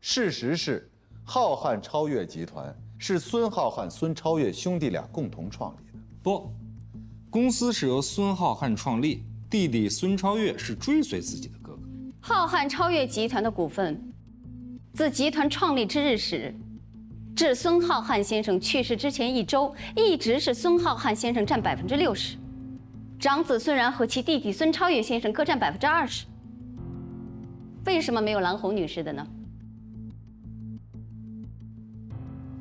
事实是，浩瀚超越集团是孙浩瀚、孙超越兄弟俩共同创立的。不，公司是由孙浩瀚创立，弟弟孙超越是追随自己的哥哥。浩瀚超越集团的股份，自集团创立之日始，至孙浩瀚先生去世之前1周，一直是孙浩瀚先生占60%，长子孙然和其弟弟孙超越先生各占20%。为什么没有郎红女士的呢？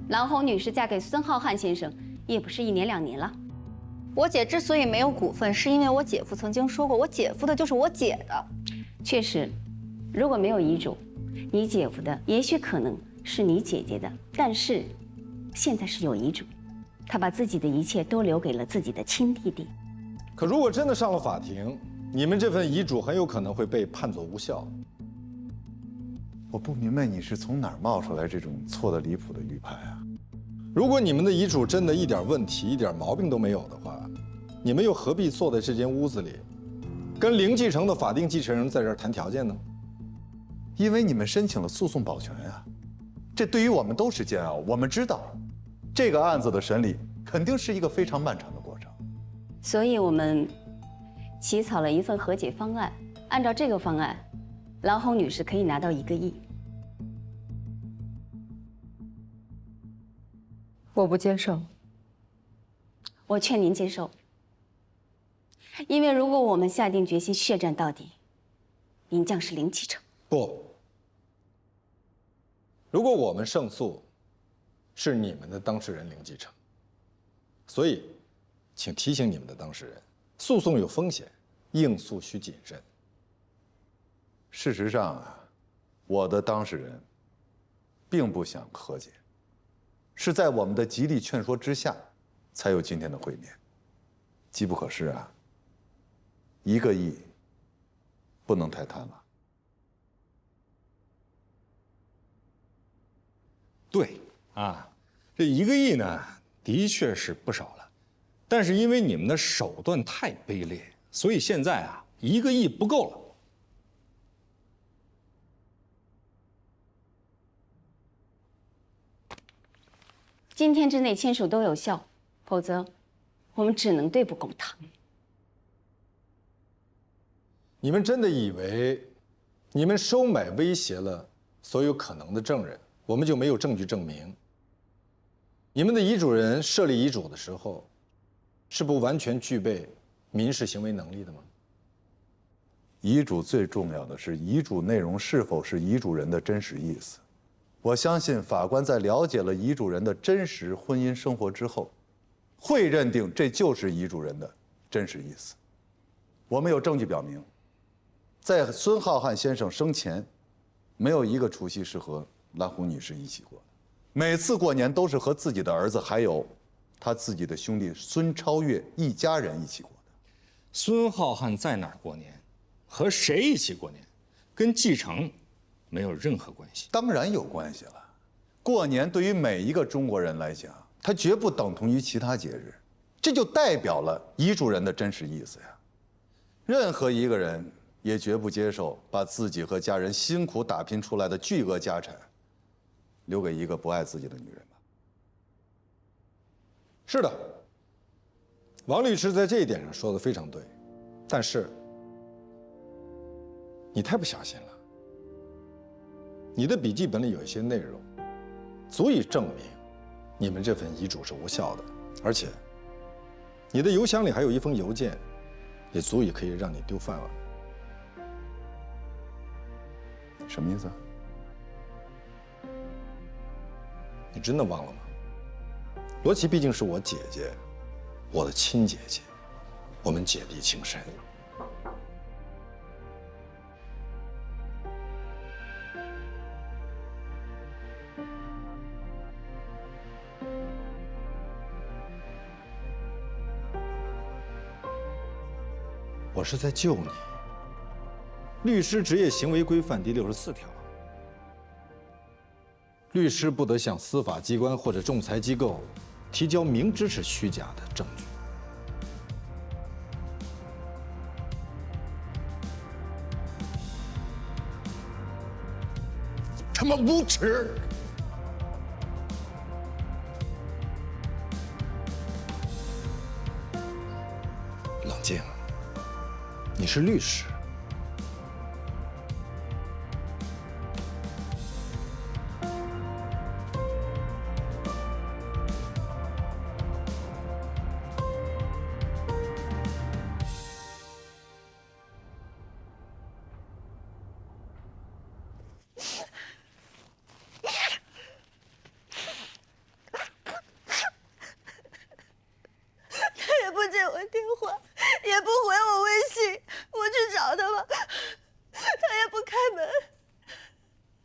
郎红女士嫁给孙浩瀚先生也不是1年2年了。我姐之所以没有股份，是因为我姐夫曾经说过，我姐夫的就是我姐的。确实，如果没有遗嘱，你姐夫的也许可能是你姐姐的，但是现在是有遗嘱，他把自己的一切都留给了自己的亲弟弟。可如果真的上了法庭，你们这份遗嘱很有可能会被判作无效。我不明白你是从哪儿冒出来这种错得离谱的预判啊？如果你们的遗嘱真的一点问题、一点毛病都没有的话，你们又何必坐在这间屋子里，跟零继承的法定继承人在这儿谈条件呢？因为你们申请了诉讼保全啊，这对于我们都是煎熬。我们知道，这个案子的审理肯定是一个非常漫长的过程，所以我们起草了一份和解方案。按照这个方案，郎红女士可以拿到1个亿。我不接受。我劝您接受，因为如果我们下定决心血战到底，您将是零继承。不，如果我们胜诉，是你们的当事人零继承。所以，请提醒你们的当事人，诉讼有风险，应诉需谨慎。事实上啊，我的当事人并不想和解，是在我们的极力劝说之下，才有今天的会面。机不可失啊，1个亿不能太贪了。对啊，这1个亿呢，的确是不少了，但是因为你们的手段太卑劣，所以现在啊，1个亿不够了。今天之内签署都有效，否则我们只能对簿公堂。你们真的以为，你们收买威胁了所有可能的证人，我们就没有证据证明？你们的遗嘱人设立遗嘱的时候，是不完全具备民事行为能力的吗？遗嘱最重要的是遗嘱内容是否是遗嘱人的真实意思。我相信法官在了解了遗嘱人的真实婚姻生活之后，会认定这就是遗嘱人的真实意思。我们有证据表明，在孙浩瀚先生生前，没有一个除夕是和兰红女士一起过的，每次过年都是和自己的儿子还有他自己的兄弟孙超越一家人一起过的。孙浩瀚在哪儿过年，和谁一起过年，跟继承没有任何关系。当然有关系了。过年对于每一个中国人来讲，它绝不等同于其他节日，这就代表了遗嘱人的真实意思呀。任何一个人也绝不接受把自己和家人辛苦打拼出来的巨额家产，留给一个不爱自己的女人吧。是的，王律师在这一点上说的非常对，但是你太不小心了。你的笔记本里有一些内容，足以证明你们这份遗嘱是无效的，而且你的邮箱里还有一封邮件，也足以可以让你丢饭碗。什么意思？你真的忘了吗？罗琦毕竟是我姐姐，我的亲姐姐，我们姐弟情深。我是在救你。律师职业行为规范第64条，律师不得向司法机关或者仲裁机构提交明知是虚假的证据。他妈无耻！冷静，你是律师。他也不接我电话，也不回我微信，我去找他吧，他也不开门，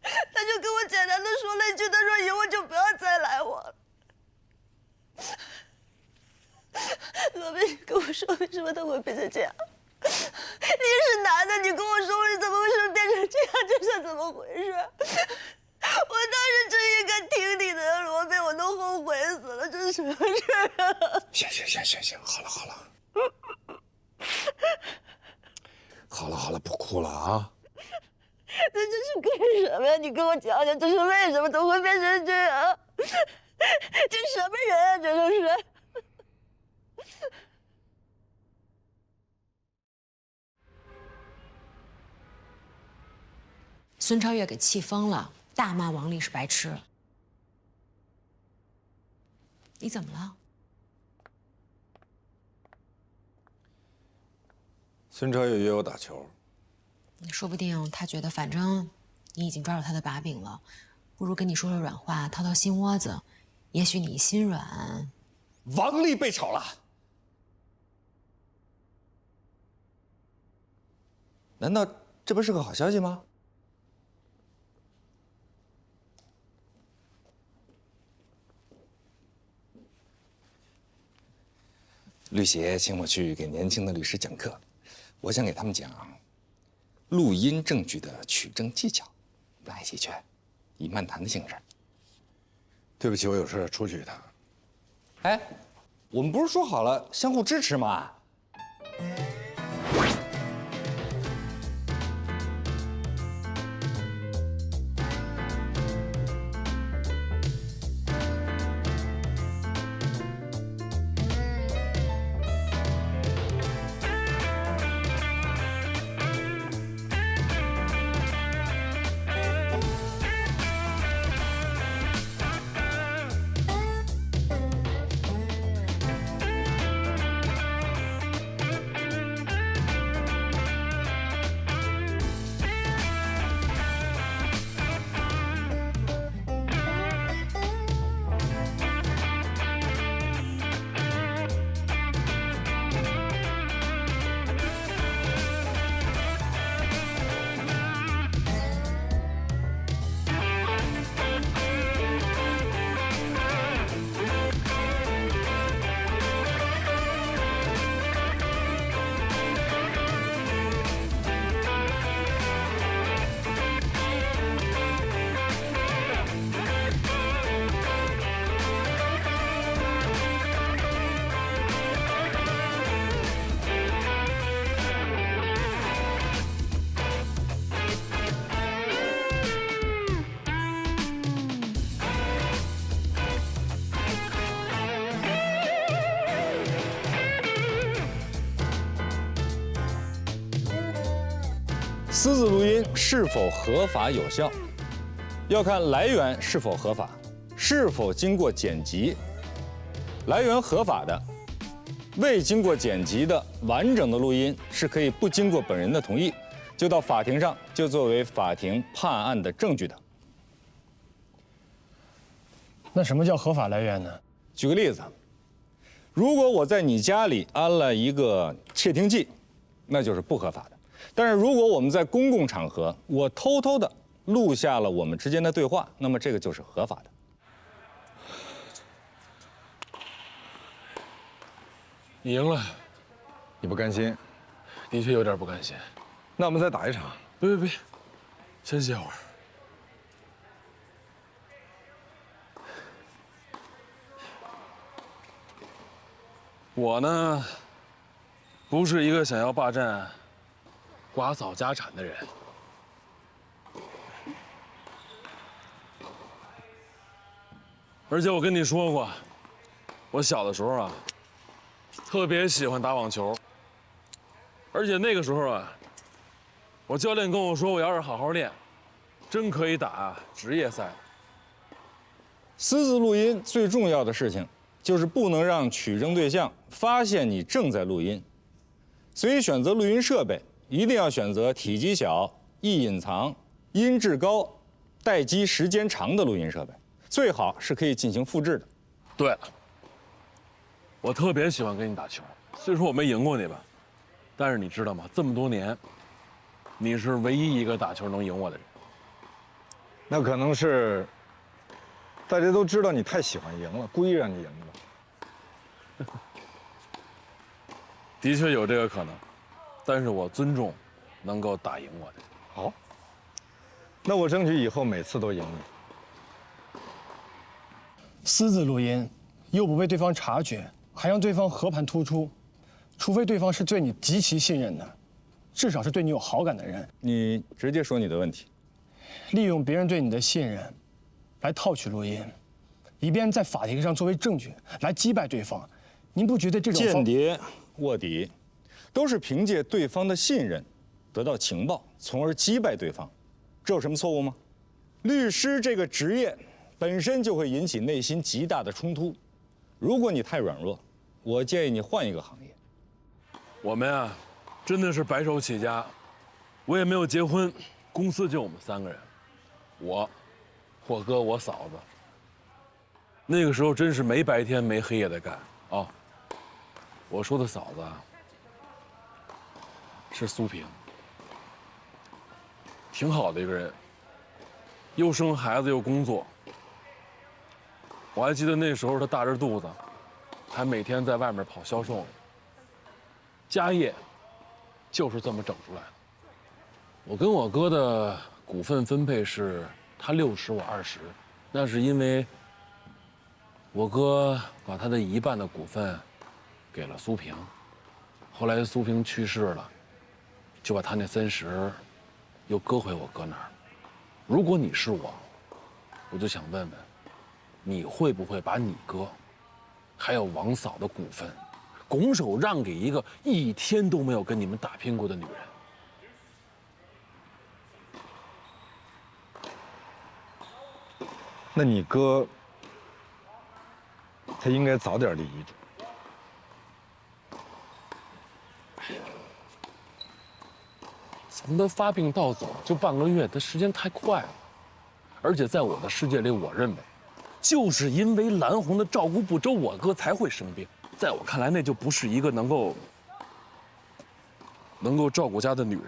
他就跟我简单的说了一句，他说以后就不要再来我了。罗宾，你跟我说为什么他会变成这样？你是男的，你跟我说是怎么回事变成这样，这是怎么回事？我当时真应该听你的，罗宾，我都后悔死了，这是什么事啊？行，好了，好了，不哭了啊！那这是干什么呀？你跟我讲讲，这是为什么？怎么会变成这样？这什么人啊？这都是。孙超越给气疯了，大骂王丽是白痴。你怎么了？孙超越约我打球，说不定他觉得反正你已经抓住他的把柄了，不如跟你说说软话，掏掏心窝子，也许你心软。王丽被炒了，难道这不是个好消息吗？律协请我去给年轻的律师讲课，我想给他们讲录音证据的取证技巧，来一起去，以漫谈的性质。对不起，我有事出去一趟。哎，我们不是说好了相互支持吗？私自录音是否合法有效，要看来源是否合法，是否经过剪辑。来源合法的，未经过剪辑的完整的录音是可以不经过本人的同意，就到法庭上就作为法庭判案的证据的。那什么叫合法来源呢？举个例子，如果我在你家里安了一个窃听器，那就是不合法的。但是如果我们在公共场合，我偷偷的录下了我们之间的对话，那么这个就是合法的。你赢了，你不甘心？的确有点不甘心。那我们再打一场。别，先歇会儿。我呢，不是一个想要霸占寡嫂家产的人。而且我跟你说过，我小的时候啊，特别喜欢打网球。而且那个时候啊，我教练跟我说，我要是好好练，真可以打职业赛。私自录音最重要的事情，就是不能让取证对象发现你正在录音。所以选择录音设备，一定要选择体积小、易隐藏、音质高、待机时间长的录音设备，最好是可以进行复制的。对了，我特别喜欢跟你打球，虽说我没赢过你吧，但是你知道吗？这么多年，你是唯一一个打球能赢我的人。那可能是大家都知道你太喜欢赢了，故意让你赢的。的确有这个可能，但是我尊重能够打赢我的人。好，那我争取以后每次都赢你。私自录音，又不被对方察觉，还让对方和盘突出，除非对方是对你极其信任的，至少是对你有好感的人。你直接说你的问题。利用别人对你的信任，来套取录音，以便在法庭上作为证据来击败对方。您不觉得这种间谍、卧底，都是凭借对方的信任得到情报，从而击败对方，这有什么错误吗？律师这个职业本身就会引起内心极大的冲突。如果你太软弱，我建议你换一个行业。我们啊，真的是白手起家，我也没有结婚，公司就我们3个人，我哥、我嫂子。那个时候真是没白天没黑夜的干啊。我说的嫂子啊，是苏萍，挺好的一个人，又生孩子又工作。我还记得那时候她大着肚子，还每天在外面跑销售呢。家业就是这么整出来的。我跟我哥的股份分配是他60我20，那是因为我哥把他的1半的股份给了苏萍，后来苏萍去世了，就把他那30又搁回我哥那儿。如果你是我，我就想问问，你会不会把你哥还有王嫂的股份拱手让给一个1天都没有跟你们打拼过的女人？那你哥，他应该早点立遗嘱。从他发病到走就半个月，他时间太快了。而且在我的世界里，我认为，就是因为蓝红的照顾不周，我哥才会生病。在我看来，那就不是一个能够照顾家的女人。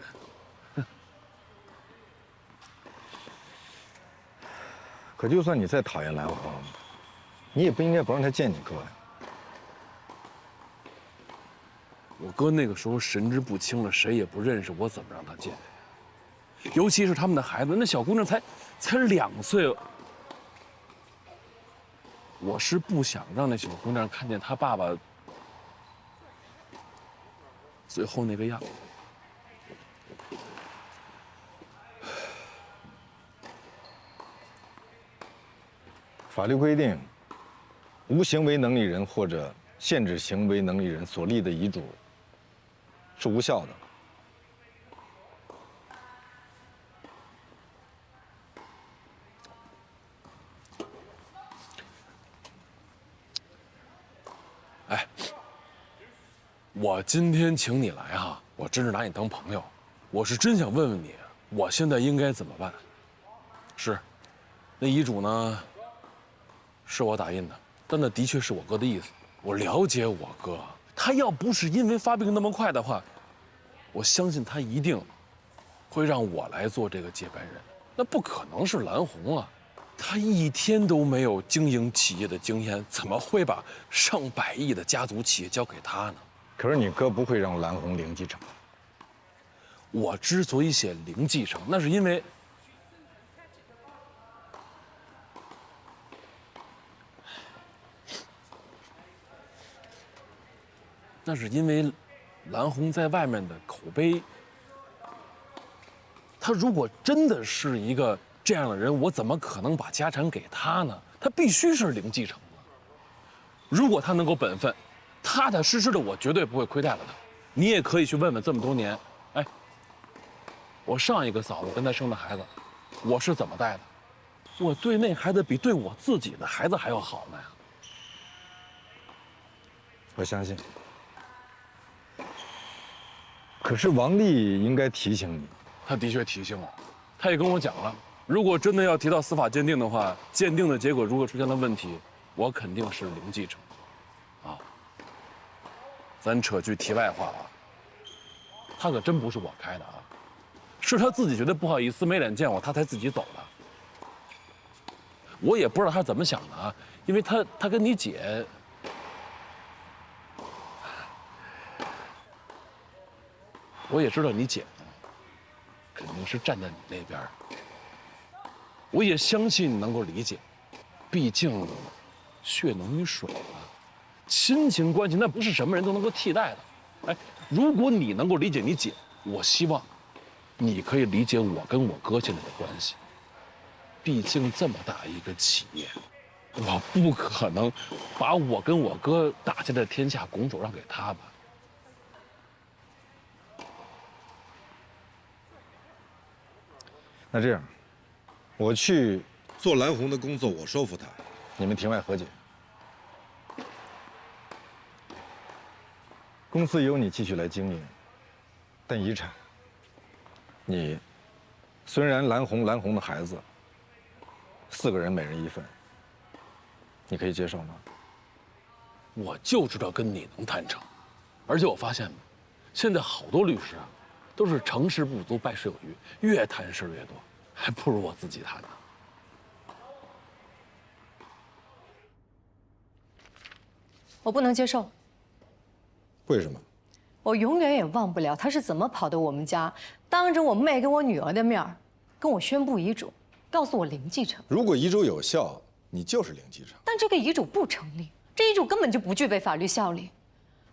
可就算你再讨厌蓝红，你也不应该不让他见你哥呀。我哥那个时候神志不清了，谁也不认识，我怎么让他见？尤其是他们的孩子，那小姑娘才2岁。我是不想让那小姑娘看见她爸爸最后那个样子。法律规定，无行为能力人或者限制行为能力人所立的遗嘱是无效的。哎，我今天请你来哈，我真是拿你当朋友，我是真想问问你，我现在应该怎么办？是，那遗嘱呢，是我打印的，但那的确是我哥的意思。我了解我哥，他要不是因为发病那么快的话，我相信他一定会让我来做这个接班人。那不可能是蓝红啊，他1天都没有经营企业的经验，怎么会把上百亿的家族企业交给他呢？可是你哥不会让蓝红零继承。我之所以写零继承，那是因为蓝红在外面的口碑，他如果真的是一个这样的人，我怎么可能把家产给他呢？他必须是零继承的。如果他能够本分，踏踏实实的，我绝对不会亏待了他。你也可以去问问这么多年，哎，我上一个嫂子跟他生的孩子，我是怎么带的？我对那孩子比对我自己的孩子还要好呢呀。我相信。可是王丽应该提醒你，他的确提醒我，他也跟我讲了，如果真的要提到司法鉴定的话，鉴定的结果如果出现了问题，我肯定是零继承。啊，咱扯句题外话啊，他可真不是我开的啊，是他自己觉得不好意思没脸见我，他才自己走的。我也不知道他怎么想的啊，因为他跟你姐，我也知道你姐呢，肯定是站在你那边。我也相信你能够理解，毕竟血浓于水嘛，亲情关系那不是什么人都能够替代的。哎，如果你能够理解你姐，我希望你可以理解我跟我哥现在的关系。毕竟这么大一个企业，我不可能把我跟我哥打下的天下拱手让给他吧。那这样，我去做蓝红的工作，我说服他，你们庭外和解。公司由你继续来经营，但遗产，你虽然蓝红的孩子，4个人每人1份，你可以接受吗？我就知道跟你能谈成，而且我发现，现在好多律师啊，都是成事不足败事有余，越谈事越多，还不如我自己谈呢。我不能接受。为什么？我永远也忘不了他是怎么跑到我们家，当着我妹跟我女儿的面儿，跟我宣布遗嘱，告诉我零继承。如果遗嘱有效，你就是零继承。但这个遗嘱不成立，这遗嘱根本就不具备法律效力。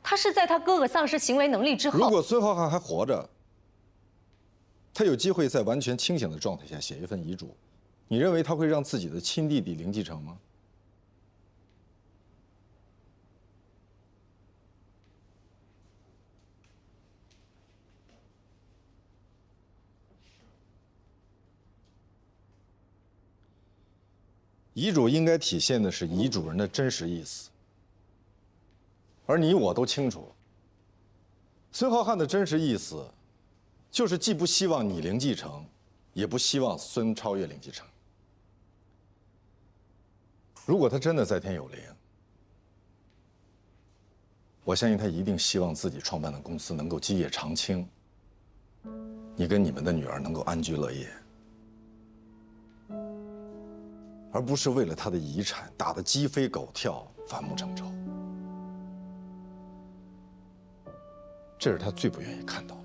他是在他哥哥丧失行为能力之后。如果孙浩瀚还活着，他有机会在完全清醒的状态下写一份遗嘱，你认为他会让自己的亲弟弟零继承吗？遗嘱应该体现的是遗嘱人的真实意思，而你我都清楚，孙浩瀚的真实意思，就是既不希望你零继承，也不希望孙超越零继承。如果他真的在天有灵，我相信他一定希望自己创办的公司能够基业长青，你跟你们的女儿能够安居乐业。而不是为了他的遗产打得鸡飞狗跳、反目成仇，这是他最不愿意看到的。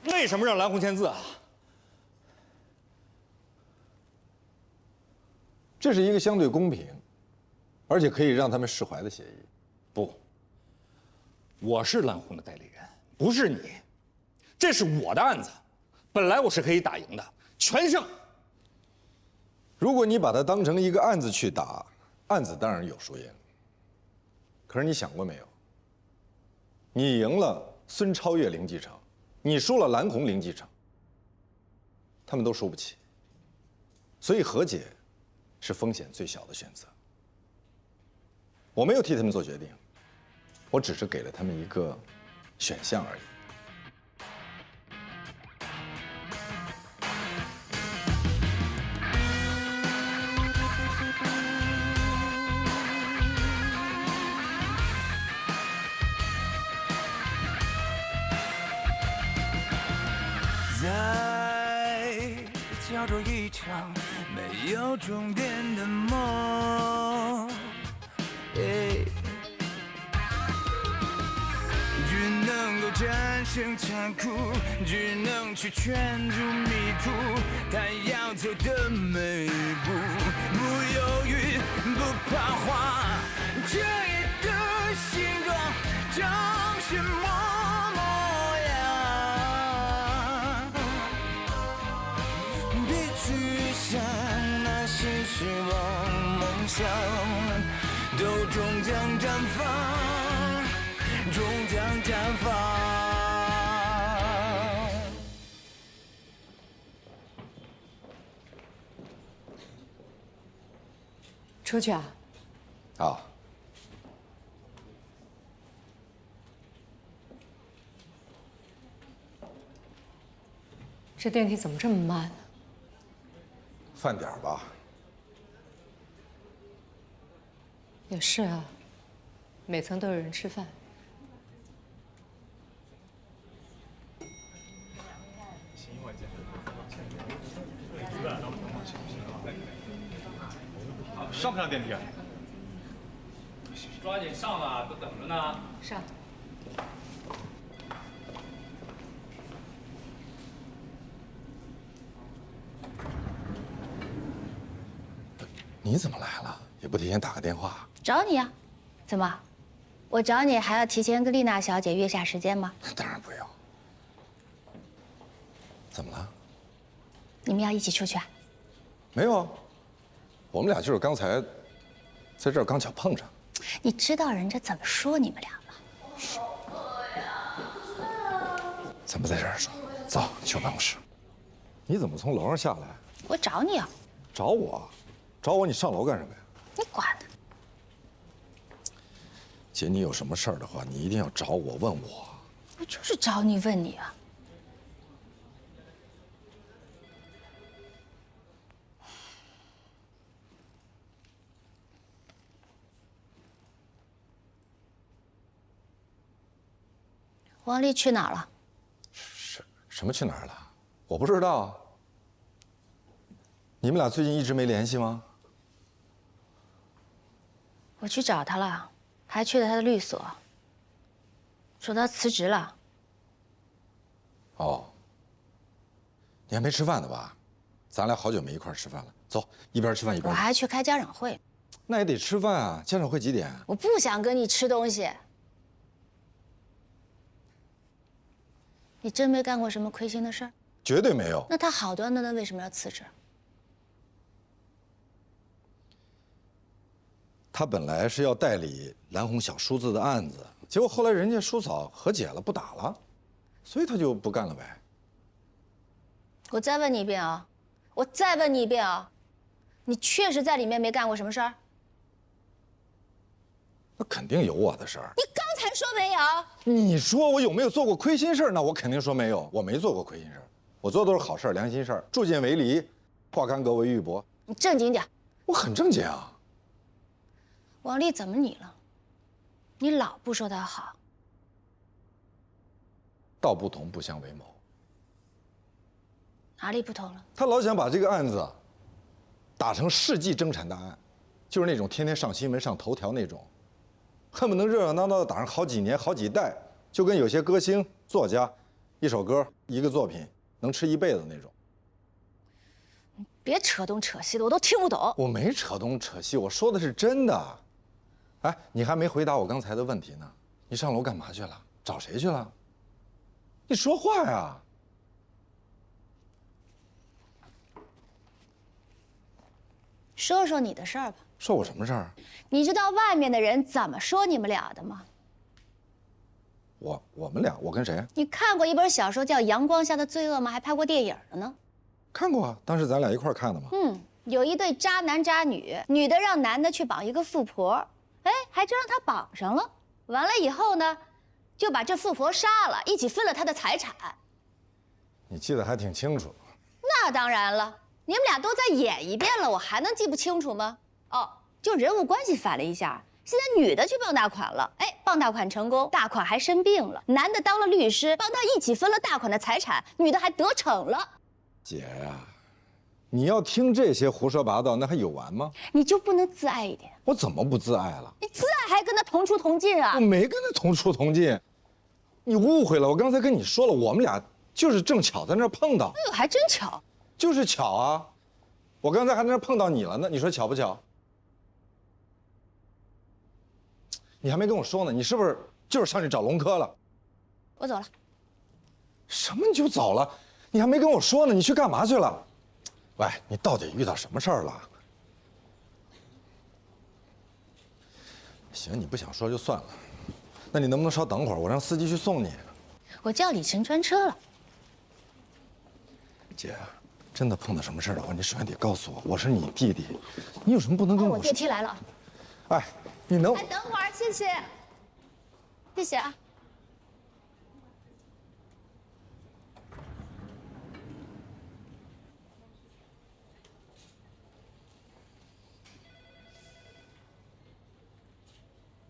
为什么让蓝红签字啊？这是一个相对公平，而且可以让他们释怀的协议。不，我是蓝红的代理人，不是你。这是我的案子，本来我是可以打赢的，全胜。如果你把它当成一个案子去打，案子当然有输赢。可是你想过没有？你赢了孙超越零继承，你输了蓝红零继承，他们都输不起。所以和解是风险最小的选择。我没有替他们做决定，我只是给了他们一个选项而已。在叫做一场没有终点的梦。只能够战胜残酷，只能去圈住迷途，他要走的每一步，不犹豫，不彷徨，这夜的形状长什么模样？别去想那些失望梦想，都终将绽放，终将绽放。出去啊？啊，这电梯怎么这么慢呢？饭点吧。也是啊，每层都有人吃饭。上不上电梯啊？抓紧上啊，都等着呢。上。你怎么来了？也不提前打个电话。找你啊？怎么？我找你还要提前跟丽娜小姐约下时间吗？当然不要。怎么了？你们要一起出去啊？没有啊，我们俩就是刚才在这儿刚巧碰上。你知道人家怎么说你们俩吗？咱们在这儿说，走，去我办公室。你怎么从楼上下来？我找你啊。找我？找我？你上楼干什么呀？你管呢？姐，你有什么事儿的话，你一定要找我问我。我就是找你问你啊。王丽去哪儿了？什么去哪儿了？我不知道。你们俩最近一直没联系吗？我去找他了，还去了他的律所，说他辞职了。哦，你还没吃饭呢吧？咱俩好久没一块儿吃饭了，走，一边吃饭一边。我还去开家长会。那也得吃饭啊，家长会几点？我不想跟你吃东西。你真没干过什么亏心的事儿？绝对没有。那他好端端的为什么要辞职？他本来是要代理蓝红小叔子的案子，结果后来人家叔嫂和解了，不打了，所以他就不干了呗。我再问你一遍啊！我再问你一遍啊！你确实在里面没干过什么事儿？那肯定有我的事儿。你刚才说没有。你说我有没有做过亏心事儿？那我肯定说没有，我没做过亏心事儿，我做的都是好事儿、良心事儿，助犍为离，化干戈为玉帛。你正经点。我很正经啊。王丽怎么你了？你老不说她好。道不同不相为谋。哪里不同了？他老想把这个案子打成世纪争产大案，就是那种天天上新闻、上头条那种，恨不能热热闹闹的打上好几年、好几代，就跟有些歌星、作家，一首歌、一个作品能吃一辈子那种。别扯东扯西的，我都听不懂。我没扯东扯西，我说的是真的。哎，你还没回答我刚才的问题呢。你上楼干嘛去了？找谁去了？你说话呀！说说你的事儿吧。说我什么事儿？你知道外面的人怎么说你们俩的吗？我们俩，我跟谁？你看过一本小说叫《阳光下的罪恶》吗？还拍过电影了呢。看过啊，当时咱俩一块儿看的嘛。有一对渣男渣女，女的让男的去绑一个富婆，哎，还真让他绑上了。完了以后呢，就把这富婆杀了，一起分了她的财产。你记得还挺清楚。那当然了，你们俩都再演一遍了，我还能记不清楚吗？哦，就人物关系反了一下。现在女的去傍大款了，哎，傍大款成功，大款还生病了，男的当了律师，帮他一起分了大款的财产，女的还得逞了。姐呀，你要听这些胡说八道，那还有完吗？你就不能自爱一点？我怎么不自爱了？你自爱还跟他同出同进啊？我没跟他同出同进，你误会了。我刚才跟你说了，我们俩就是正巧在那儿碰到。哎呦，还真巧。就是巧啊！我刚才还在那儿碰到你了呢，你说巧不巧？你还没跟我说呢，你是不是就是上去找龙科了？我走了。什么你就走了？你还没跟我说呢，你去干嘛去了？喂，你到底遇到什么事儿了？行，你不想说就算了，那你能不能稍等会儿，我让司机去送你？我叫李晨专车了。姐，真的碰到什么事儿的话，你首先得告诉我，我是你弟弟，你有什么不能跟我说？我电梯来了。哎，你能？哎，等会儿，谢谢，谢谢啊。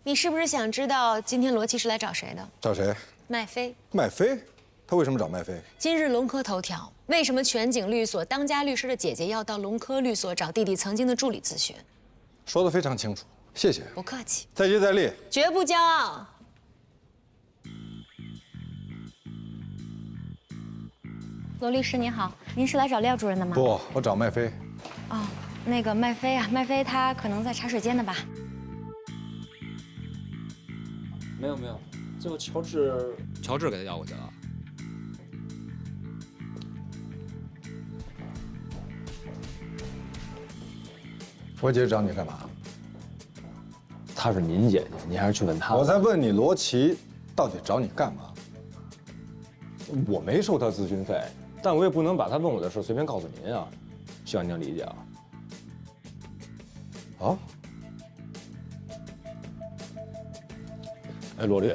你是不是想知道今天罗琦是来找谁的？找谁？麦飞。麦飞？他为什么找麦飞？今日龙科头条：为什么全景律所当家律师的姐姐要到龙科律所找弟弟曾经的助理咨询？说得非常清楚，谢谢。不客气。再接再厉，绝不骄傲。罗律师您好，您是来找廖主任的吗？不，我找麦飞。哦，那个麦飞啊，麦飞他可能在茶水间呢吧？没有，最后乔治给他要过去了。我姐找你干嘛？她是您姐姐，您还是去问她。我在问你，罗琦到底找你干嘛？我没收她咨询费，但我也不能把她问我的事随便告诉您啊，希望您能理解啊。哦。哎，罗律，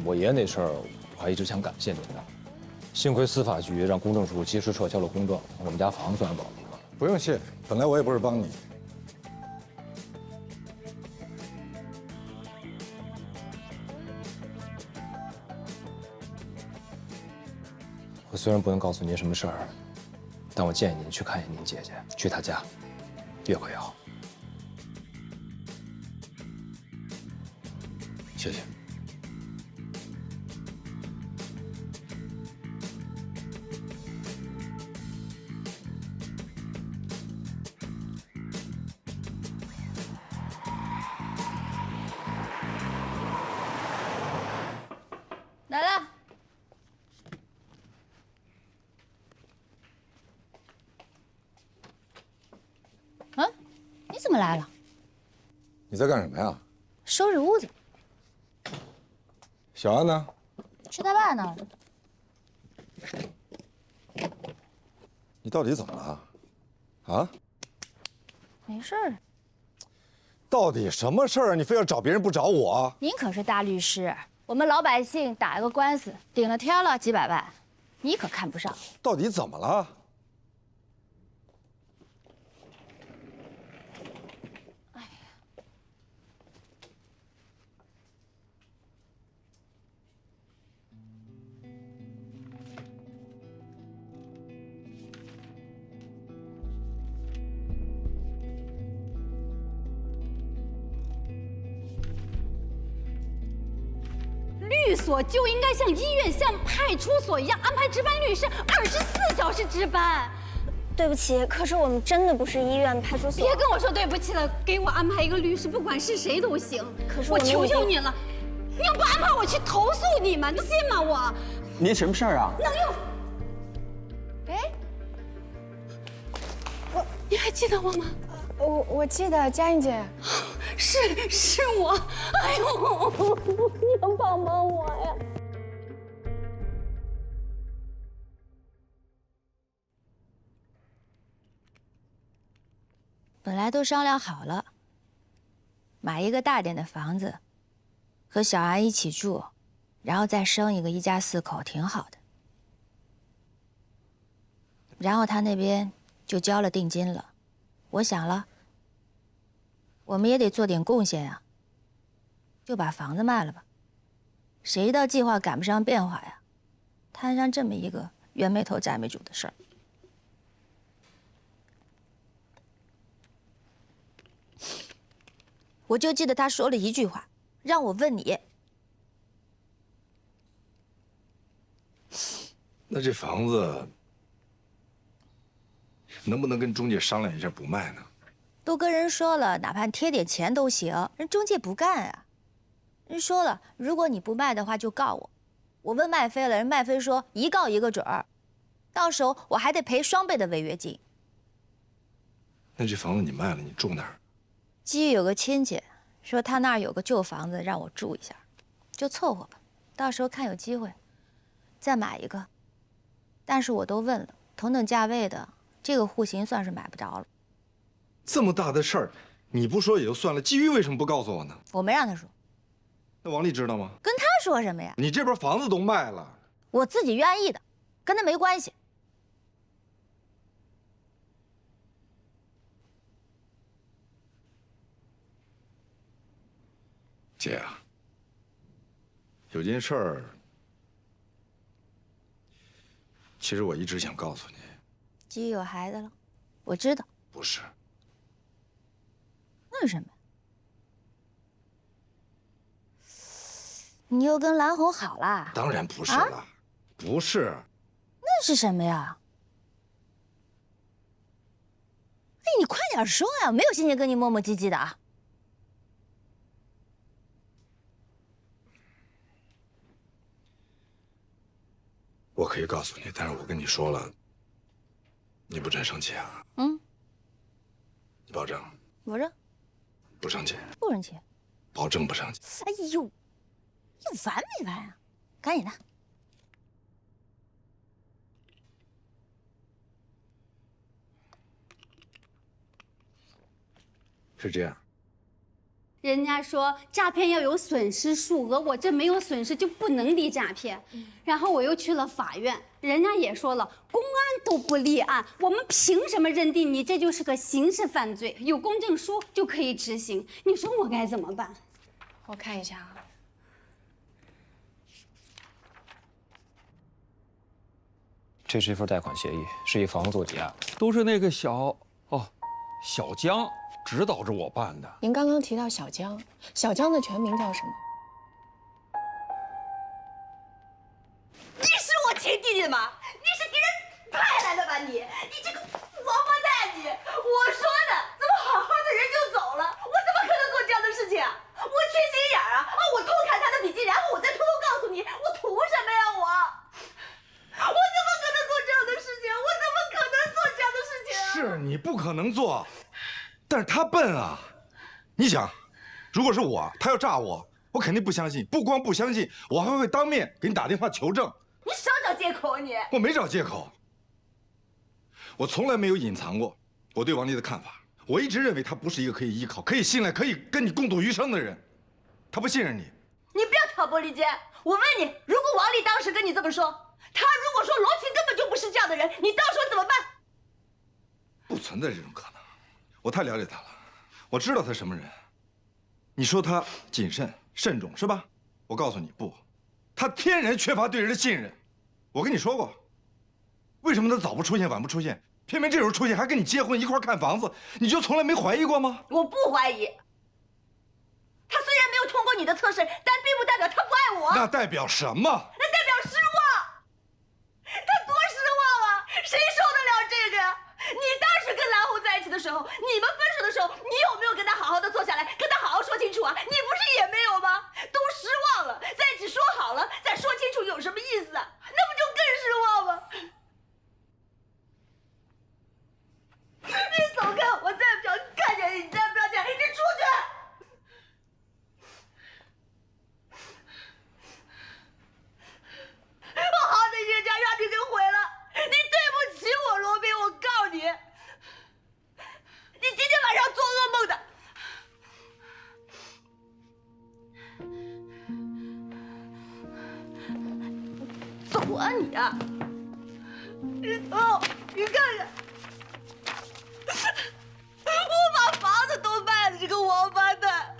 我爷爷那事儿，我还一直想感谢您的。幸亏司法局让公证处及时撤销了公证，我们家房子算是保住了。不用谢，本来我也不是帮你。我虽然不能告诉您什么事儿，但我建议您去看一眼您姐姐，去她家，越快越好。谢谢。来了。嗯，你怎么来了？你在干什么呀？收拾屋子。小安呢？去他爸那儿。你到底怎么了？啊？没事儿。到底什么事儿？你非要找别人不找我？您可是大律师，我们老百姓打一个官司，顶了天了几百万，你可看不上。到底怎么了？律所就应该像医院、像派出所一样安排值班律师，24小时值班。对不起，可是我们真的不是医院派出所。别跟我说对不起了，给我安排一个律师，不管是谁都行。可是我求求你了，你要不安排我去投诉你们，你信吗？我您什么事儿啊？能用？哎，你还记得我吗？我记得佳音姐，是我。哎呦，你能帮帮我呀？本来都商量好了，买一个大点的房子，和小安一起住，然后再生一个一家4口，挺好的。然后他那边就交了定金了，我想了，我们也得做点贡献呀，就把房子卖了吧。谁知道计划赶不上变化呀，摊上这么一个冤没头债没主的事儿。我就记得他说了一句话，让我问你。那这房子能不能跟中介商量一下不卖呢？都跟人说了，哪怕贴点钱都行，人中介不干啊。人说了，如果你不卖的话就告我。我问麦飞了，人麦飞说一告一个准儿，到时候我还得赔双倍的违约金。那这房子你卖了，你住哪儿？基于有个亲戚说他那儿有个旧房子让我住一下，就凑合吧，到时候看有机会再买一个。但是我都问了，同等价位的这个户型算是买不着了。这么大的事儿，你不说也就算了，基于为什么不告诉我呢？我没让他说。那王丽知道吗？跟他说什么呀？你这边房子都卖了，我自己愿意的，跟他没关系。姐啊，有件事儿，其实我一直想告诉你。基于有孩子了，我知道。不是。那是什么？你又跟蓝红好啦？当然不是了，不是。那是什么呀？哎，你快点说呀！我没有心情跟你磨磨唧唧的啊。我可以告诉你，但是我跟你说了，你不真生气啊？嗯。你保证？保证。不生气？不生气。保证不生气。哎呦，你烦没烦啊？赶紧的。是这样。人家说诈骗要有损失数额，我这没有损失就不能立诈骗。然后我又去了法院，人家也说了，公安都不立案，我们凭什么认定你这就是个刑事犯罪？有公证书就可以执行，你说我该怎么办？我看一下啊。这是一份贷款协议，是以房子做抵押。都是那个小江指导着我办的。您刚刚提到小江，小江的全名叫什么？你是我亲弟弟吗？你是敌人派来的吧你？你这个王八蛋你！我说呢，怎么好好的人就走了？我怎么可能做这样的事情啊？我缺心眼儿啊！我偷看他的笔记，然后我再偷偷告诉你，我图什么呀我？我怎么可能做这样的事情？我怎么可能做这样的事情啊？是你不可能做，但是他笨啊！你想，如果是我，他要诈我，我肯定不相信。不光不相信，我还会当面给你打电话求证。你少找借口啊你！我没找借口，我从来没有隐藏过我对王丽的看法。我一直认为她不是一个可以依靠、可以信赖、可以跟你共度余生的人。她不信任你。你不要挑拨离间。我问你，如果王丽当时跟你这么说，他如果说罗琴根本就不是这样的人，你到时候怎么办？不存在这种可能，我太了解他了，我知道他什么人。你说他谨慎慎重是吧？我告诉你不，他天然缺乏对人的信任。我跟你说过，为什么他早不出现晚不出现，偏偏这时候出现，还跟你结婚一块看房子，你就从来没怀疑过吗？我不怀疑。他虽然没有通过你的测试，但并不代表他不爱我。那代表什么？那代表失望。他多失望啊！谁受得了这个呀？你当时跟蓝红在一起的时候，你们分手的时候，你有没有跟他好好的坐下来，跟他好好说清楚啊？你不是也没有吗？都失望了，在一起说好了，再说清楚有什么意思啊？那不就更失望吗？你走开！我再不想看见你，你再不要见你，你出去！我好的一个家让你给毁了，你对不起我，罗宾，我告你，你今天晚上做噩梦的。走啊你啊！你走，你看看，我把房子都卖了，这个王八蛋！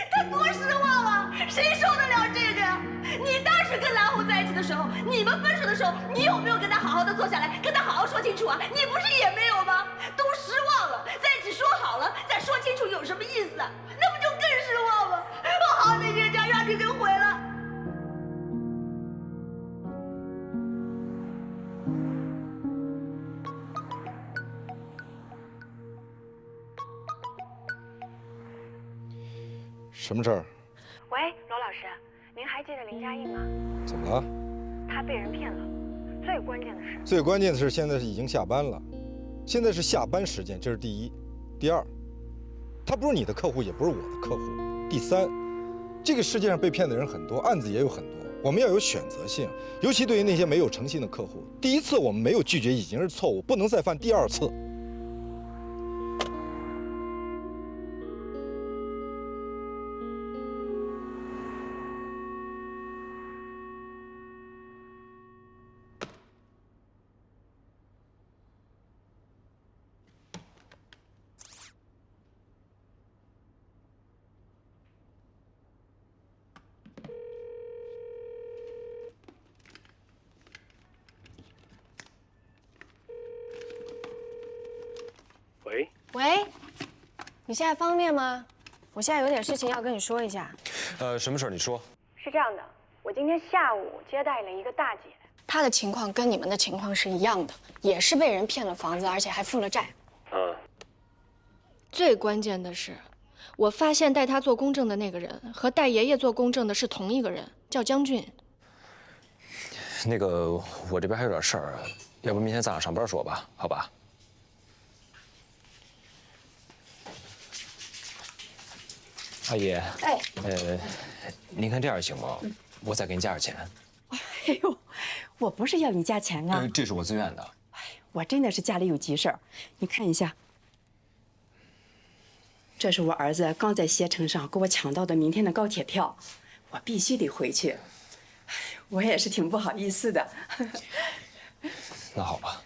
他多失的时候，你们分手的时候，你有没有跟他好好的坐下来，跟他好好说清楚啊？你不是也没有吗？都失望了，在一起说好了，再说清楚有什么意思啊？那不就更失望吗？我好歹人家让你给毁了。什么事儿？喂，罗老师，您还记得林佳印吗？怎么了？他被人骗了。最关键的是，现在已经下班了，现在是下班时间，这是第一。第二，他不是你的客户，也不是我的客户。第三，这个世界上被骗的人很多，案子也有很多，我们要有选择性，尤其对于那些没有诚信的客户。第一次我们没有拒绝已经是错误，不能再犯第二次。喂，你现在方便吗？我现在有点事情要跟你说一下。什么事儿？你说。是这样的，我今天下午接待了一个大姐，她的情况跟你们的情况是一样的，也是被人骗了房子，而且还负了债。最关键的是，我发现带她做公证的那个人和带爷爷做公证的是同一个人，叫江俊。那个，我这边还有点事儿，要不明天早上上班说吧，好吧？阿姨，您看这样行吗？我再给您加点钱。哎呦，我不是要你加钱啊，这是我自愿的。我真的是家里有急事儿，你看一下，这是我儿子刚在携程上给我抢到的明天的高铁票，我必须得回去。我也是挺不好意思的。那好吧。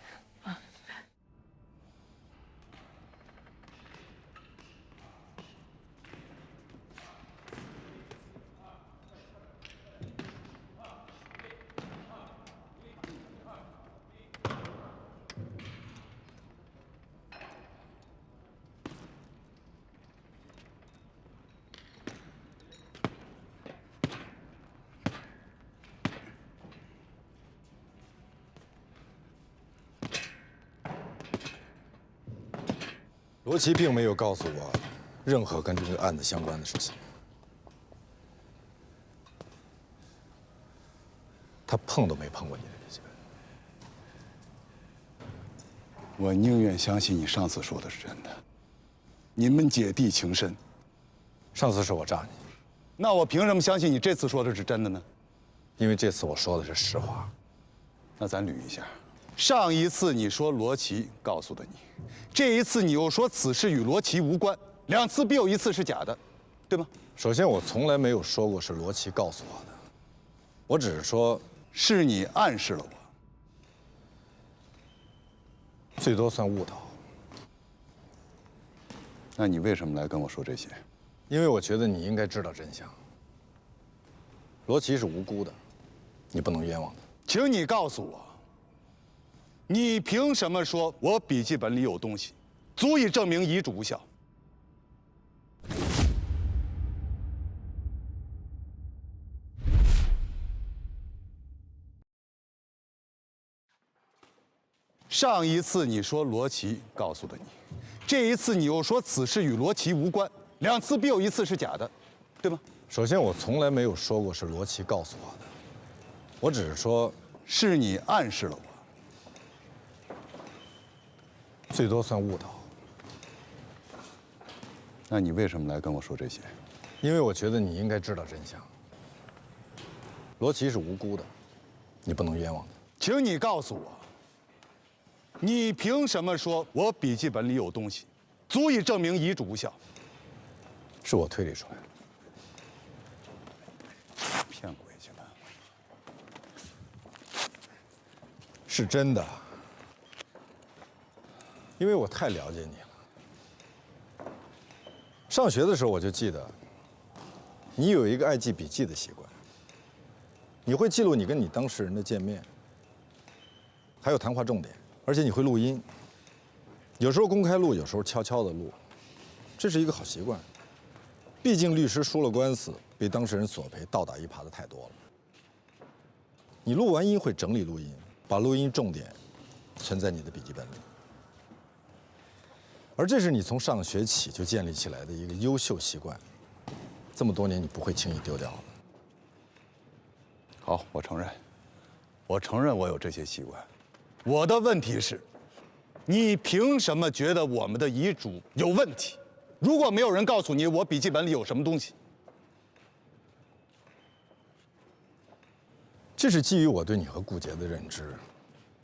罗琦并没有告诉我任何跟这个案子相关的事情，他碰都没碰过你的笔记本。我宁愿相信你上次说的是真的。你们姐弟情深，上次是我诈你，那我凭什么相信你这次说的是真的呢？因为这次我说的是实话。那咱捋一下，上一次你说罗琦告诉的你，这一次你又说此事与罗琦无关，两次必有一次是假的，对吗？首先，我从来没有说过是罗琦告诉我的，我只是说是你暗示了我，最多算误导。那你为什么来跟我说这些？因为我觉得你应该知道真相。罗琦是无辜的，你不能冤枉他。请你告诉我，你凭什么说我笔记本里有东西，足以证明遗嘱无效？上一次你说罗琦告诉的你，这一次你又说此事与罗琦无关，两次必有一次是假的，对吗？首先，我从来没有说过是罗琦告诉我的，我只是说是你暗示了我，最多算误导。那你为什么来跟我说这些？因为我觉得你应该知道真相。罗琦是无辜的，你不能冤枉他。请你告诉我，你凭什么说我笔记本里有东西，足以证明遗嘱无效？是我推理出来的。骗鬼去了！是真的，因为我太了解你了。上学的时候我就记得，你有一个爱记笔记的习惯。你会记录你跟你当事人的见面，还有谈话重点，而且你会录音，有时候公开录，有时候悄悄的录，这是一个好习惯。毕竟律师输了官司，被当事人索赔倒打一耙的太多了。你录完音会整理录音，把录音重点存在你的笔记本里，而这是你从上学起就建立起来的一个优秀习惯，这么多年你不会轻易丢掉了。好，我承认，我有这些习惯。我的问题是，你凭什么觉得我们的遗嘱有问题？如果没有人告诉你我笔记本里有什么东西，这是基于我对你和顾杰的认知。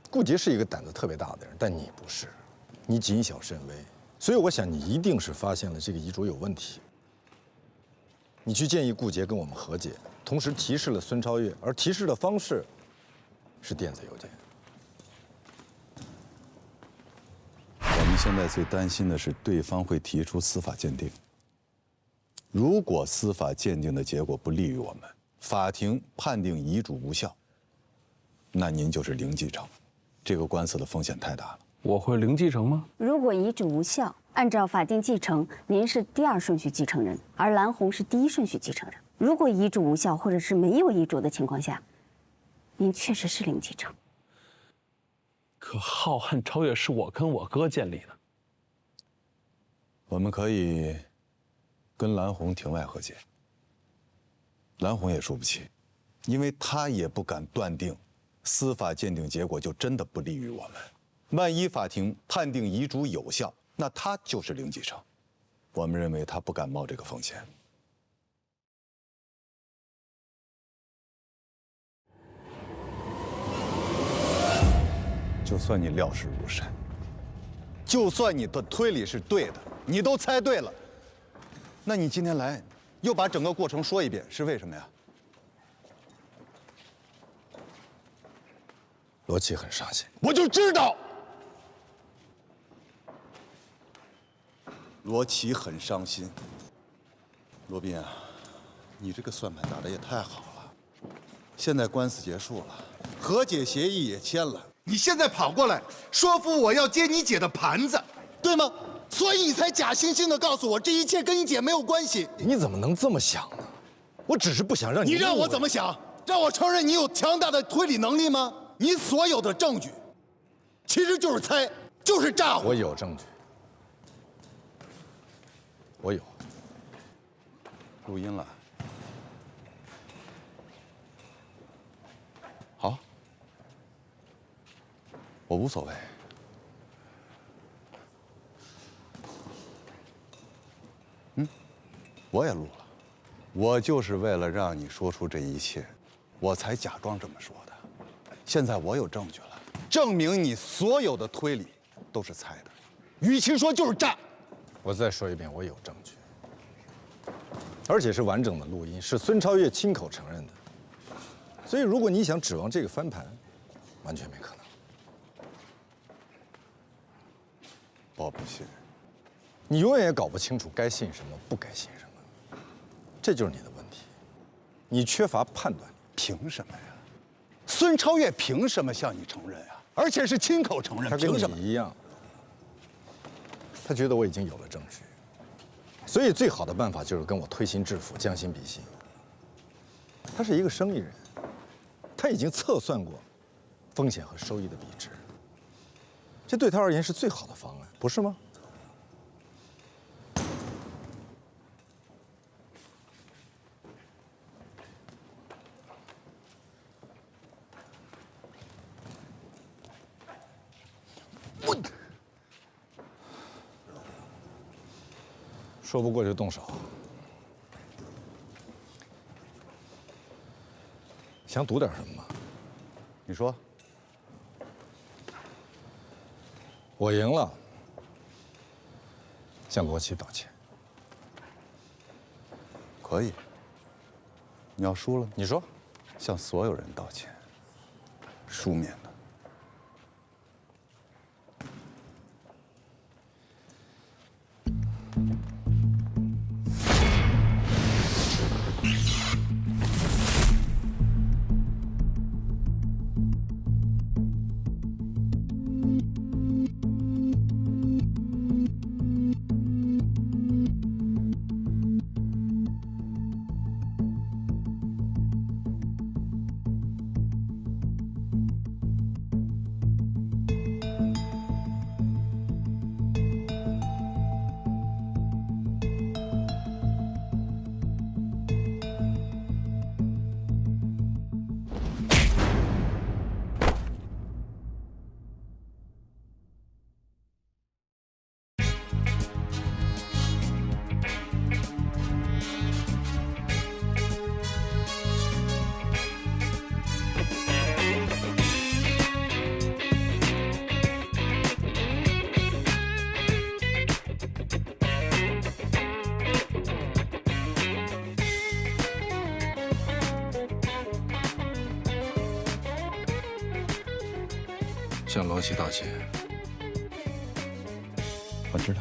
顾杰是一个胆子特别大的人，但你不是，你谨小慎微，所以我想你一定是发现了这个遗嘱有问题。你去建议顾杰跟我们和解，同时提示了孙超越，而提示的方式是电子邮件。我们现在最担心的是对方会提出司法鉴定。如果司法鉴定的结果不利于我们，法庭判定遗嘱无效，那您就是零继承，这个官司的风险太大了。我会零继承吗？如果遗嘱无效，按照法定继承，您是第2顺序继承人，而蓝红是第1顺序继承人。如果遗嘱无效或者是没有遗嘱的情况下，您确实是零继承。可浩瀚超越是我跟我哥建立的。我们可以跟蓝红庭外和解。蓝红也输不起，因为他也不敢断定司法鉴定结果就真的不利于我们。万一法庭判定遗嘱有效，那他就是零继承。我们认为他不敢冒这个风险。就算你料事如神，就算你的推理是对的，你都猜对了，那你今天来又把整个过程说一遍，是为什么呀？罗琦很伤心，我就知道。罗琦很伤心。罗宾啊，你这个算盘打得也太好了。现在官司结束了，和解协议也签了，你现在跑过来说服我要接你姐的盘子，对吗？所以你才假惺惺的告诉我这一切跟你姐没有关系。你怎么能这么想呢？我只是不想让你……你让我怎么想？让我承认你有强大的推理能力吗？你所有的证据，其实就是猜，就是诈唬。我有证据，我有录音了。好，我无所谓。我也录了，我就是为了让你说出这一切，我才假装这么说的。现在我有证据了，证明你所有的推理都是猜的，与其说就是诈。我再说一遍，我有证据，而且是完整的录音，是孙超越亲口承认的。所以，如果你想指望这个翻盘，完全没可能。我不信，你永远也搞不清楚该信什么，不该信什么，这就是你的问题。你缺乏判断力。凭什么呀？孙超越凭什么向你承认啊？而且是亲口承认，他跟凭什么？你一样，他觉得我已经有了证据，所以最好的办法就是跟我推心置腹，将心比心。他是一个生意人，他已经测算过风险和收益的比值，这对他而言是最好的方案，不是吗？说不过就动手。想赌点什么吗？你说。我赢了，向罗琦道歉。可以。你要输了，你说，向所有人道歉，书面的。向罗琦道歉。我知道。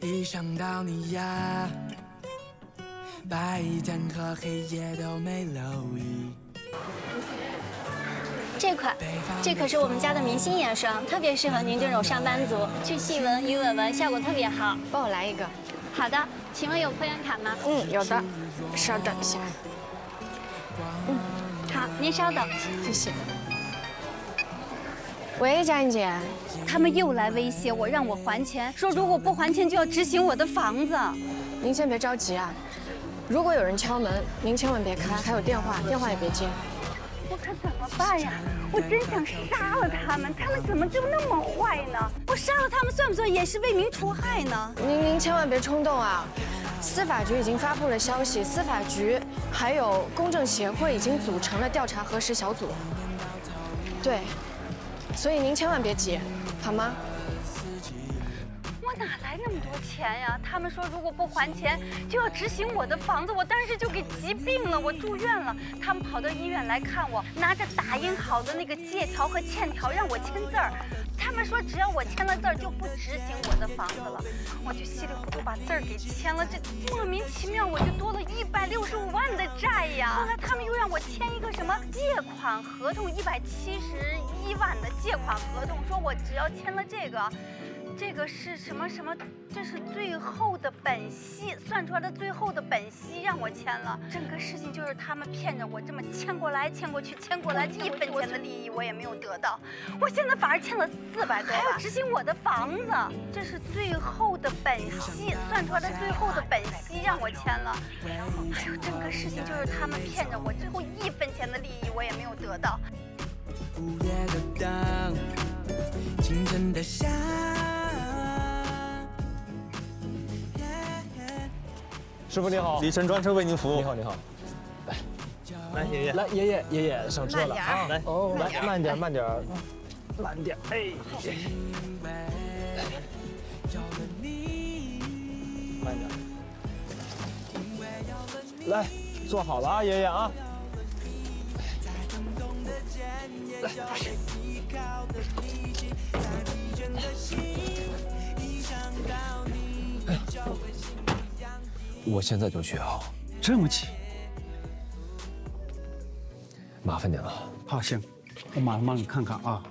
一想到你呀，白天和黑夜都没留意。这款，这可是我们家的明星眼霜，特别适合您这种上班族，去细纹、鱼尾纹效果特别好。帮我来一个。好的，请问有会员卡吗？有的，稍等一下。好，您稍等，谢谢。喂，佳音姐，他们又来威胁我，让我还钱，说如果不还钱就要执行我的房子。您先别着急啊，如果有人敲门，您千万别开，还有电话也别接。我可怎么办呀？我真想杀了他们，他们怎么就那么坏呢？我杀了他们算不算也是为民除害呢？您千万别冲动啊！司法局已经发布了消息，司法局还有公证协会已经组成了调查核实小组。对。所以您千万别急，好吗？我哪来那么多钱呀？他们说如果不还钱就要执行我的房子，我当时就给急病了，我住院了。他们跑到医院来看我，拿着打印好的那个借条和欠条让我签字儿。他们说只要我签了字儿就不执行我的房子了，我就稀里糊涂把字儿给签了，这莫名其妙我就多了165万的债呀。后来他们又让我签一个什么借款合同，171万的借款合同，说我只要签了这个是什么，这是最后的本息，算出来的最后的本息让我签了。整个事情就是他们骗着我，这么签过来签过去，签过来，1分钱的利益我也没有得到。我现在反而欠了400多万，还要执行我的房子，这是最后的本息，算出来的最后的本息让我签了。哎呦，整个事情就是他们骗着我，最后1分钱的利益我也没有得到。午夜的灯，清晨的夏。师傅你好，李晨专车为您服务。你好，你好。来，爷爷，来，爷爷上车了啊！来，来，慢点，慢点，慢点。哎，慢点。来，坐好了啊，爷爷啊。来。我现在就去啊！这么急？麻烦您了。好，行，我马上帮你看看啊。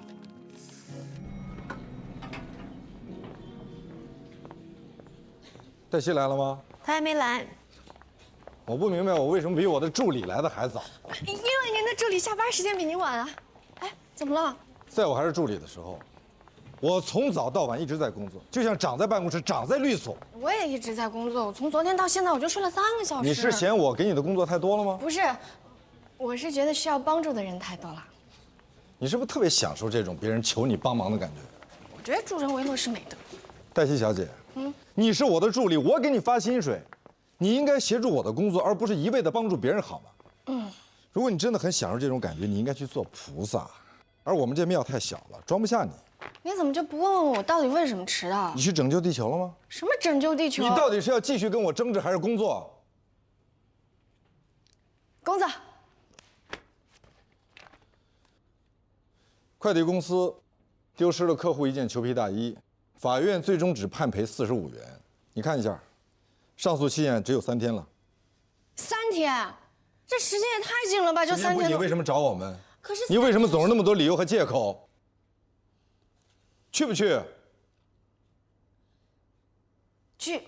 黛西来了吗？他还没来。我不明白，我为什么比我的助理来的还早？因为您的助理下班时间比您晚啊。哎，怎么了？在我还是助理的时候，我从早到晚一直在工作，就像长在办公室，长在律所。我也一直在工作，我从昨天到现在我就睡了3个小时。你是嫌我给你的工作太多了吗？不是，我是觉得需要帮助的人太多了。你是不是特别享受这种别人求你帮忙的感觉？我觉得助人为乐是美德。黛西小姐，你是我的助理，我给你发薪水，你应该协助我的工作，而不是一味的帮助别人，好吗？如果你真的很享受这种感觉，你应该去做菩萨，而我们这庙太小了，装不下你。你怎么就不问问我到底为什么迟到？你去拯救地球了吗？什么拯救地球？你到底是要继续跟我争执，还是工作？工作。快递公司丢失了客户一件裘皮大衣，法院最终只判赔45元。你看一下，上诉期限只有3天了。3天？这时间也太紧了吧？就3天。你为什么找我们？可是你为什么总是那么多理由和借口？去不去？去。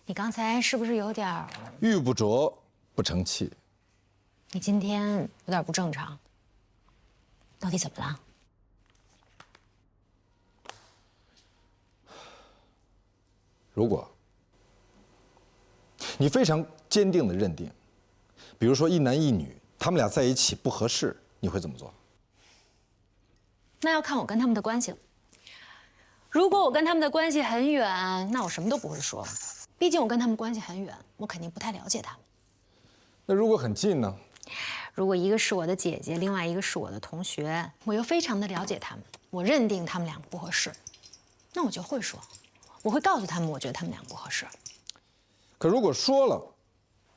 你刚才是不是有点儿？玉不琢不成器。你今天有点不正常，到底怎么了？如果你非常坚定地认定，比如说一男一女，他们俩在一起不合适，你会怎么做？那要看我跟他们的关系了。如果我跟他们的关系很远，那我什么都不会说。毕竟我跟他们关系很远，我肯定不太了解他们。那如果很近呢？如果一个是我的姐姐，另外一个是我的同学，我又非常的了解他们，我认定他们两个不合适，那我就会说，我会告诉他们，我觉得他们俩不合适。可如果说了，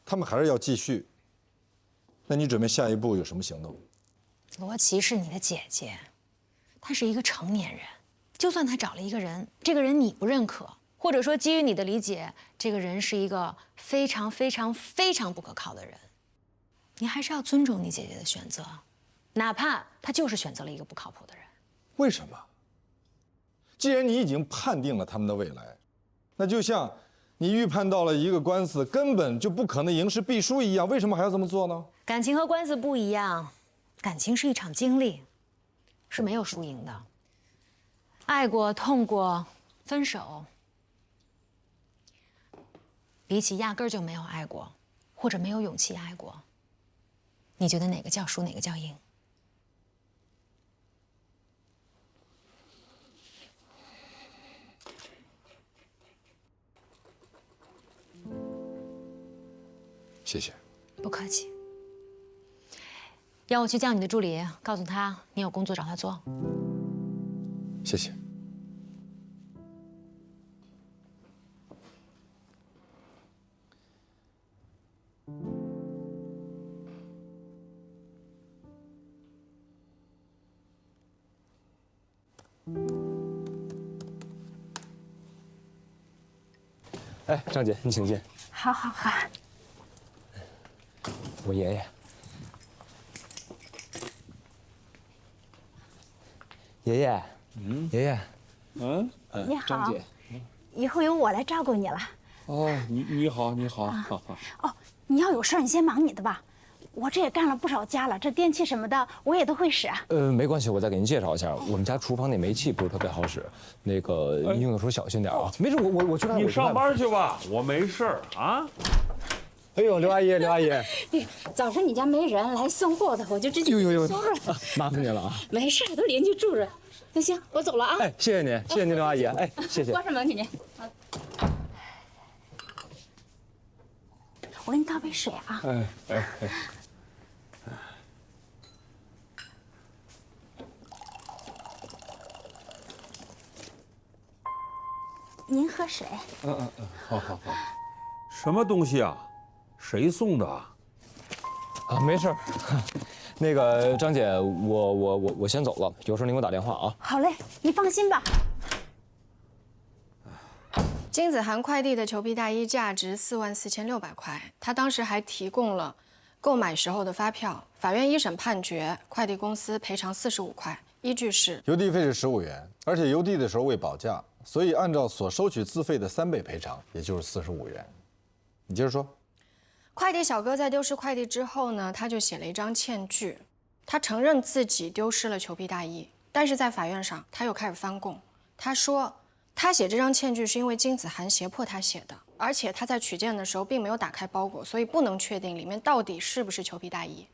他们还是要继续，那你准备下一步有什么行动？罗琦是你的姐姐，她是一个成年人，就算她找了一个人，这个人你不认可，或者说基于你的理解，这个人是一个非常非常非常不可靠的人，你还是要尊重你姐姐的选择，哪怕她就是选择了一个不靠谱的人。为什么？既然你已经判定了他们的未来，那就像你预判到了一个官司根本就不可能赢是必输一样，为什么还要这么做呢？感情和官司不一样，感情是一场经历，是没有输赢的。爱过、痛过、分手，比起压根儿就没有爱过，或者没有勇气爱过，你觉得哪个叫输，哪个叫赢？谢谢。不客气。要我去叫你的助理，告诉他你有工作找他做。谢谢。哎，张姐，你请进。好好好。我爷爷。爷爷，爷爷，你好，张姐，以后由我来照顾你了。哦，你好，好，好。哦，你要有事儿你先忙你的吧，我这也干了不少家了，这电器什么的我也都会使。没关系，我再给您介绍一下，我们家厨房那煤气不是特别好使，那个您用的时候小心点啊。没事，我去看。你上班去吧，我没事儿啊。哎呦，刘阿姨，刘阿姨，早上你家没人来送货的，我就直接收了。麻烦您了啊。没事，都邻居住着。那行，我走了啊。哎，谢谢您，谢谢您，刘阿姨。哎，谢谢。关上门去您。我给你倒杯水啊。哎。您喝水。好。什么东西啊？谁送的？啊，没事儿。那个张姐，我先走了，有事您给我打电话啊。好嘞，你放心吧。金子涵快递的裘皮大衣价值44600块，他当时还提供了购买时候的发票。法院一审判决快递公司赔偿45块，依据是邮递费是15元，而且邮递的时候未保价，所以按照所收取自费的3倍赔偿，也就是45元。你接着说。快递小哥在丢失快递之后呢，他就写了一张欠据，他承认自己丢失了裘皮大衣，但是在法院上他又开始翻供，他说他写这张欠据是因为金子涵胁迫他写的，而且他在取件的时候并没有打开包裹，所以不能确定里面到底是不是裘皮大衣。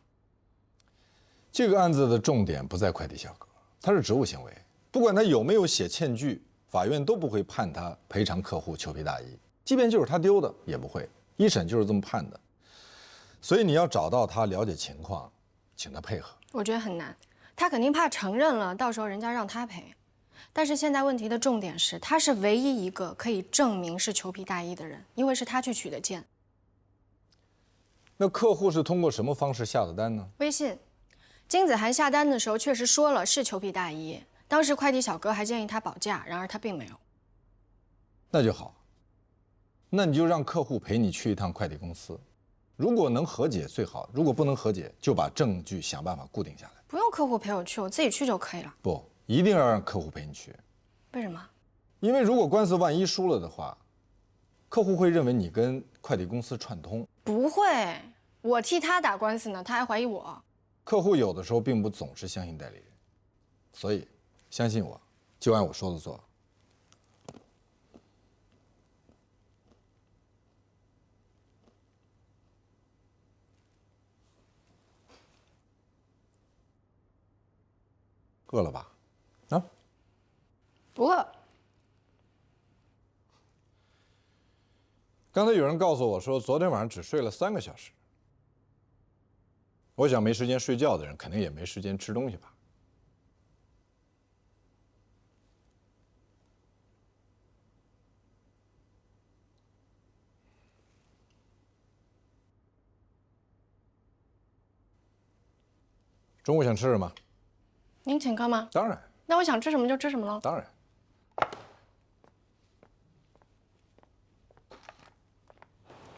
这个案子的重点不在快递小哥，他是职务行为，不管他有没有写欠据，法院都不会判他赔偿客户裘皮大衣，即便就是他丢的也不会，一审就是这么判的。所以你要找到他，了解情况，请他配合。我觉得很难，他肯定怕承认了，到时候人家让他赔。但是现在问题的重点是，他是唯一一个可以证明是裘皮大衣的人，因为是他去取的件。那客户是通过什么方式下的单呢？微信。金子涵下单的时候确实说了是裘皮大衣，当时快递小哥还建议他保价，然而他并没有。那就好，那你就让客户陪你去一趟快递公司。如果能和解最好，如果不能和解，就把证据想办法固定下来。不用客户陪我去，我自己去就可以了。不，一定要让客户陪你去。为什么？因为如果官司万一输了的话，客户会认为你跟快递公司串通。不会，我替他打官司呢，他还怀疑我。客户有的时候并不总是相信代理人，所以相信我，就按我说的做。饿了吧？啊？不饿。刚才有人告诉我说，昨天晚上只睡了3个小时。我想没时间睡觉的人，肯定也没时间吃东西吧？中午想吃什么？您请客吗？当然。那我想吃什么就吃什么喽。当然。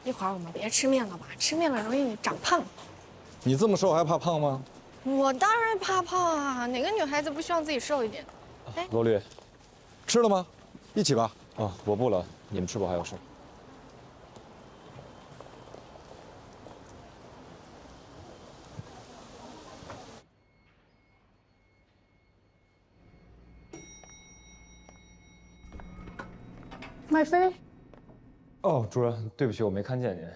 一会儿我们别吃面了吧，吃面了容易长胖。你这么瘦还怕胖吗？我当然怕胖啊，哪个女孩子不希望自己瘦一点？哎，罗律，吃了吗？一起吧。啊，我不了，你们吃饱还有事。麦飞，哦，主任，对不起，我没看见您。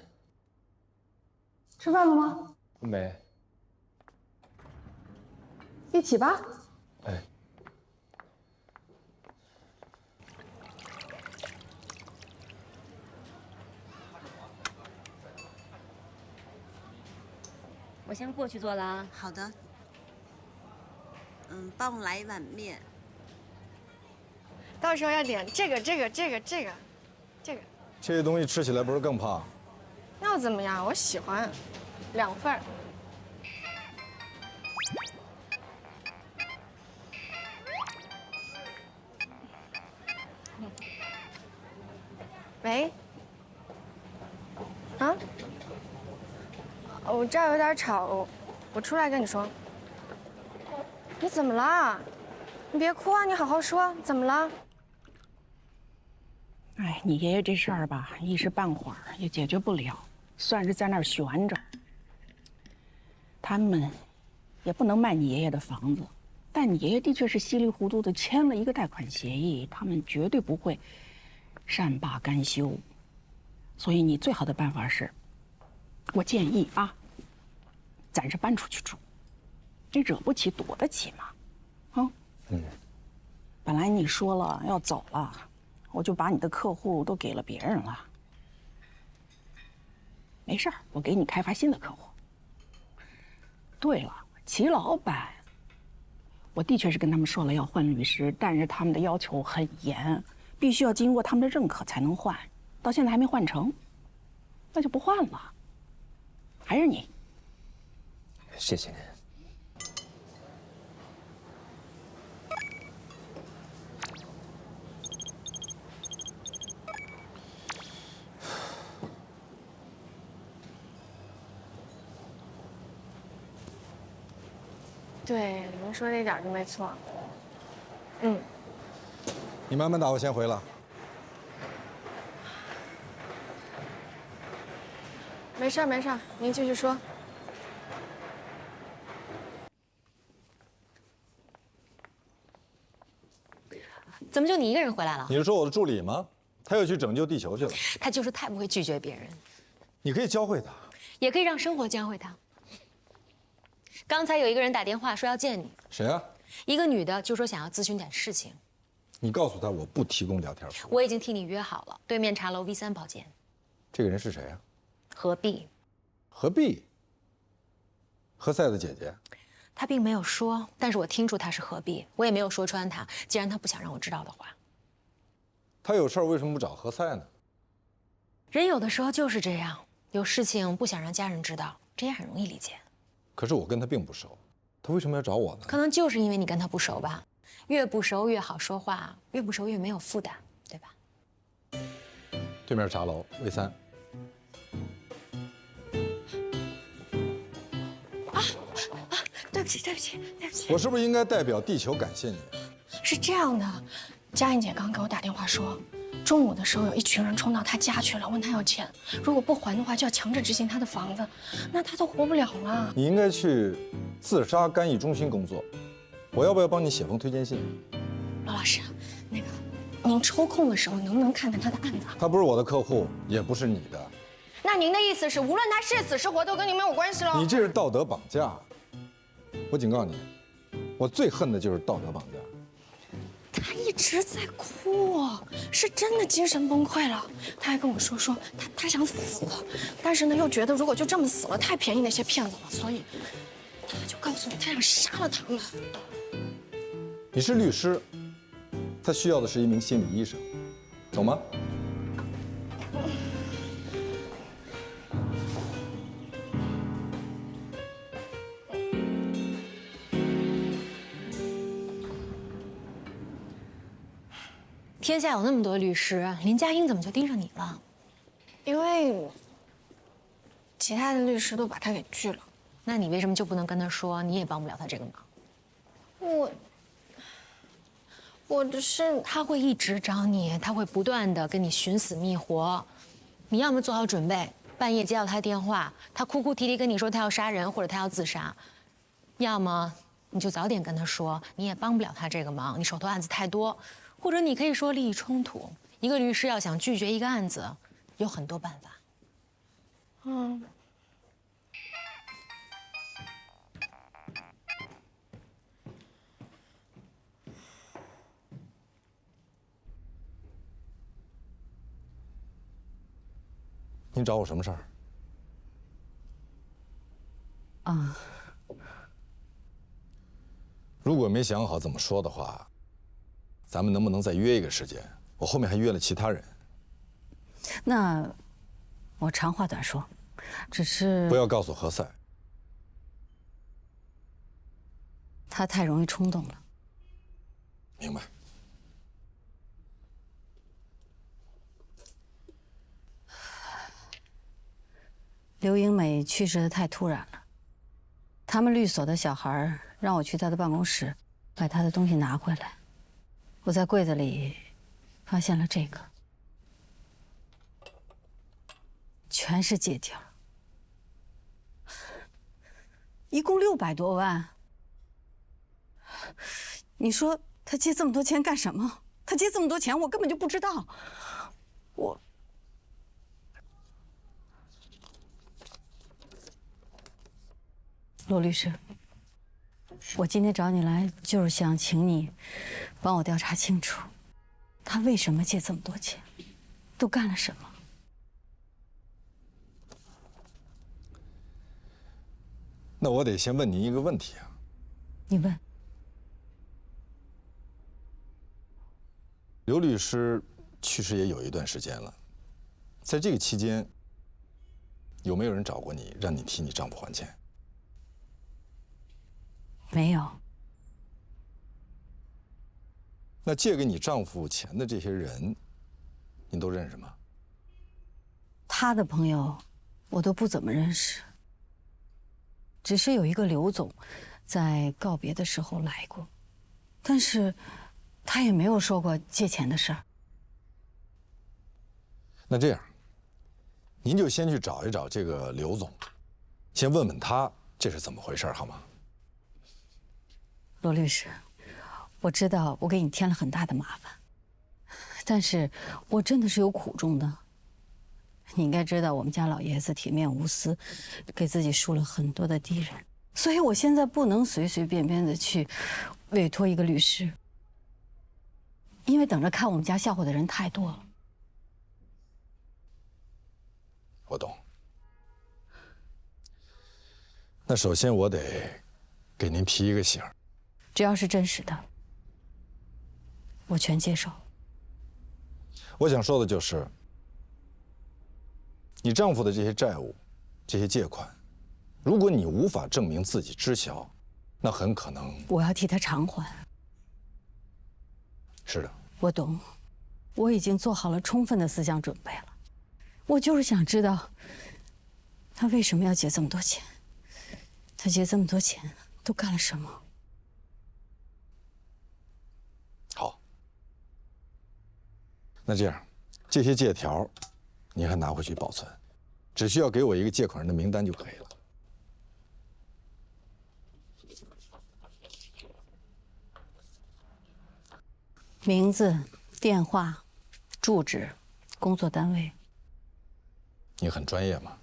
吃饭了吗？没。一起吧。哎。我先过去做了啊。好的。帮我来一碗面。到时候要点这个。这些东西吃起来不是更胖？那又怎么样？我喜欢，2份儿。喂？啊？我这儿有点吵，我出来跟你说。你怎么了？你别哭啊，你好好说，怎么了？哎，你爷爷这事儿吧，一时半会儿也解决不了，算是在那儿悬着。他们也不能卖你爷爷的房子，但你爷爷的确是稀里糊涂的签了一个贷款协议，他们绝对不会善罢甘休。所以你最好的办法是，我建议啊，暂时搬出去住。你惹不起躲得起嘛，啊？本来你说了要走了。我就把你的客户都给了别人了，没事儿，我给你开发新的客户。对了，齐老板，我的确是跟他们说了要换律师，但是他们的要求很严，必须要经过他们的认可才能换，到现在还没换成，那就不换了。还是你。谢谢您。对，您说的一点都没错。你慢慢打，我先回了。没事没事，您继续说。怎么就你一个人回来了？你是说我的助理吗？他要去拯救地球去了。他就是太不会拒绝别人。你可以教会他，也可以让生活教会他。刚才有一个人打电话说要见你。谁啊？一个女的，就说想要咨询点事情。你告诉他我不提供聊天服务。我已经替你约好了，对面茶楼 V3包间。这个人是谁啊？何必？何必？何塞的姐姐。他并没有说，但是我听出他是何必，我也没有说穿他。既然他不想让我知道的话，他有事儿为什么不找何塞呢？人有的时候就是这样，有事情不想让家人知道，这也很容易理解。可是我跟他并不熟，他为什么要找我呢？可能就是因为你跟他不熟吧，越不熟越好说话，越不熟越没有负担，对吧？对面茶楼 V3。对不起，对不起，对不起。我是不是应该代表地球感谢你？是这样的，佳音姐刚给我打电话说，中午的时候有一群人冲到他家去了，问他要钱，如果不还的话就要强制执行他的房子，那他都活不了了。你应该去自杀干预中心工作，我要不要帮你写封推荐信？罗老师，那个您抽空的时候能不能看看他的案子？他不是我的客户，也不是你的。那您的意思是，无论他是死是活，都跟您没有关系喽？你这是道德绑架！我警告你，我最恨的就是道德绑架。他一直在哭，是真的精神崩溃了。他还跟我说他想死，但是呢又觉得如果就这么死了太便宜那些骗子了，所以他就告诉我他想杀了他们。你是律师，他需要的是一名心理医生，走吗？天下有那么多律师，林佳音怎么就盯上你了？因为其他的律师都把他给拒了。那你为什么就不能跟他说你也帮不了他这个忙？我只是他会一直找你，他会不断的跟你寻死觅活。你要么做好准备，半夜接到他电话，他哭哭啼啼跟你说他要杀人或者他要自杀；要么你就早点跟他说你也帮不了他这个忙，你手头案子太多。或者你可以说利益冲突，一个律师要想拒绝一个案子，有很多办法。您找我什么事儿？如果没想好怎么说的话，咱们能不能再约一个时间？我后面还约了其他人。那我长话短说，只是不要告诉何塞，他太容易冲动了。明白。刘英美去世的太突然了，他们律所的小孩让我去他的办公室，把他的东西拿回来。我在柜子里发现了这个，全是借条，一共600多万。你说他借这么多钱干什么？他借这么多钱，我根本就不知道。罗律师，我今天找你来就是想请你帮我调查清楚，他为什么借这么多钱，都干了什么？那我得先问您一个问题啊。你问。刘律师去世也有一段时间了，在这个期间，有没有人找过你，让你替你丈夫还钱？没有。那借给你丈夫钱的这些人，您都认识吗？他的朋友，我都不怎么认识。只是有一个刘总，在告别的时候来过，但是他也没有说过借钱的事儿。那这样，您就先去找一找这个刘总，先问问他这是怎么回事，好吗？罗律师，我知道我给你添了很大的麻烦，但是我真的是有苦衷的。你应该知道，我们家老爷子铁面无私，给自己树了很多的敌人，所以我现在不能随随便便的去委托一个律师，因为等着看我们家笑话的人太多了。我懂。那首先我得给您提一个醒儿。只要是真实的，我全接受。我想说的就是，你丈夫的这些债务、这些借款，如果你无法证明自己知晓，那很可能我要替他偿还。是的，我懂，我已经做好了充分的思想准备了。我就是想知道，他为什么要借这么多钱？他借这么多钱都干了什么？好，那这样，这些借条，你还拿回去保存，只需要给我一个借款人的名单就可以了。名字、电话、住址、工作单位。你很专业吗？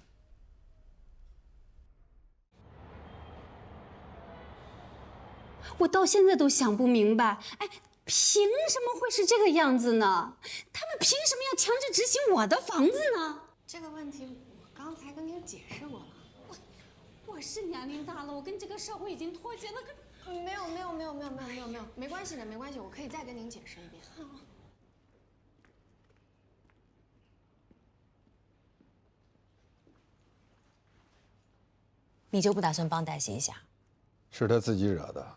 我到现在都想不明白，哎，凭什么会是这个样子呢？他们凭什么要强制执行我的房子呢？这个问题我刚才跟您解释过了。我是年龄大了，我跟这个社会已经脱节了。没有，没关系的，没关系，我可以再跟您解释一遍。你就不打算帮黛西一下？是他自己惹的。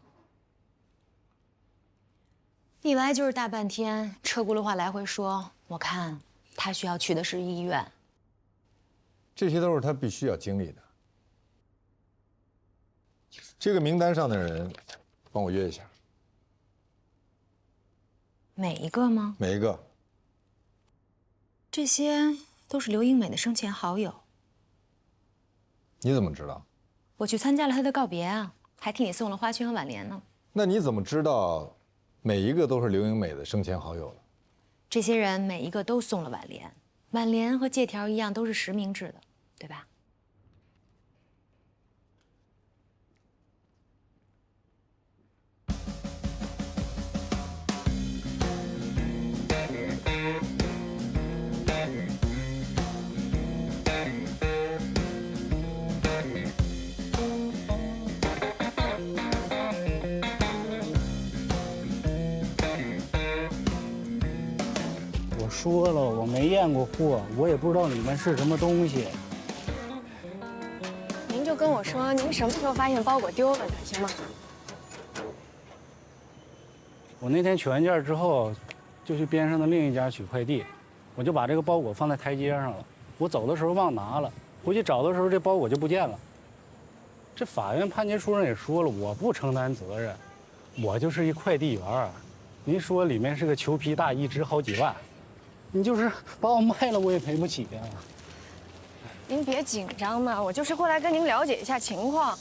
你来就是大半天，车轱辘话来回说，我看他需要去的是医院。这些都是他必须要经历的。这个名单上的人，帮我约一下。每一个吗？每一个。这些都是刘英美的生前好友。你怎么知道？我去参加了她的告别啊，还替你送了花圈和挽联呢。那你怎么知道每一个都是刘英美的生前好友呢？这些人每一个都送了挽联，挽联和借条一样，都是实名制的，对吧？说了，我没验过货，我也不知道里面是什么东西。您就跟我说您什么时候发现包裹丢了的，行吗？我那天取完件之后，就去边上的另一家取快递，我就把这个包裹放在台阶上了。我走的时候忘拿了，回去找的时候这包裹就不见了。这法院判决书上也说了，我不承担责任，我就是一快递员。您说里面是个裘皮大衣，值好几万。你就是把我卖了，我也赔不起呀。您别紧张嘛，我就是过来跟您了解一下情况。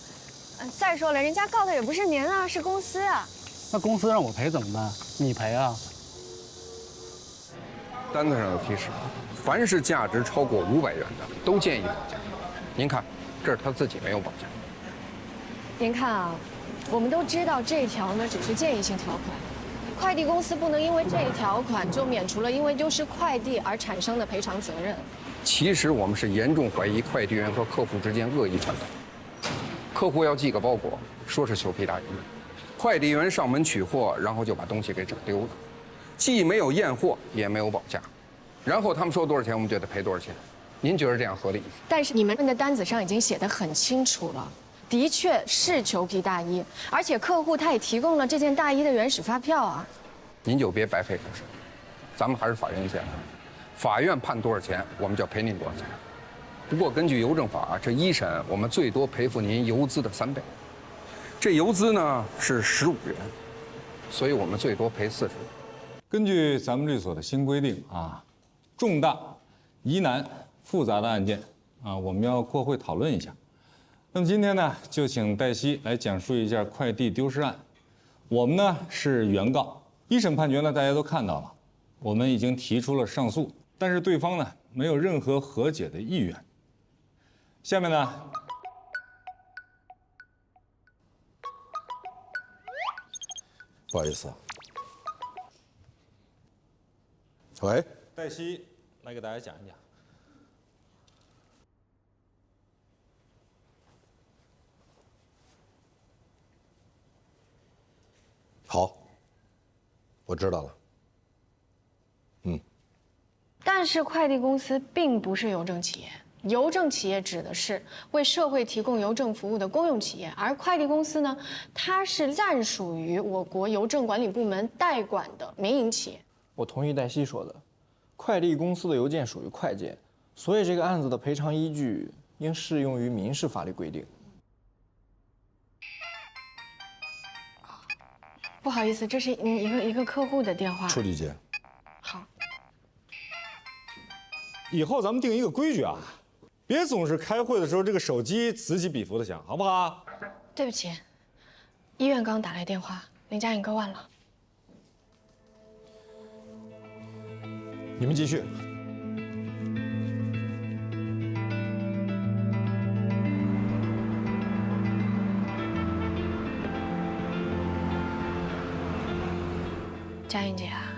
再说了，人家告的也不是您啊，是公司啊。那公司让我赔怎么办？你赔啊？单子上有提示，凡是价值超过500元的，都建议保价。您看，这是他自己没有保价。您看啊，我们都知道这条呢只是建议性条款。快递公司不能因为这一条款就免除了因为丢失快递而产生的赔偿责任。其实我们是严重怀疑快递员和客户之间恶意串通。客户要寄个包裹，说是裘皮大衣，快递员上门取货，然后就把东西给整丢了，既没有验货，也没有保价，然后他们说多少钱，我们就得赔多少钱。您觉得这样合理吗？但是你们的单子上已经写得很清楚了。的确是裘皮大衣，而且客户他也提供了这件大衣的原始发票啊。您就别白费口舌，咱们还是法院见。法院判多少钱，我们就要赔您多少钱。不过根据邮政法，这一审我们最多赔付您邮资的3倍。这邮资呢是15元，所以我们最多赔40。根据咱们律所的新规定啊，重大、疑难、复杂的案件啊，我们要过会讨论一下。那么今天呢，就请黛西来讲述一下快递丢失案。我们呢是原告，一审判决呢大家都看到了，我们已经提出了上诉，但是对方呢没有任何和解的意愿。下面呢，不好意思。喂，黛西来给大家讲一讲。好，我知道了。但是快递公司并不是邮政企业，邮政企业指的是为社会提供邮政服务的公用企业，而快递公司呢，它是暂属于我国邮政管理部门代管的民营企业。我同意黛西说的，快递公司的邮件属于快件，所以这个案子的赔偿依据应适用于民事法律规定。不好意思，这是一个客户的电话。处理结。好。以后咱们定一个规矩啊，别总是开会的时候这个手机此起彼伏的响，好不好？对不起，医院刚打来电话，林佳颖割腕了。你们继续。佳颖姐啊，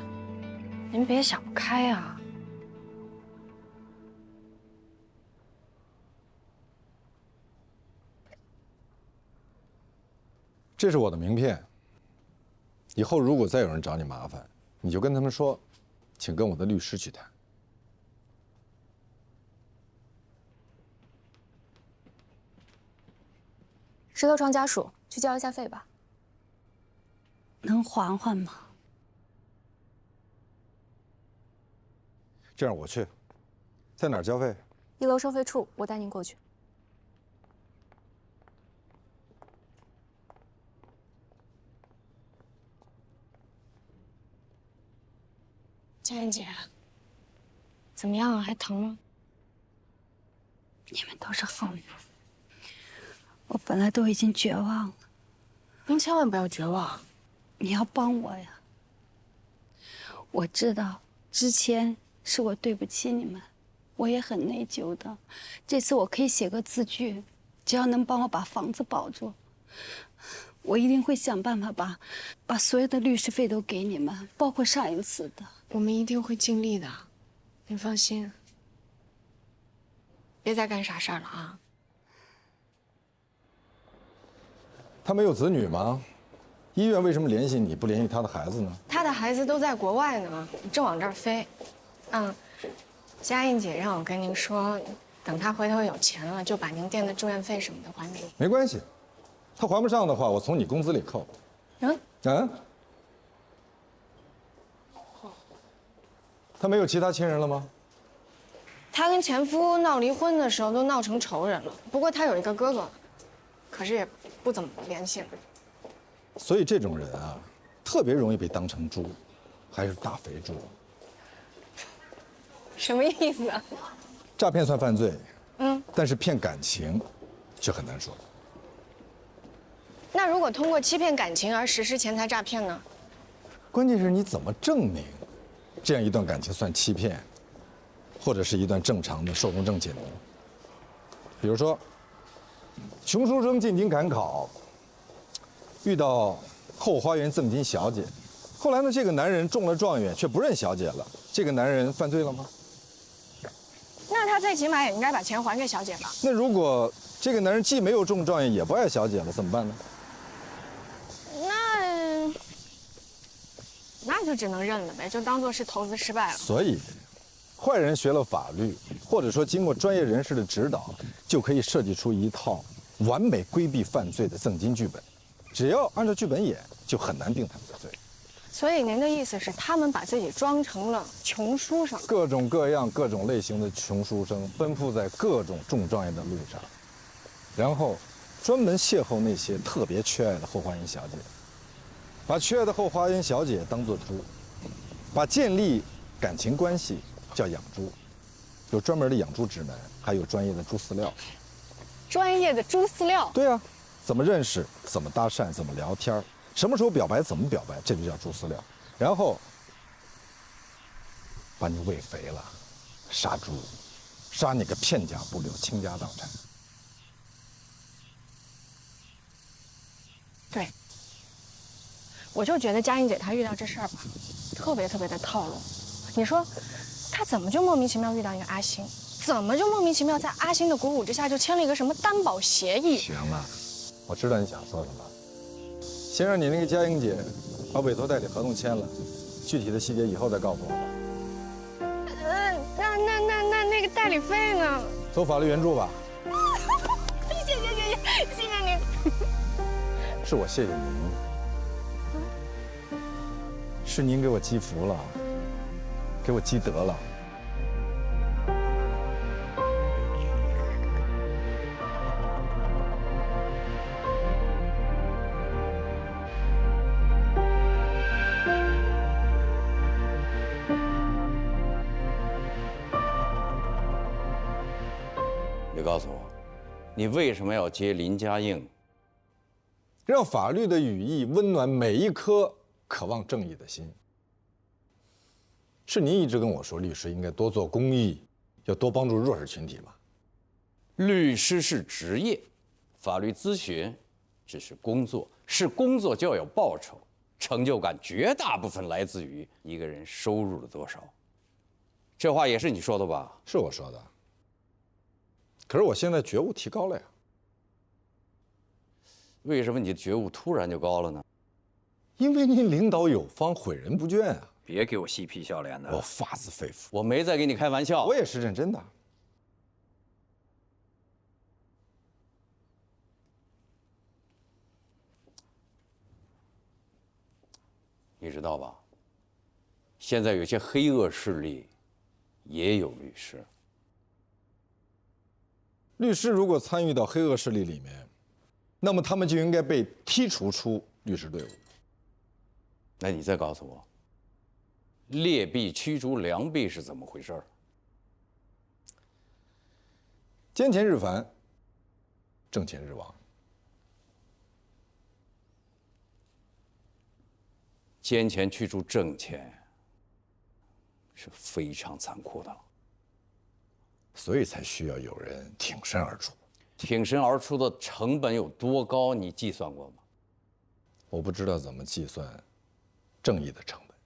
您别想不开啊。这是我的名片。以后如果再有人找你麻烦，你就跟他们说，请跟我的律师去谈。石头床家属去交一下费吧。能缓缓吗？这样我去，在哪儿交费1楼收费处，我带您过去。佳颖姐，怎么样啊？还疼吗？你们都是好人，我本来都已经绝望了。您千万不要绝望，你要帮我呀。我知道之前是我对不起你们，我也很内疚的。这次我可以写个字据，只要能帮我把房子保住，我一定会想办法把所有的律师费都给你们，包括上一次的。我们一定会尽力的，您放心。别再干傻事儿了啊！他没有子女吗？医院为什么联系你不联系他的孩子呢？他的孩子都在国外呢，正往这儿飞。佳颖姐让我跟您说，等他回头有钱了，就把您垫的住院费什么的还给你。没关系，他还不上的话，我从你工资里扣。他没有其他亲人了吗？他跟前夫闹离婚的时候都闹成仇人了。不过他有一个哥哥，可是也不怎么联系了。所以这种人啊，特别容易被当成猪，还是大肥猪。什么意思啊？诈骗算犯罪，但是骗感情就很难说。那如果通过欺骗感情而实施钱财诈骗呢？关键是你怎么证明这样一段感情算欺骗，或者是一段正常的寿终正寝呢？比如说，穷书生进京赶考，遇到后花园赠金小姐，后来呢，这个男人中了状元却不认小姐了，这个男人犯罪了吗？那他最起码也应该把钱还给小姐吧？那如果这个男人既没有中状元，也不爱小姐了，怎么办呢？那就只能认了呗，就当做是投资失败了。所以，坏人学了法律，或者说经过专业人士的指导，就可以设计出一套完美规避犯罪的赠金剧本。只要按照剧本演，就很难定他们的罪。所以您的意思是，他们把自己装成了穷书生？各种各样、各种类型的穷书生奔赴在各种中状元的路上，然后专门邂逅那些特别缺爱的后花园小姐。把缺爱的后花园小姐当作猪，把建立感情关系叫养猪，有专门的养猪指南，还有专业的猪饲料。专业的猪饲料？对啊，怎么认识，怎么搭讪，怎么聊天，什么时候表白，怎么表白，这就叫猪饲料。然后把你喂肥了，杀猪，杀你个片甲不留，倾家荡产。对。我就觉得佳颖姐她遇到这事儿吧，特别的套路。你说，她怎么就莫名其妙遇到一个阿星？怎么就莫名其妙在阿星的鼓舞之下就签了一个什么担保协议？行了，我知道你想说什么。先让你那个佳颖姐把委托代理合同签了，具体的细节以后再告诉我吧。那个代理费呢？走法律援助吧。谢谢您。是我谢谢您。是您给我积福了，给我积德了。你为什么要接林家硬？让法律的羽翼温暖每一颗渴望正义的心。是您一直跟我说，律师应该多做公益，要多帮助弱势群体吗？律师是职业，法律咨询只是工作，是工作就要有报酬，成就感绝大部分来自于一个人收入了多少。这话也是你说的吧？是我说的。可是我现在觉悟提高了呀。为什么你的觉悟突然就高了呢？因为您领导有方，诲人不倦啊！别给我嬉皮笑脸的，我发自肺腑。我没在给你开玩笑，我也是认真的。你知道吧？现在有些黑恶势力也有律师。律师如果参与到黑恶势力里面，那么他们就应该被剔除出律师队伍。那你再告诉我，劣币驱逐良币是怎么回事？奸钱日繁，挣钱日亡。奸钱驱逐正钱是非常残酷的，所以才需要有人挺身而出。挺身而出的成本有多高？你计算过吗？我不知道怎么计算正义的成本。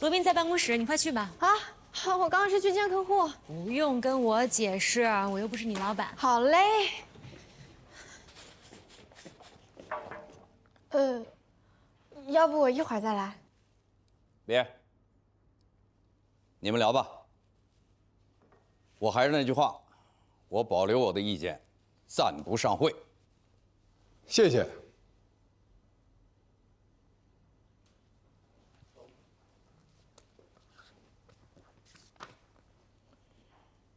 罗宾在办公室，你快去吧。啊，好，我刚刚是去见客户。不用跟我解释，我又不是你老板。好嘞。要不我一会儿再来。别，你们聊吧。我还是那句话，我保留我的意见，暂不上会。谢谢。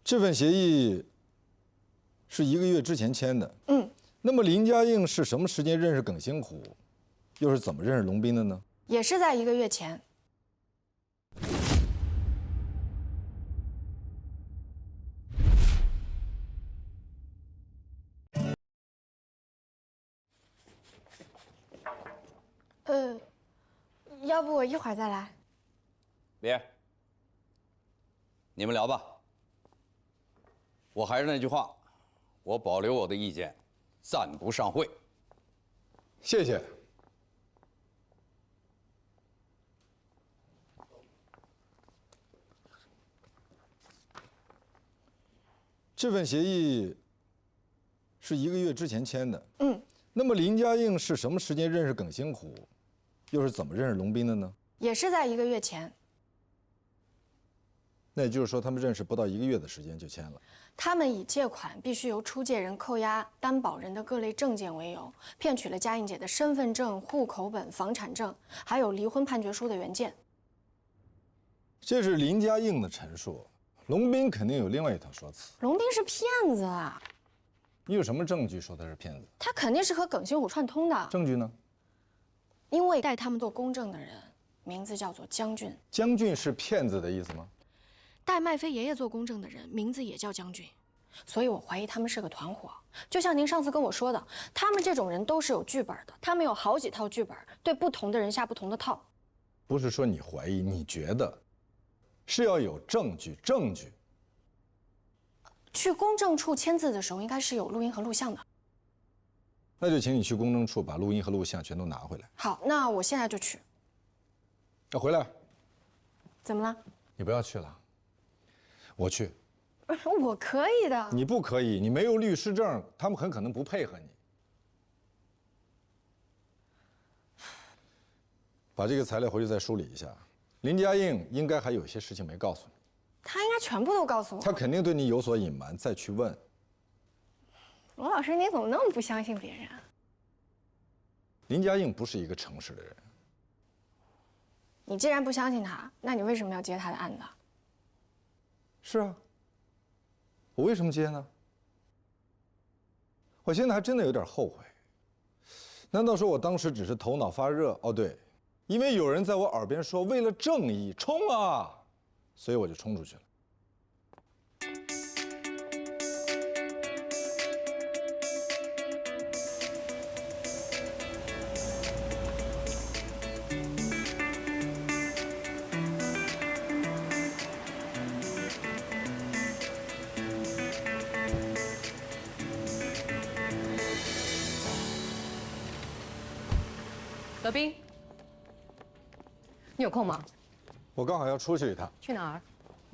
这份协议是1个月之前签的。那么林家硬是什么时间认识耿星虎，又是怎么认识龙斌的呢？也是在1个月前。要不我一会儿再来。别，你们聊吧。我还是那句话，我保留我的意见，暂不上会。谢谢。这份协议是1个月之前签的。那么林家硬是什么时间认识耿星虎，又是怎么认识龙斌的呢？也是在1个月前。那也就是说，他们认识不到1个月的时间就签了。他们以借款必须由出借人扣押担保人的各类证件为由，骗取了佳颖姐的身份证、户口本、房产证，还有离婚判决书的原件。这是林家硬的陈述，龙斌肯定有另外一套说辞。龙斌是骗子啊！你有什么证据说他是骗子？他肯定是和耿星虎串通的。证据呢？因为带他们做公证的人名字叫做江俊。江俊是骗子的意思吗？带麦飞爷爷做公证的人名字也叫江俊，所以我怀疑他们是个团伙。就像您上次跟我说的，他们这种人都是有剧本的，他们有好几套剧本，对不同的人下不同的套。不是说你怀疑，你觉得，是要有证据。证据。去公证处签字的时候，应该是有录音和录像的。那就请你去公证处把录音和录像全都拿回来。好，那我现在就去。要回来。怎么了？你不要去了。我去。我可以的。你不可以，你没有律师证，他们很可能不配合你。把这个材料回去再梳理一下。林家硬应该还有些事情没告诉你。他应该全部都告诉我。他肯定对你有所隐瞒，再去问。罗老师，你怎么那么不相信别人啊？林家硬不是一个诚实的人。你既然不相信他，那你为什么要接他的案子？是啊，我为什么接呢？我现在还真的有点后悔。难道说我当时只是头脑发热？哦，对，因为有人在我耳边说为了正义冲啊，所以我就冲出去了。德斌，你有空吗？我刚好要出去一趟。去哪儿？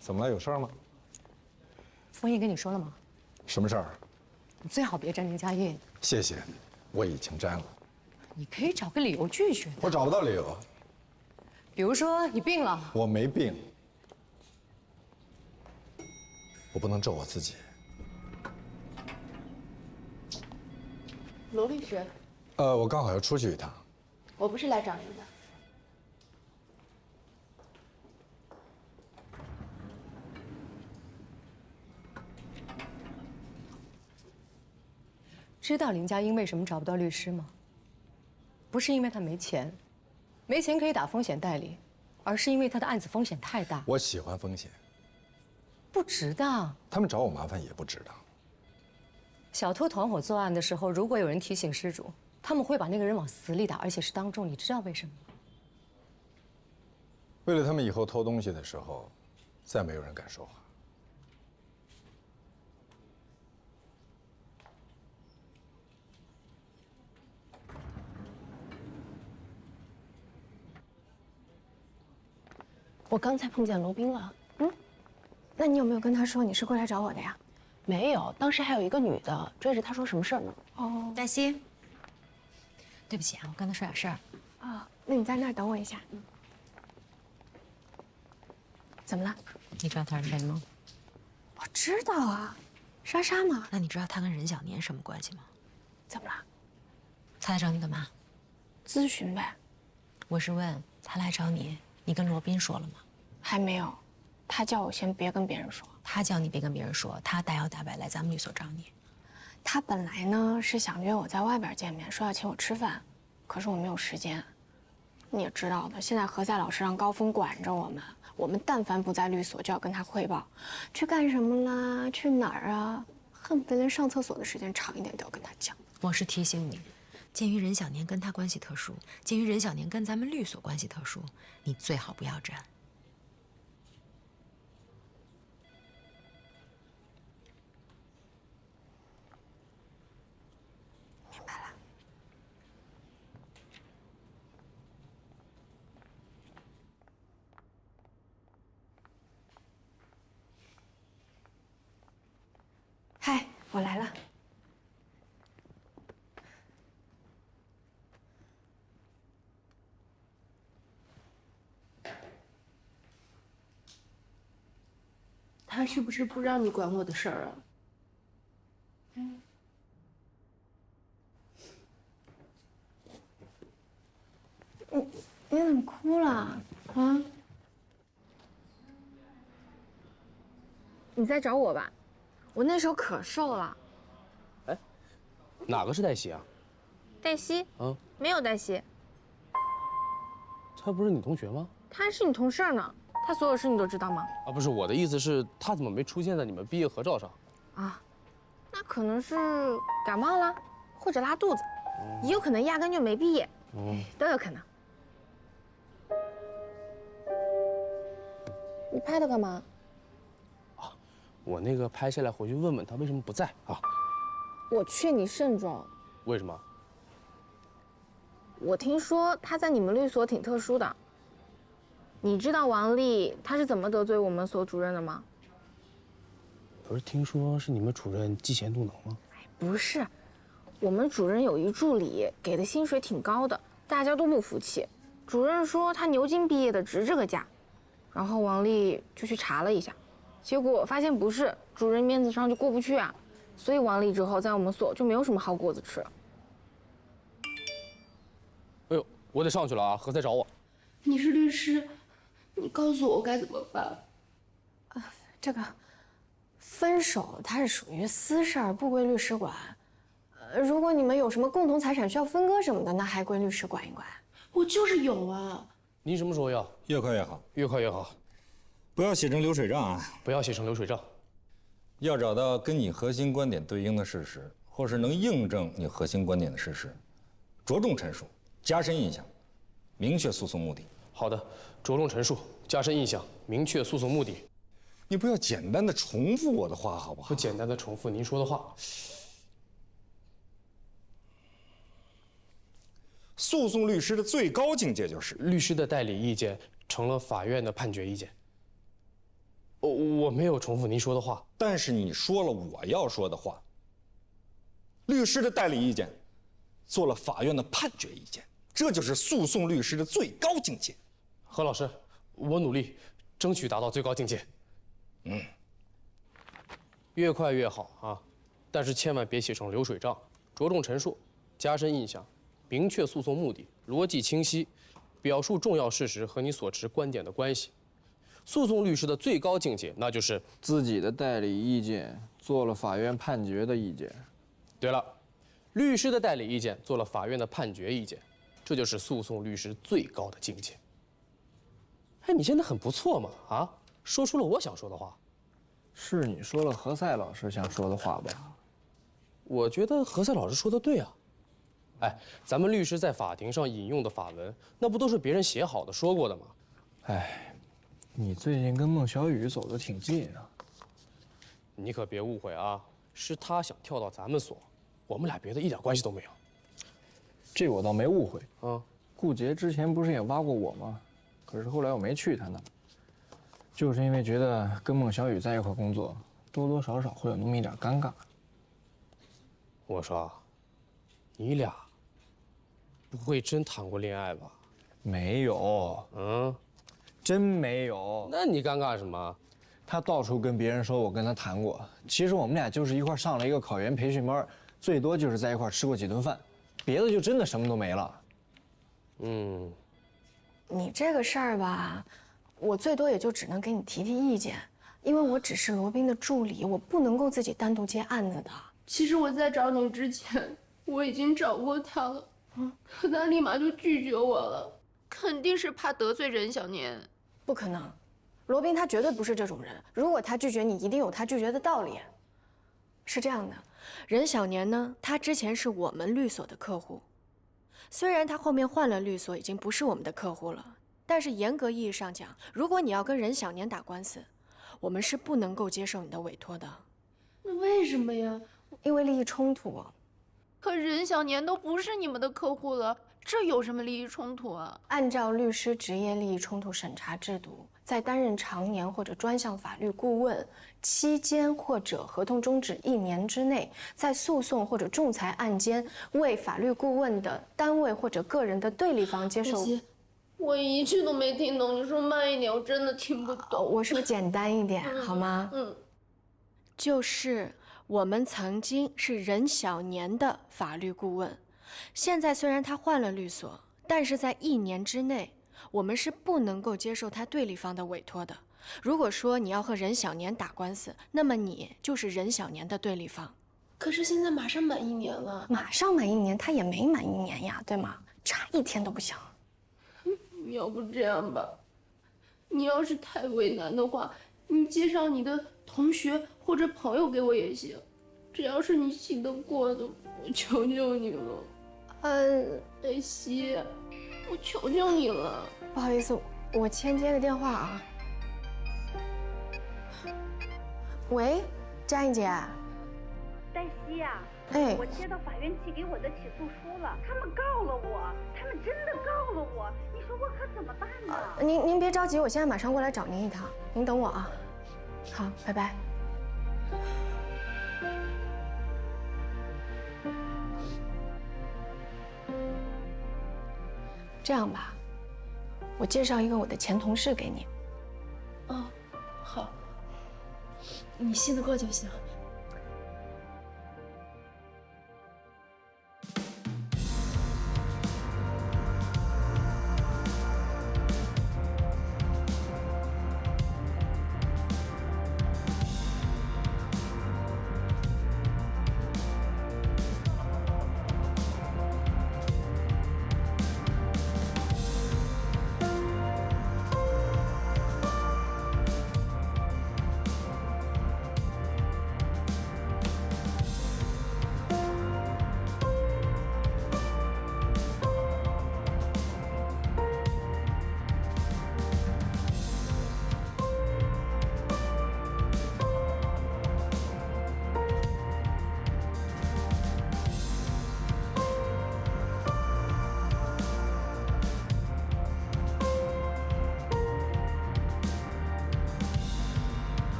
怎么了？有事儿吗？封印跟你说了吗？什么事儿？你最好别沾林佳印。谢谢，我已经沾了。你可以找个理由拒绝。我找不到理由。比如说你病了。我没病，我不能咒我自己。罗律师，我刚好要出去一趟。我不是来找您的。知道林佳音为什么找不到律师吗？不是因为他没钱，没钱可以打风险代理，而是因为他的案子风险太大。我喜欢风险，不值当。他们找我麻烦也不值当。小偷团伙作案的时候，如果有人提醒失主，他们会把那个人往死里打，而且是当众。你知道为什么吗？为了他们以后偷东西的时候，再没有人敢说话。我刚才碰见罗宾了。那你有没有跟他说你是过来找我的呀？没有，当时还有一个女的追着他说什么事儿呢？哦，黛西，对不起啊，我跟他说点事儿。啊，那你在那儿等我一下。怎么了？你知道他是谁吗？我知道啊，莎莎嘛。那你知道他跟任小年什么关系吗？怎么了？他来找你干嘛？咨询呗。我是问他来找你，你跟罗宾说了吗？还没有，他叫我先别跟别人说。他叫你别跟别人说，他大摇大摆来咱们律所找你。他本来呢是想约我在外边见面，说要请我吃饭，可是我没有时间。你也知道的，现在何塞老师让高峰管着我们，我们但凡不在律所就要跟他汇报，去干什么啦，去哪儿啊，恨不得连上厕所的时间长一点都要跟他讲。我是提醒你，鉴于任小年跟他关系特殊，鉴于任小年跟咱们律所关系特殊，你最好不要沾。明白了。嗨，我来了。他是不是不让你管我的事儿啊？你怎么哭了啊？你在找我吧？我那时候可瘦了。哎，哪个是黛西啊？黛西？没有黛西。她不是你同学吗？她是你同事呢，她所有事你都知道吗？啊，不是，我的意思是，她怎么没出现在你们毕业合照上？啊，那可能是感冒了，或者拉肚子，也有可能压根就没毕业，都有可能。你拍它干嘛？我那个拍下来回去问问她为什么不在啊？我劝你慎重。为什么？我听说她在你们律所挺特殊的。你知道王丽她是怎么得罪我们所主任的吗？不是听说是你们主任嫉贤妒能吗？不是，我们主任有一助理，给的薪水挺高的，大家都不服气。主任说他牛津毕业的值这个价，然后王丽就去查了一下，结果发现不是，主任面子上就过不去啊，所以王丽之后在我们所就没有什么好果子吃。哎呦，我得上去了啊，何塞找我。你是律师，你告诉我该怎么办？这个分手它是属于私事儿，不归律师管。如果你们有什么共同财产需要分割什么的，那还归律师管一管。我就是有啊。您什么时候要？越快越好，越快越好。不要写成流水账啊！不要写成流水账。要找到跟你核心观点对应的事实，或是能印证你核心观点的事实，着重陈述，加深印象，明确诉讼目的。好的，着重陈述，加深印象，明确诉讼目的。你不要简单的重复我的话，好不好？不简单的重复您说的话。诉讼律师的最高境界就是律师的代理意见成了法院的判决意见。我没有重复您说的话，但是你说了我要说的话。律师的代理意见做了法院的判决意见，这就是诉讼律师的最高境界。何老师，我努力，争取达到最高境界。越快越好啊！但是千万别写成流水账，着重陈述，加深印象，明确诉讼目的，逻辑清晰，表述重要事实和你所持观点的关系。诉讼律师的最高境界，那就是自己的代理意见做了法院判决的意见。对了，律师的代理意见做了法院的判决意见，这就是诉讼律师最高的境界。哎，你现在很不错嘛，啊，说出了我想说的话。是你说了何塞老师想说的话吧？我觉得何塞老师说的对啊。哎，咱们律师在法庭上引用的法文，那不都是别人写好的、说过的吗？哎，你最近跟孟小雨走得挺近啊。你可别误会啊，是他想跳到咱们所，我们俩别的一点关系都没有。这我倒没误会啊。顾杰之前不是也挖过我吗？可是后来我没去他那，就是因为觉得跟孟小雨在一块工作，多多少少会有那么一点尴尬。我说，你俩不会真谈过恋爱吧？没有，真没有。那你尴尬什么？他到处跟别人说我跟他谈过，其实我们俩就是一块上了一个考研培训班，最多就是在一块吃过几顿饭，别的就真的什么都没了。你这个事儿吧，我最多也就只能给你提提意见，因为我只是罗宾的助理，我不能够自己单独接案子的。其实我在找你之前，我已经找过他了，可他立马就拒绝我了，肯定是怕得罪任小年。不可能，罗宾他绝对不是这种人。如果他拒绝你，一定有他拒绝的道理。是这样的，任小年呢，他之前是我们律所的客户，虽然他后面换了律所，已经不是我们的客户了，但是严格意义上讲，如果你要跟任小年打官司，我们是不能够接受你的委托的。那为什么呀？因为利益冲突。可任小年都不是你们的客户了，这有什么利益冲突啊？按照律师职业利益冲突审查制度，在担任常年或者专项法律顾问期间，或者合同终止1年之内，在诉讼或者仲裁案件为法律顾问的单位或者个人的对立方接受。我一句都没听懂，你说慢一点，我真的听不懂。我说简单一点好吗？就是我们曾经是任小年的法律顾问，现在虽然他换了律所，但是在1年之内，我们是不能够接受他对立方的委托的。如果说你要和任小年打官司，那么你就是任小年的对立方。可是现在马上满1年了，马上满1年，他也没满1年呀，对吗？差1天都不行。要不这样吧，你要是太为难的话，你介绍你的同学或者朋友给我也行，只要是你信得过的，我求求你了。黛西，我求求你了。不好意思，我先接个电话啊。喂，佳颖姐。黛西呀，我接到法院寄给我的起诉书了，他们告了我，他们真的告了我，你说我可怎么办呢？您别着急，我现在马上过来找您一趟，您等我啊。好，拜拜。这样吧，我介绍一个我的前同事给你。好，你信得过就行。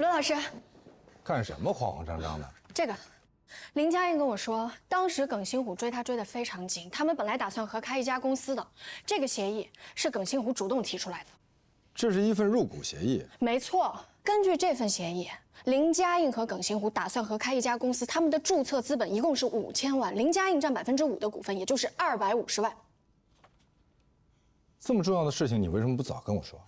罗老师，干什么慌慌张张的？这个，林佳映跟我说，当时耿新虎追她追得非常紧，他们本来打算合开一家公司的，这个协议是耿新虎主动提出来的。这是一份入股协议。没错，根据这份协议，林佳映和耿新虎打算合开一家公司，他们的注册资本一共是5000万，林佳映占5%的股份，也就是250万。这么重要的事情，你为什么不早跟我说？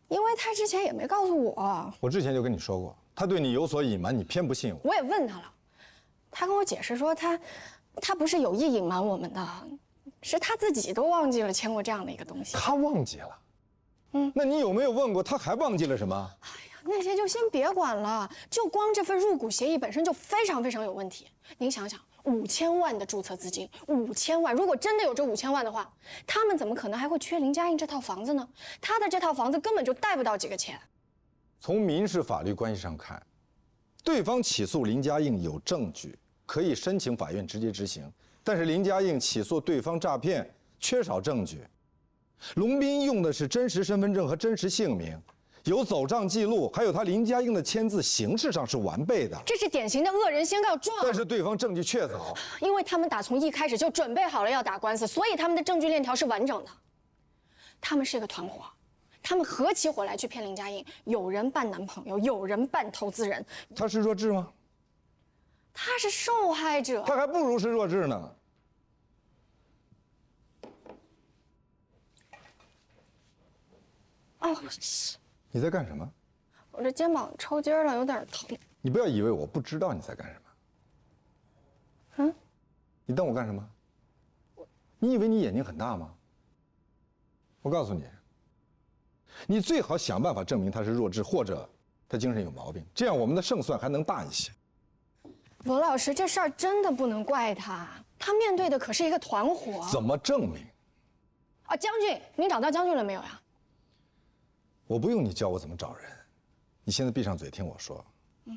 因为他之前也没告诉我。我之前就跟你说过，他对你有所隐瞒，你偏不信我。我也问他了，他跟我解释说他不是有意隐瞒我们的，是他自己都忘记了签过这样的一个东西。他忘记了？那你有没有问过他还忘记了什么？那些就先别管了，就光这份入股协议本身就非常非常有问题。您想想，5000万的注册资金，5000万，如果真的有这5000万的话，他们怎么可能还会缺林佳映这套房子呢？他的这套房子根本就贷不到几个钱。从民事法律关系上看，对方起诉林佳映有证据，可以申请法院直接执行，但是林佳映起诉对方诈骗，缺少证据。龙斌用的是真实身份证和真实姓名，有走账记录，还有他林佳映的签字，形式上是完备的。这是典型的恶人先告状。但是对方证据确凿，因为他们打从一开始就准备好了要打官司，所以他们的证据链条是完整的。他们是一个团伙，他们合起伙来去骗林佳映，有人扮男朋友，有人扮投资人。他是弱智吗？他是受害者，他还不如是弱智呢。哦，你在干什么？我这肩膀抽筋了，有点疼。你不要以为我不知道你在干什么。嗯？你瞪我干什么？你以为你眼睛很大吗？我告诉你，你最好想办法证明他是弱智，或者他精神有毛病，这样我们的胜算还能大一些。罗老师，这事儿真的不能怪他，他面对的可是一个团伙。怎么证明？啊，将军，您找到将军了没有呀？我不用你教我怎么找人，你现在闭上嘴听我说，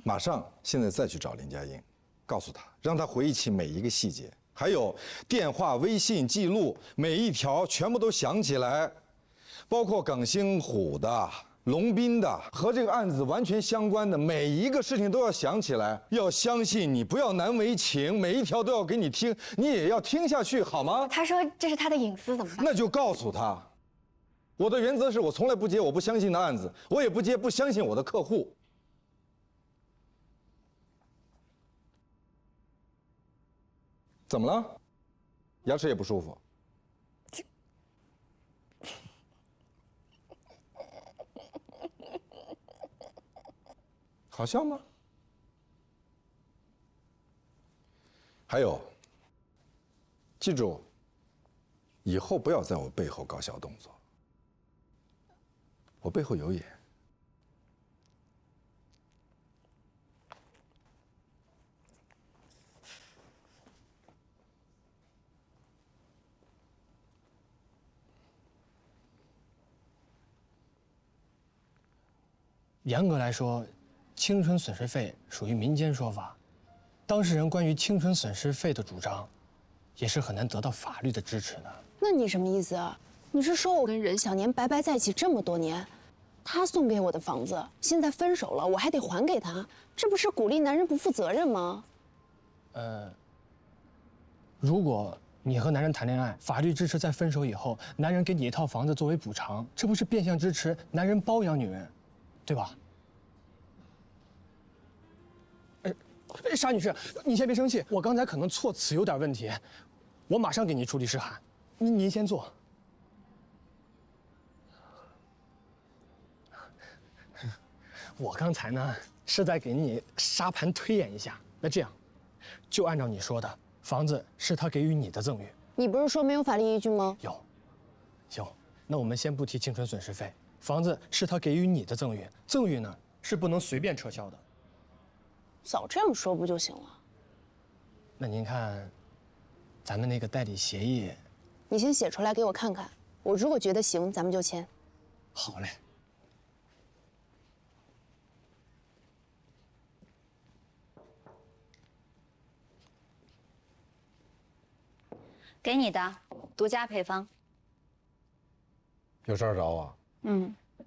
马上现在再去找林佳映，告诉他，让他回忆起每一个细节，还有电话、微信记录，每一条全部都想起来，包括耿星虎的、龙斌的和这个案子完全相关的每一个事情都要想起来，要相信你，不要难为情，每一条都要给你听，你也要听下去，好吗？他说这是他的隐私，怎么办？那就告诉他。我的原则是我从来不接我不相信的案子，我也不接不相信我的客户。怎么了？牙齿也不舒服？好笑吗？还有，记住，以后不要在我背后搞小动作。我背后有眼。严格来说，青春损失费属于民间说法，当事人关于青春损失费的主张，也是很难得到法律的支持的。那你什么意思啊？你是说我跟任小年白白在一起这么多年，他送给我的房子，现在分手了，我还得还给他，这不是鼓励男人不负责任吗？如果你和男人谈恋爱，法律支持在分手以后，男人给你一套房子作为补偿，这不是变相支持男人包养女人，对吧？沙女士，你先别生气，我刚才可能措辞有点问题，我马上给您出律师函，您先坐。我刚才呢是在给你沙盘推演一下，那这样，就按照你说的，房子是他给予你的赠与。你不是说没有法律依据吗？有，那我们先不提青春损失费，房子是他给予你的赠与，赠与呢是不能随便撤销的。早这样说不就行了？那您看，咱们那个代理协议，你先写出来给我看看，我如果觉得行，咱们就签。好嘞。给你的独家配方。有事儿找我？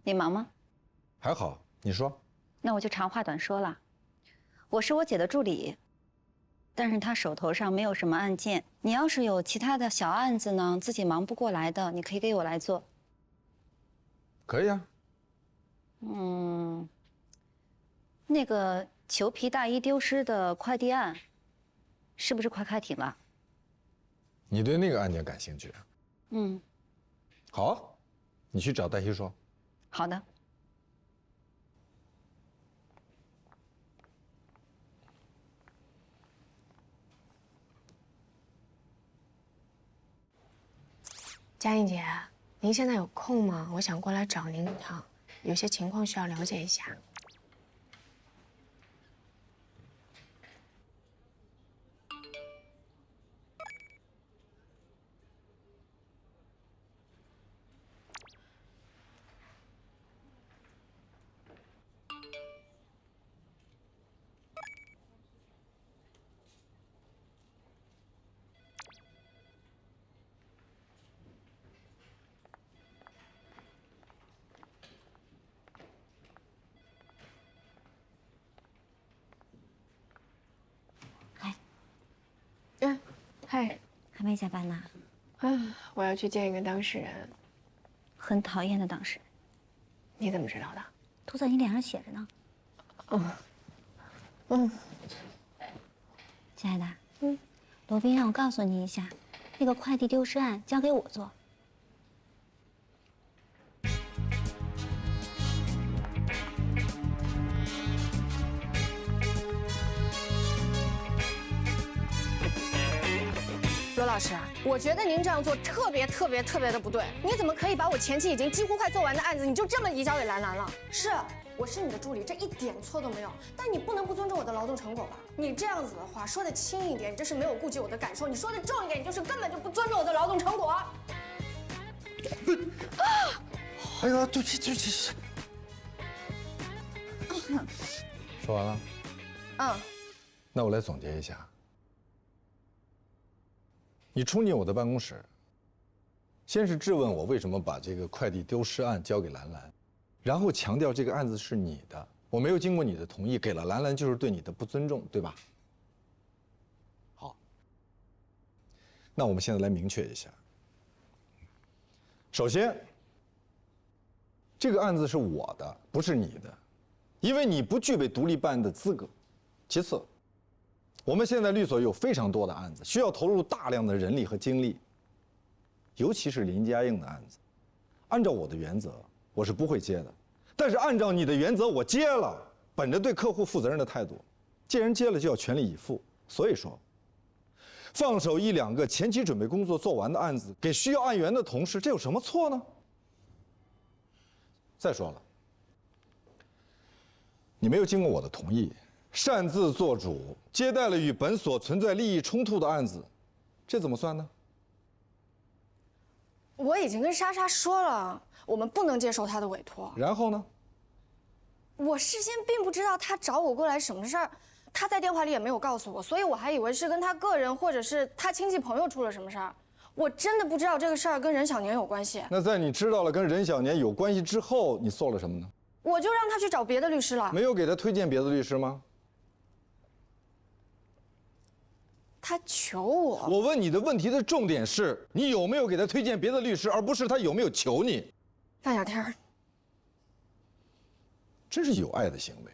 你忙吗？还好，你说。那我就长话短说了，我是我姐的助理，但是她手头上没有什么案件。你要是有其他的小案子呢，自己忙不过来的，你可以给我来做。可以啊。那个裘皮大衣丢失的快递案，是不是快开庭了？你对那个案件感兴趣？好啊，你去找戴希说。好的。佳颖姐，您现在有空吗？我想过来找您一趟，有些情况需要了解一下。嗨，还没下班呢。我要去见一个当事人，很讨厌的当事人。你怎么知道的？都在你脸上写着呢。亲爱的，罗宾让我告诉你一下，那个快递丢失案交给我做。罗老师，我觉得您这样做特别的不对。你怎么可以把我前期已经几乎快做完的案子，你就这么移交给兰兰了？是，我是你的助理，这一点错都没有。但你不能不尊重我的劳动成果吧？你这样子的话说的轻一点，你这是没有顾及我的感受；你说的重一点，你就是根本就不尊重我的劳动成果。哎呀，对不起。说完了。那我来总结一下。你冲进我的办公室，先是质问我为什么把这个快递丢失案交给兰兰，然后强调这个案子是你的，我没有经过你的同意给了兰兰，就是对你的不尊重，对吧？好，那我们现在来明确一下。首先，这个案子是我的，不是你的，因为你不具备独立办案的资格。其次，我们现在律所有非常多的案子，需要投入大量的人力和精力，尤其是林家映的案子。按照我的原则，我是不会接的。但是按照你的原则，我接了，本着对客户负责任的态度，既然接了，就要全力以赴。所以说，放手一两个前期准备工作做完的案子给需要案源的同事，这有什么错呢？再说了，你没有经过我的同意，擅自做主接待了与本所存在利益冲突的案子，这怎么算呢？我已经跟莎莎说了，我们不能接受她的委托。然后呢？我事先并不知道她找我过来什么事儿，她在电话里也没有告诉我，所以我还以为是跟她个人或者是她亲戚朋友出了什么事儿。我真的不知道这个事儿跟任小年有关系。那在你知道了跟任小年有关系之后，你做了什么呢？我就让他去找别的律师了。没有给他推荐别的律师吗？他求我。我问你的问题的重点是你有没有给他推荐别的律师，而不是他有没有求你。范小天，真是有爱的行为。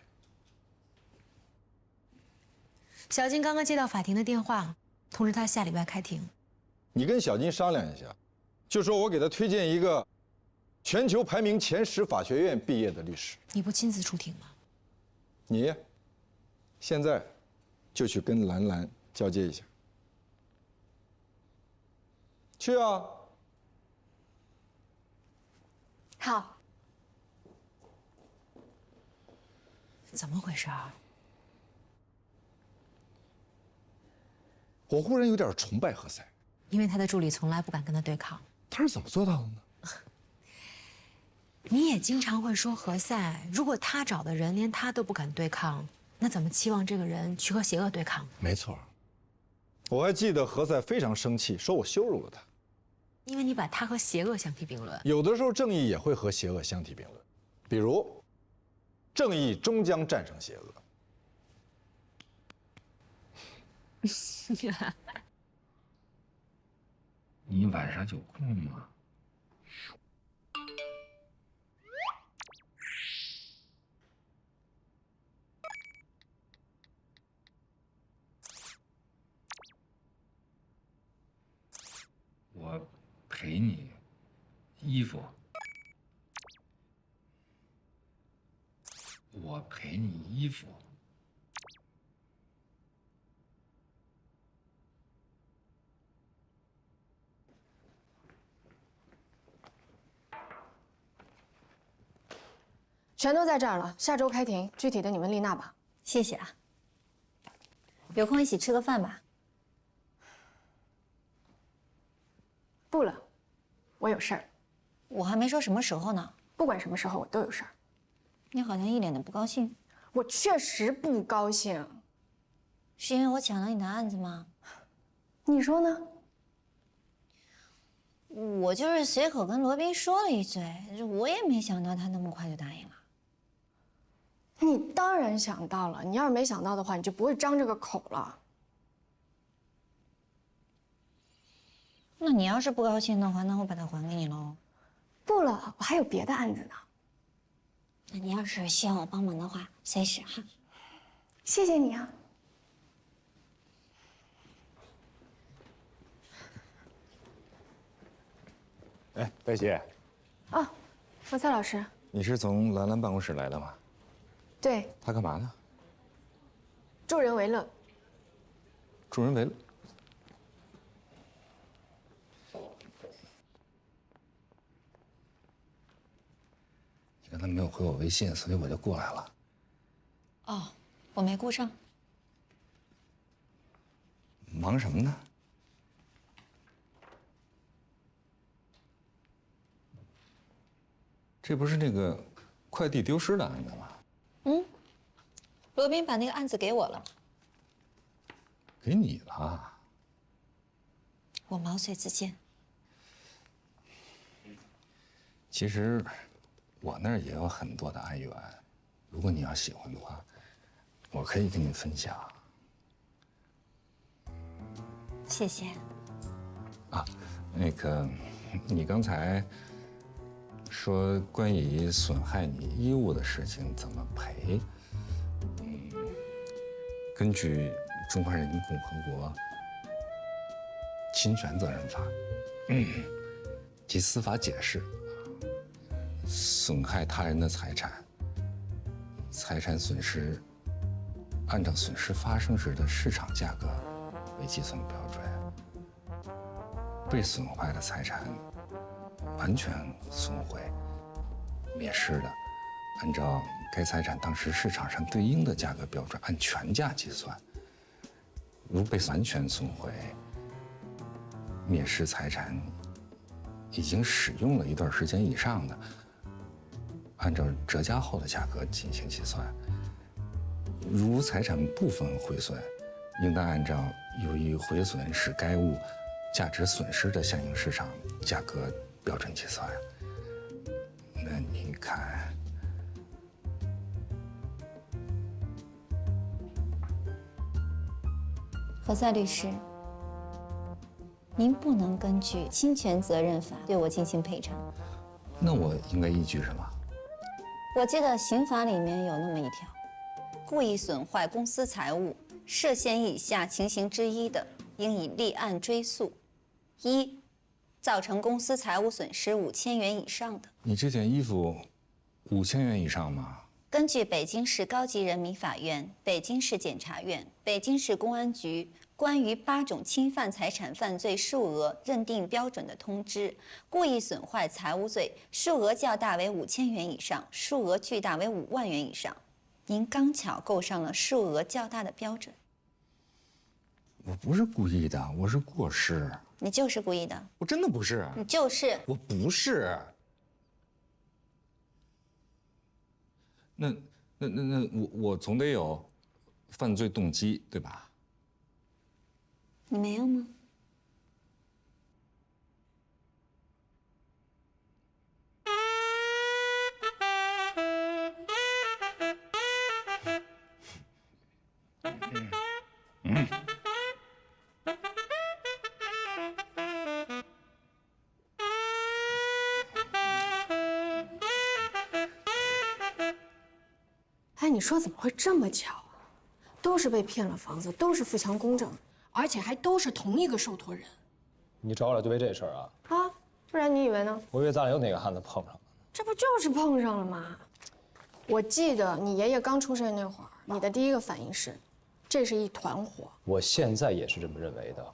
小金刚刚接到法庭的电话，通知他下礼拜开庭。你跟小金商量一下，就说我给他推荐一个全球排名前10法学院毕业的律师。你不亲自出庭吗？你现在就去跟兰兰交接一下。去啊！好。怎么回事啊？我忽然有点崇拜何塞，因为他的助理从来不敢跟他对抗。他是怎么做到的呢？你也经常会说何塞，如果他找的人连他都不敢对抗，那怎么期望这个人去和邪恶对抗？没错，我还记得何塞非常生气，说我羞辱了他。因为你把他和邪恶相提并论。有的时候正义也会和邪恶相提并论，比如正义终将战胜邪恶。你晚上有空吗？我陪你衣服，我陪你衣服。全都在这儿了，下周开庭，具体的你问丽娜吧。谢谢啊。有空一起吃个饭吧。不了，我有事儿。我还没说什么时候呢。不管什么时候，我都有事儿。你好像一脸的不高兴。我确实不高兴。是因为我抢了你的案子吗？你说呢？我就是随口跟罗宾说了一嘴，我也没想到他那么快就答应了。你当然想到了，你要是没想到的话，你就不会张这个口了。那你要是不高兴的话，那我把它还给你喽。不了，我还有别的案子呢。那你要是需要我帮忙的话，随时哈。谢谢你啊。哎，戴琪。哦，冯赛老师。你是从兰兰办公室来的吗？对。他干嘛呢？助人为乐。助人为乐。你刚才没有回我微信，所以我就过来了。哦，我没顾上。忙什么呢？这不是那个快递丢失的案子吗？嗯，罗宾把那个案子给我了。给你了。我毛遂自荐。其实，我那儿也有很多的案源，如果你要喜欢的话，我可以跟你分享。谢谢。啊，那个，你刚才说关于损害你衣物的事情怎么赔？根据《中华人民共和国侵权责任法》及司法解释，损害他人的财产，财产损失按照损失发生时的市场价格为计算标准。被损坏的财产完全损毁、灭失的，按照该财产当时市场上对应的价格标准按全价计算。如被完全损毁、灭失财产已经使用了一段时间以上的，按照折价后的价格进行计算。如财产部分毁损，应当按照由于毁损使该物价值损失的相应市场价格标准计算。那你看，何塞律师，您不能根据侵权责任法对我进行赔偿。那我应该依据什么？我记得刑法里面有那么一条，故意损坏公司财物，涉嫌以下情形之一的，应以立案追诉。一，造成公司财物损失5000元以上的。你这件衣服5000元以上吗？根据北京市高级人民法院、北京市检察院、北京市公安局关于8种侵犯财产犯罪数额认定标准的通知，故意损坏财物罪，数额较大为5000元以上，数额巨大为5万元以上。您刚巧够上了数额较大的标准。我不是故意的，我是过失。你就是故意的。我真的不是。你就是。我不是。那我总得有犯罪动机，对吧？你没有吗？哎，你说怎么会这么巧啊？都是被骗了房子，都是富强公证，而且还都是同一个受托人。你找我来就为这事儿啊？啊，不然你以为呢？我以为咱俩有哪个案子碰上了。这不就是碰上了吗？我记得你爷爷刚出生那会儿，你的第一个反应是，这是一团火。我现在也是这么认为的，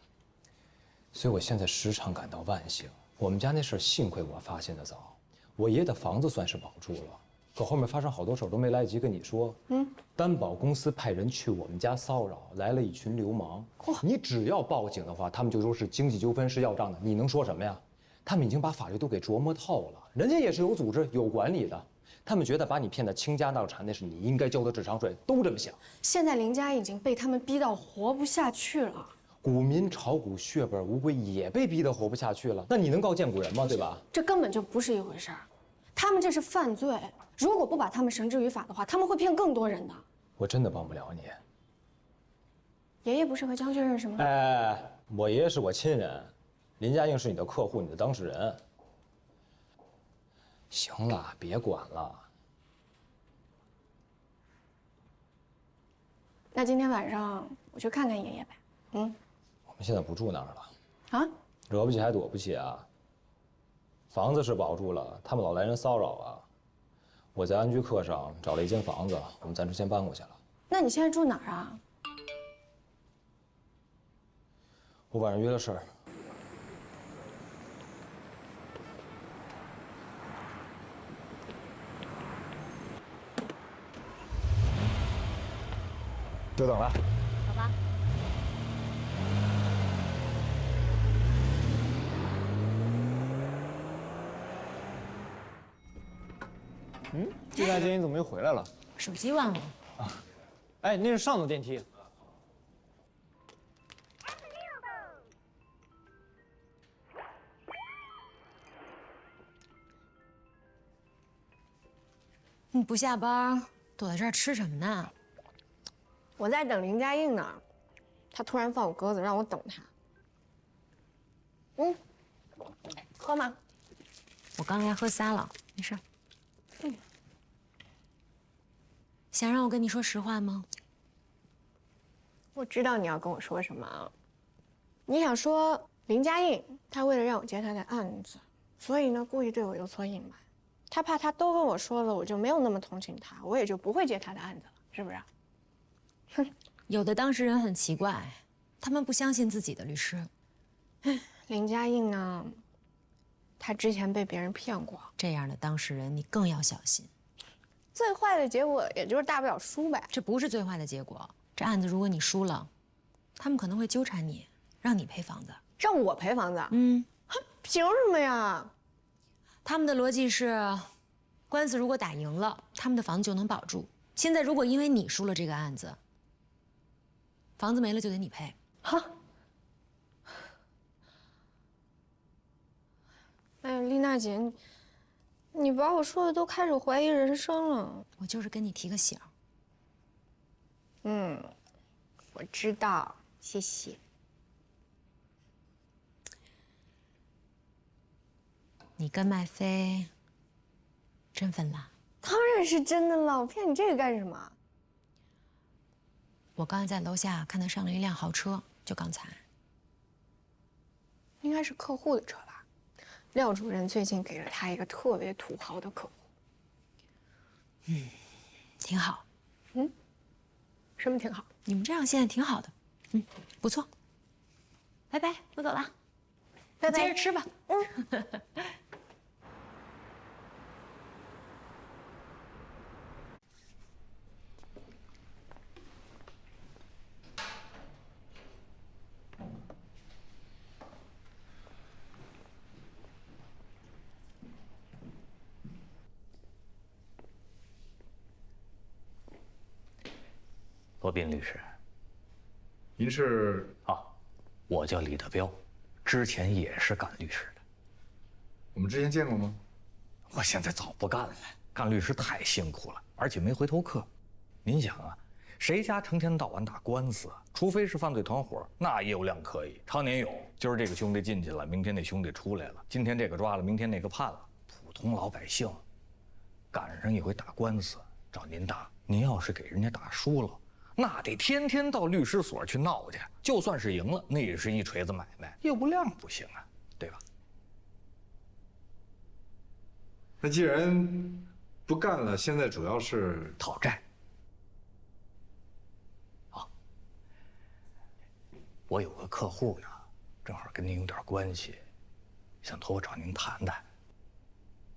所以我现在时常感到万幸。我们家那事儿幸亏我发现的早，我爷爷的房子算是保住了，可后面发生好多事儿都没来得及跟你说。担保公司派人去我们家骚扰，来了一群流氓。你只要报警的话，他们就说是经济纠纷，是要账的，你能说什么呀？他们已经把法律都给琢磨透了，人家也是有组织、有管理的。他们觉得把你骗得倾家荡产，那是你应该交的智商税，都这么想。现在林家已经被他们逼到活不下去了。股民炒股血本无归，也被逼得活不下去了。那你能告荐股人吗？对吧？这根本就不是一回事儿，他们这是犯罪。如果不把他们绳之于法的话，他们会骗更多人的。我真的帮不了你。爷爷不是和将军认识吗？哎，我爷爷是我亲人，林家硬是你的客户，你的当事人。行了，别管了。那今天晚上我去看看爷爷呗。我们现在不住那儿了。啊？惹不起还躲不起啊？房子是保住了，他们老来人骚扰啊。我在安居客上找了一间房子，我们暂时先搬过去了。那你现在住哪儿啊？我晚上约了事儿。久等了。好吧。丽娜姐，你怎么又回来了？手机忘了。哎，那是上的电梯。你不下班，躲在这儿吃什么呢？我在等林家印呢，他突然放我鸽子，让我等他。喝吗？我刚才喝仨了，没事。想让我跟你说实话吗？我知道你要跟我说什么。你想说林家印他为了让我接他的案子，所以呢故意对我有所隐瞒，他怕他都跟我说了，我就没有那么同情他，我也就不会接他的案子了，是不是？哼，有的当事人很奇怪，他们不相信自己的律师。林家印呢，他之前被别人骗过，这样的当事人你更要小心。最坏的结果也就是大不了输呗。这不是最坏的结果，这案子如果你输了，他们可能会纠缠你，让你赔房子。让我赔房子？凭什么呀？他们的逻辑是，官司如果打赢了，他们的房子就能保住。现在如果因为你输了这个案子，房子没了就得你赔。哈。哎呀，丽娜姐，你把我说的都开始怀疑人生了。我就是跟你提个醒。我知道，谢谢。你跟麦飞真分了？当然是真的了，我骗你这个干什么？我刚才在楼下看他上了一辆豪车，就刚才。应该是客户的车吧？廖主任最近给了他一个特别土豪的客户。挺好。什么挺好？你们这样现在挺好的。不错。拜拜，我走了。拜拜，接着吃吧。罗宾律师，您是？我叫李德彪，之前也是干律师的。我们之前见过吗？我现在早不干了，干律师太辛苦了，而且没回头客。您想啊，谁家成天到晚打官司？除非是犯罪团伙，那业务量可以，常年有。今儿这个兄弟进去了，明天那兄弟出来了，今天这个抓了，明天那个判了。普通老百姓赶上一回打官司，找您打，您要是给人家打输了，那得天天到律师所去闹去。就算是赢了，那也是一锤子买卖，业务量不行啊，对吧？那既然不干了，现在主要是讨债。我有个客户呢，正好跟您有点关系，想托我找您谈谈。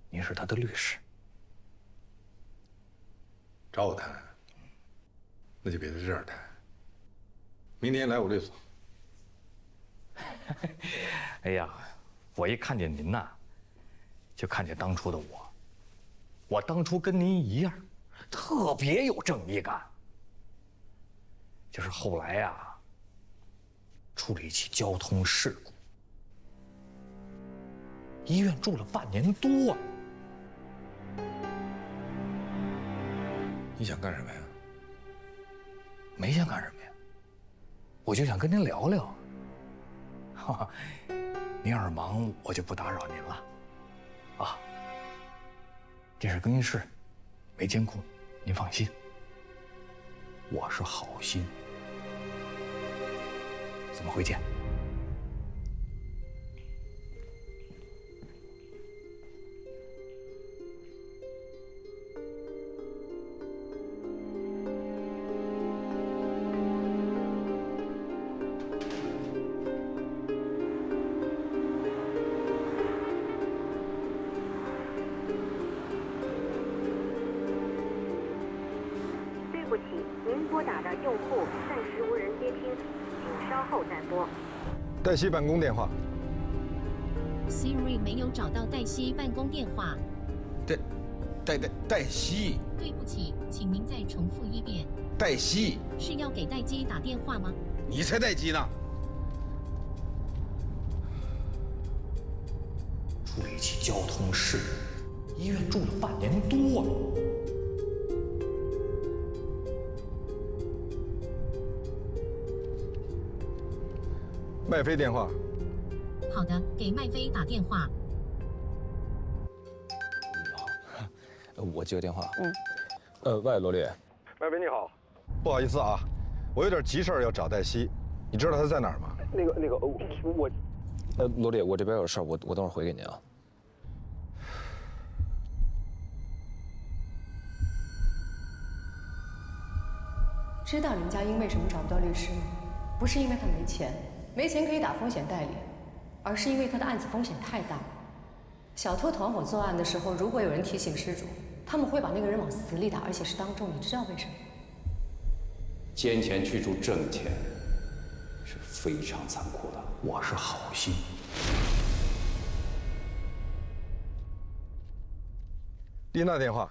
您是他的律师，找我谈，那就别在这儿谈。明天来我律所。哎呀，我一看见您呐，就看见当初的我。我当初跟您一样，特别有正义感。就是后来呀，出了一起交通事故，医院住了半年多。你想干什么呀？没想干什么呀，我就想跟您聊聊。哈哈，您要是忙，我就不打扰您了。啊，这是更衣室，没监控，您放心。我是好心。怎么回见？对不起，您拨打的用户暂时无人接听，请稍后再拨。黛西办公电话。Siri 没有找到黛西办公电话。黛西。对不起，请您再重复一遍。黛西。是要给黛姬打电话吗？你才待机呢。出了一起交通事故，医院住了半年多了。麦飞电话。好的，给麦飞打电话。我接个电话。喂，罗丽。麦飞你好，不好意思啊，我有点急事儿要找黛西，你知道她在哪儿吗？我，罗丽，我这边有事儿，我等会儿回给您啊。知道林佳音为什么找不到律师吗？不是因为他没钱，没钱可以打风险代理，而是因为他的案子风险太大。小偷团伙作案的时候，如果有人提醒失主，他们会把那个人往死里打，而且是当众。你知道为什么？奸钱驱逐正钱是非常残酷的。我是好心。丽娜电话。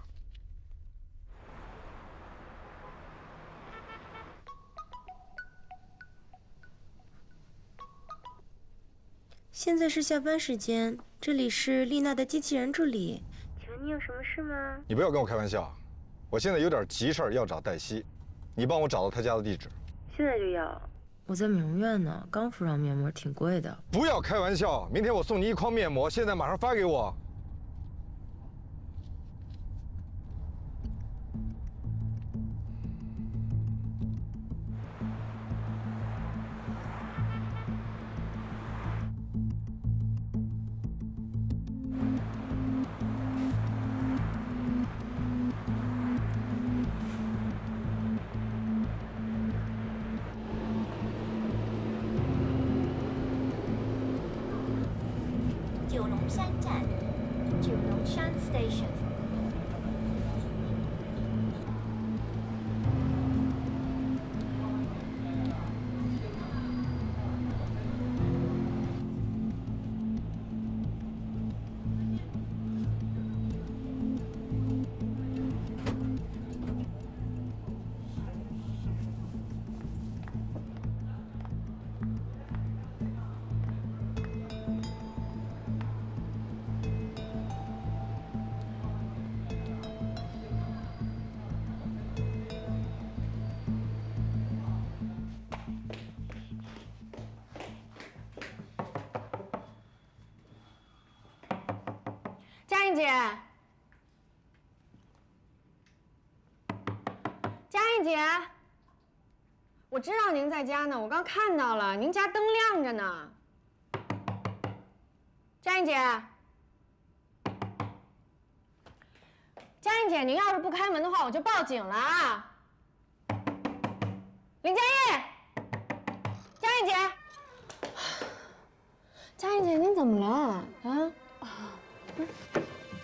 现在是下班时间，这里是丽娜的机器人助理，请问你有什么事吗？你不要跟我开玩笑，我现在有点急事儿要找黛西，你帮我找到她家的地址。现在就要。我在美容院呢，刚敷上面膜，挺贵的。不要开玩笑，明天我送你一筐面膜，现在马上发给我。九龙山站，九龙山 Station。颖姐，佳颖姐，我知道您在家呢，我刚看到了，您家灯亮着呢。佳颖姐，佳颖姐，您要是不开门的话，我就报警了啊！林佳颖，佳颖姐，佳颖姐，您怎么了啊？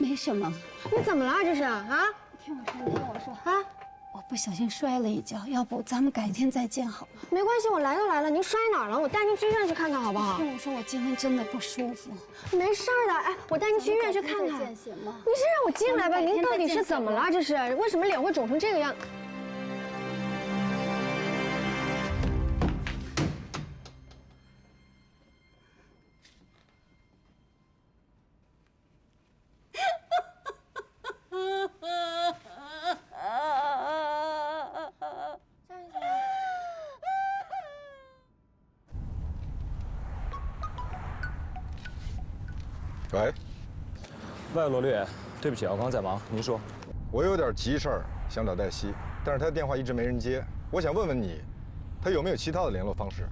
没什么。你怎么了？这是啊？听我说啊！我不小心摔了一跤，要不咱们改天再见好吗？没关系，我来都来了，您摔哪儿了？我带您去医院去看看好不好？听我说，我今天真的不舒服。没事儿的，哎，我带您去医院去看看。你先让我进来吧，您到底是怎么了？这是为什么脸会肿成这个样？喂，喂，罗律，对不起啊，我刚在忙，您说。我有点急事儿想找黛西，但是她电话一直没人接，我想问问你，她有没有其他的联络方式？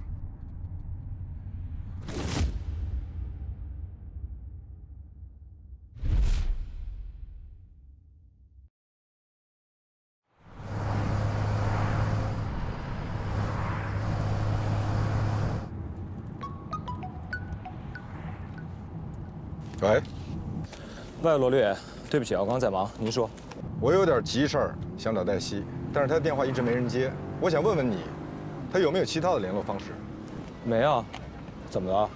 喂，喂，罗律，对不起啊，我刚在忙，您说。我有点急事儿想找黛西，但是她电话一直没人接，我想问问你，她有没有其他的联络方式？没啊，怎么了？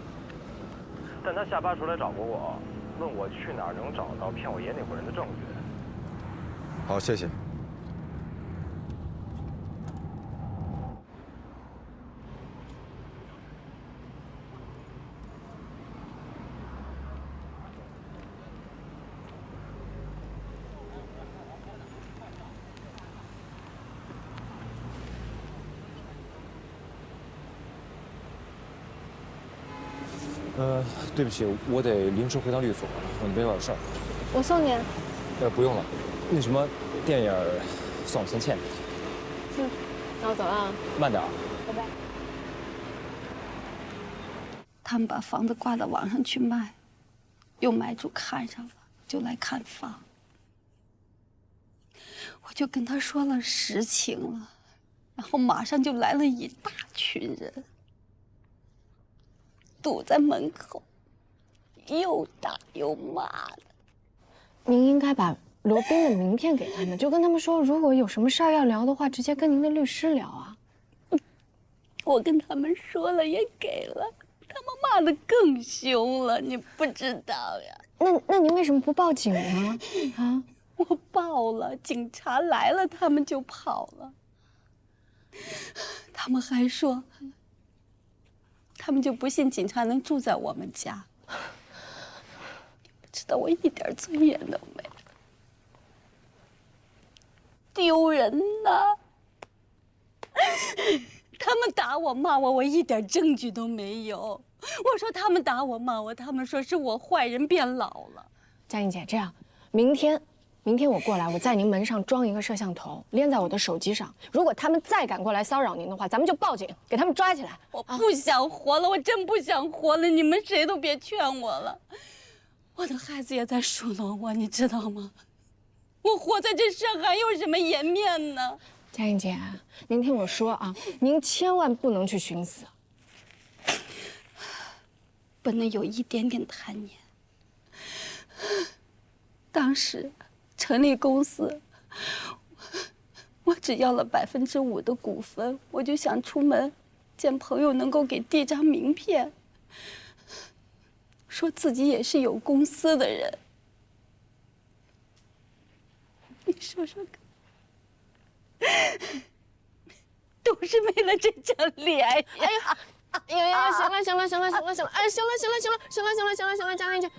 但她下班时候来找过我，问我去哪儿能找到骗我爷那伙人的证据。好，谢谢。对不起，我得临时回趟律所，我那边有点事儿。我送你。不用了，那什么，电影算我先欠你。那我走了啊。慢点啊。拜拜。他们把房子挂到网上去卖，有买主看上了，就来看房。我就跟他说了实情了，然后马上就来了一大群人，堵在门口，又打又骂的。您应该把罗宾的名片给他们，就跟他们说，如果有什么事儿要聊的话，直接跟您的律师聊啊。我跟他们说了，也给了，他们骂得更凶了，你不知道呀。那您为什么不报警呢？啊？我报了，警察来了，他们就跑了。他们还说，他们就不信警察能住在我们家。知道我一点尊严都没有，丢人呐！他们打我骂我，我一点证据都没有。我说他们打我骂我，他们说是我坏人变老了。佳颖姐，这样，明天我过来，我在您门上装一个摄像头，连在我的手机上。如果他们再敢过来骚扰您的话，咱们就报警，给他们抓起来。我不想活了，我真不想活了，你们谁都别劝我了。我的孩子也在数落我，你知道吗？我活在这上还有什么颜面呢？佳颖姐，您听我说啊，您千万不能去寻死，不能有一点点贪念。当时成立公司，我只要了5%的股份，我就想出门见朋友能够给递张名片，说自己也是有公司的人。你说说看，都是为了这张脸呀！哎呀，行了，哎，行了，行了，佳颖姐，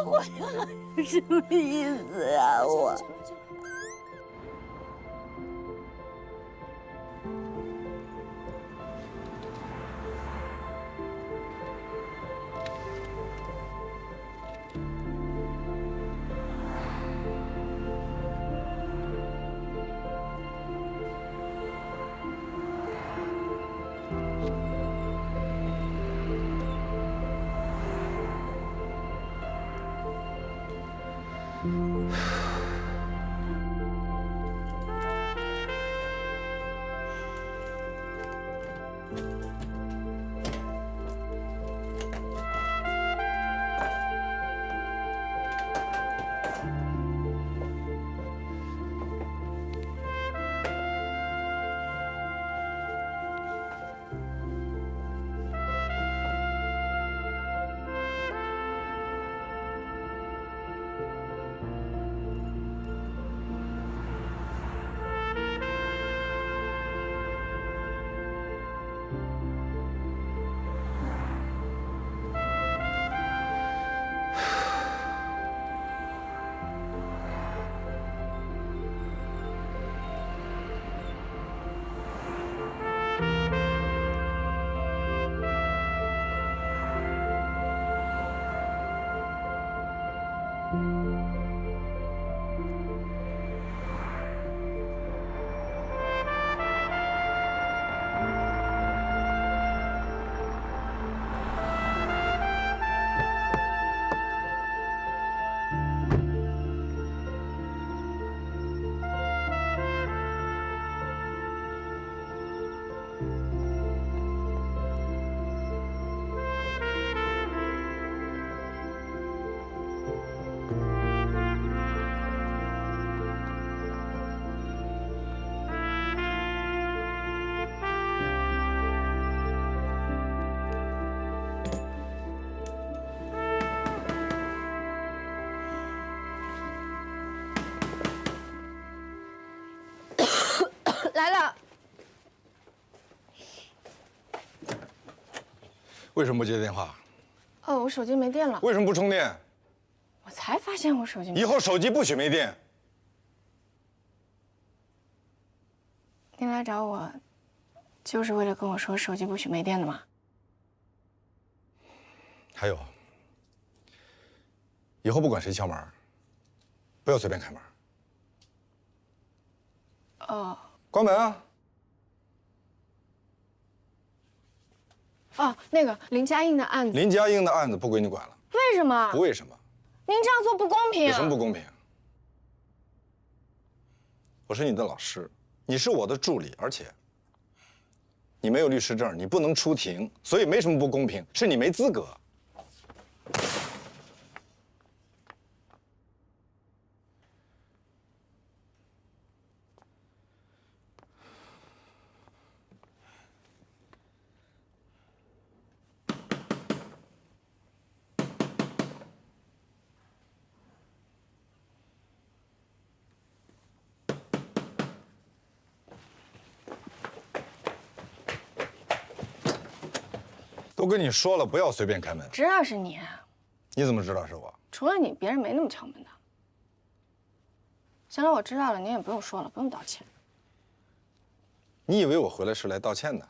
我活着什么意思啊？我。为什么不接电话？哦，我手机没电了。为什么不充电？我才发现我手机没电。以后手机不许没电。您来找我，就是为了跟我说手机不许没电的吗？还有，以后不管谁敲门，不要随便开门。哦。关门啊！哦，那个林佳映的案子。林佳映的案子不归你管了。为什么？不为什么？您这样做不公平。有什么不公平？我是你的老师，你是我的助理，而且你没有律师证，你不能出庭，所以没什么不公平，是你没资格。都跟你说了，不要随便开门。知道是你。你怎么知道是我？除了你，别人没那么敲门的。行了，我知道了，您也不用说了，不用道歉。你以为我回来是来道歉的？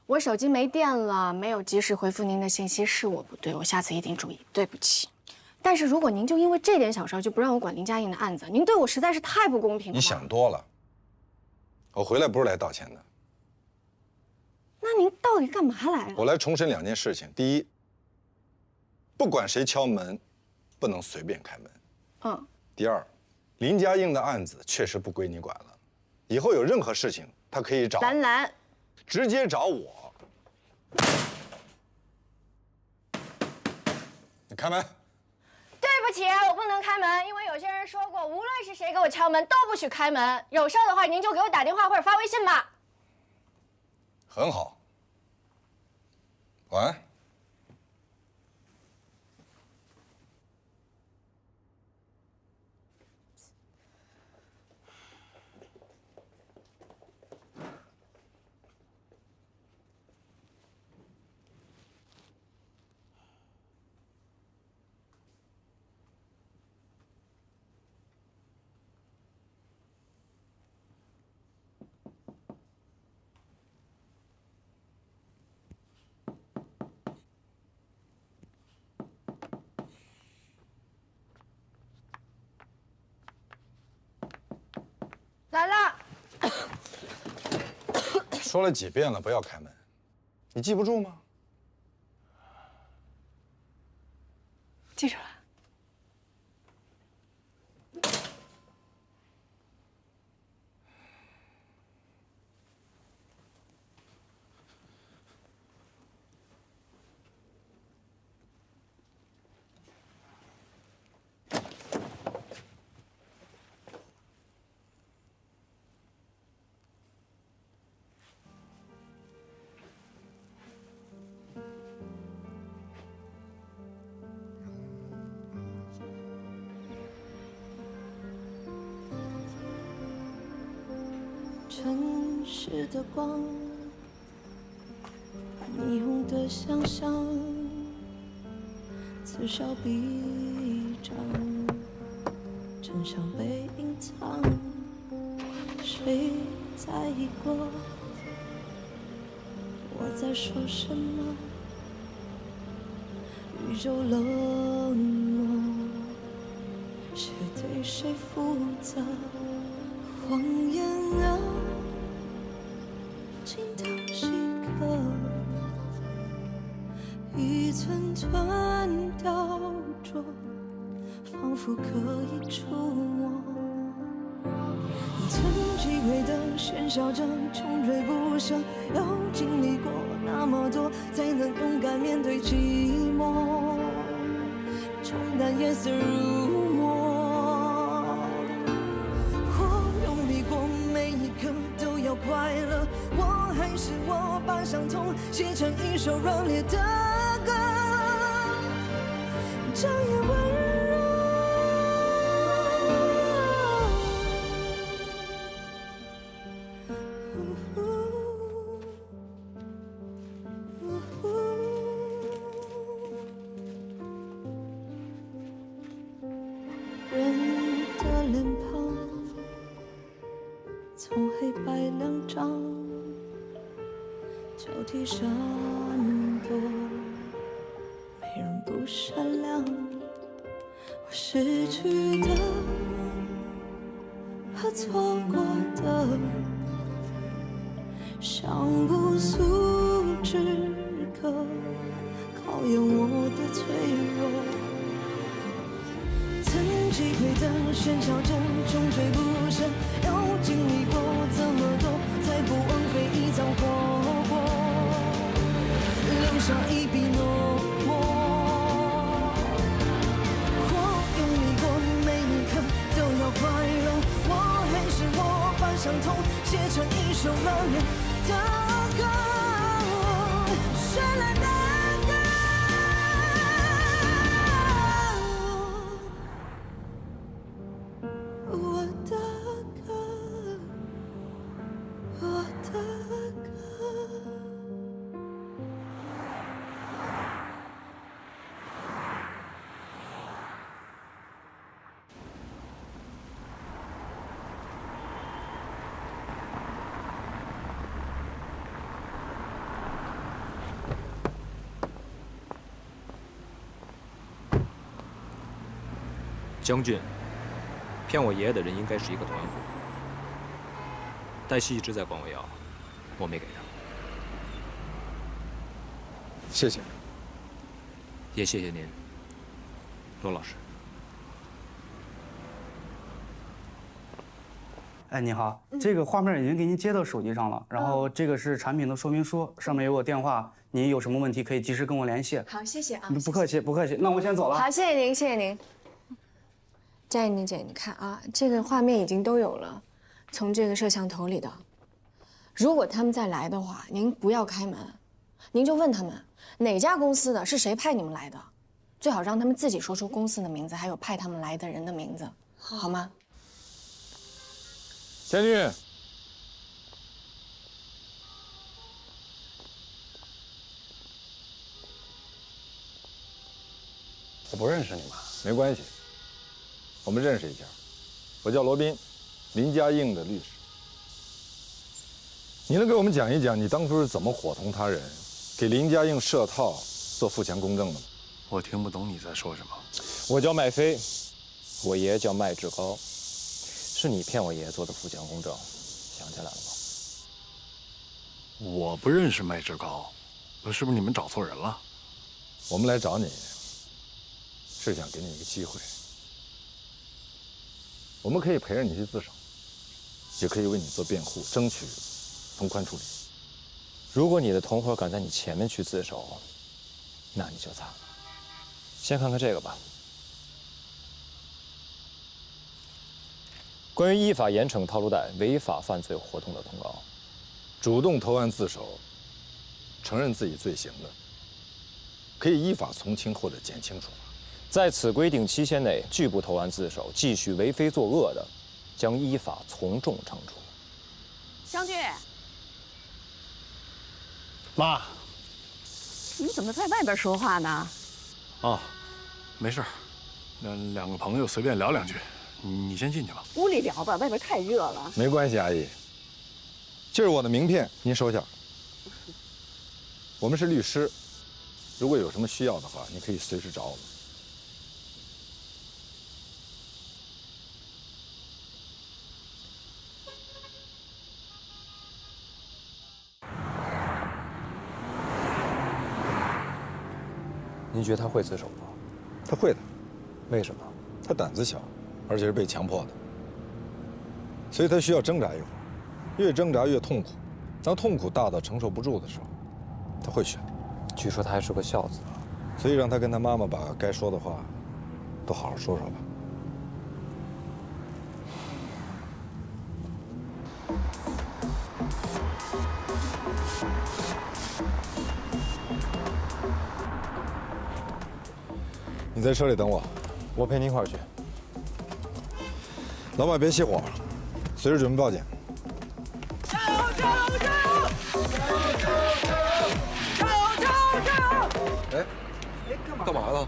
我手机没电了，没有及时回复您的信息，是我不对，我下次一定注意，对不起。但是如果您就因为这点小事就不让我管林佳映的案子，您对我实在是太不公平了。你想多了，我回来不是来道歉的。那您到底干嘛来了？我来重申2件事情：第一，不管谁敲门，不能随便开门。嗯。第二，林佳映的案子确实不归你管了，以后有任何事情，他可以找兰兰，直接找我。你开门。对不起，我不能开门，因为有些人说过，无论是谁给我敲门都不许开门。有事的话，您就给我打电话或者发微信吧。很好，晚安。来了。说了几遍了，不要开门，你记不住吗？记住了。城市的光，霓虹的想象，此消彼长，真相被隐藏。谁在意过我在说什么？宇宙冷漠，谁对谁负责？谎言啊，经头细刻，一寸寸雕琢，仿佛可以触摸。你曾击溃的喧嚣着，穷追不舍，要经历过那么多，才能勇敢面对寂寞，冲淡夜色如墨。快乐，我还是我，把伤痛写成一首热烈的歌，这样温柔。白两张，交替闪躲，没人不善良。我失去的和错过的，像不速之客，考验我的脆弱。曾击溃的喧嚣着，穷追不舍，又经历过这么多，才不枉费一遭活过，留下一笔浓墨。我用力过，每一刻都要快乐，我还是我，把伤痛写成一首让人的歌，绚烂的。将军，骗我爷爷的人应该是一个团伙。黛西一直在管我要，我没给他。谢谢。也谢谢您，罗老师。哎，你好，这个画面已经给您接到手机上了，然后这个是产品的说明书，上面有我电话，您有什么问题可以及时跟我联系。好，谢谢啊。不客气，不客气。那我先走了。好，谢谢您，谢谢您。佳怡姐，你看啊，这个画面已经都有了，从这个摄像头里的。如果他们再来的话，您不要开门，您就问他们哪家公司的，是谁派你们来的，最好让他们自己说出公司的名字，还有派他们来的人的名字，好吗？将军，我不认识你们，没关系，我们认识一下。我叫罗宾，林家映的律师。你能给我们讲一讲你当初是怎么伙同他人，给林家映设套做富强公证的吗？我听不懂你在说什么。我叫麦飞，我爷爷叫麦志高，是你骗我爷爷做的富强公证，想起来了吗？我不认识麦志高，是不是你们找错人了？我们来找你，是想给你一个机会。我们可以陪着你去自首，也可以为你做辩护，争取从宽处理。如果你的同伙敢在你前面去自首，那你就惨了。先看看这个吧。关于依法严惩套路贷违法犯罪活动的通告，主动投案自首，承认自己罪行的，可以依法从轻或者减轻处罚。在此规定期限内拒不投案自首，继续为非作恶的，将依法从重惩处。将军，妈，你怎么在外边说话呢？哦，没事，两个朋友随便聊两句，你先进去吧。屋里聊吧，外边太热了。没关系，阿姨，这是我的名片，您收下。我们是律师，如果有什么需要的话，你可以随时找我们。您觉得他会自首吗？他会的。为什么？他胆子小，而且是被强迫的，所以他需要挣扎一会儿，越挣扎越痛苦。当痛苦大到承受不住的时候，他会选。据说他还是个孝子，所以让他跟他妈妈把该说的话都好好说说吧。你在车里等我，我陪您一块儿去。老板别熄火，随时准备报警。加油！加油！加油！加油！加油！加油！加油！干嘛了？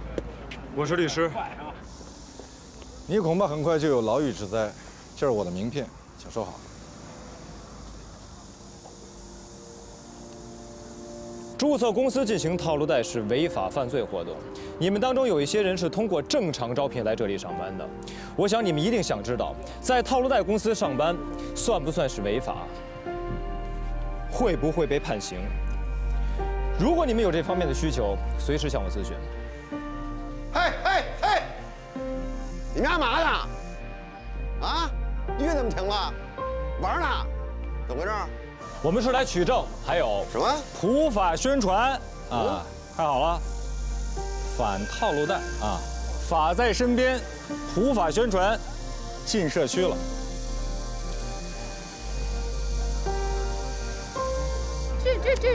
我是律师。你恐怕很快就有牢狱之灾。这是我的名片，请收好。注册公司进行套路贷是违法犯罪活动。你们当中有一些人是通过正常招聘来这里上班的，我想你们一定想知道，在套路贷公司上班算不算是违法？会不会被判刑？如果你们有这方面的需求，随时向我咨询。嘿，你们干嘛呢？啊，音乐怎么停了？玩呢？怎么回事？我们是来取证，还有什么普法宣传啊？看好了，反套路贷啊，法在身边，普法宣传，进社区了。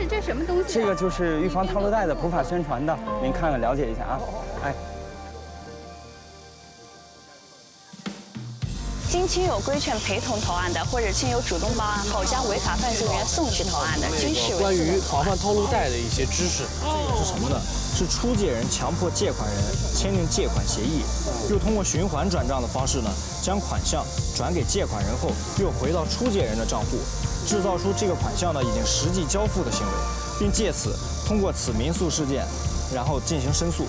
这什么东西？这个就是预防套路贷的普法宣传的，您看看了解一下啊。哎。经亲友规劝陪同投案的，或者亲友主动报案后将违法犯罪人员送去投案的，均视为关于防范套路贷的一些知识是什么呢？是出借人强迫借款人签订借款协议，又通过循环转账的方式呢，将款项转给借款人后，又回到出借人的账户，制造出这个款项呢已经实际交付的行为，并借此通过此民诉事件，然后进行申诉，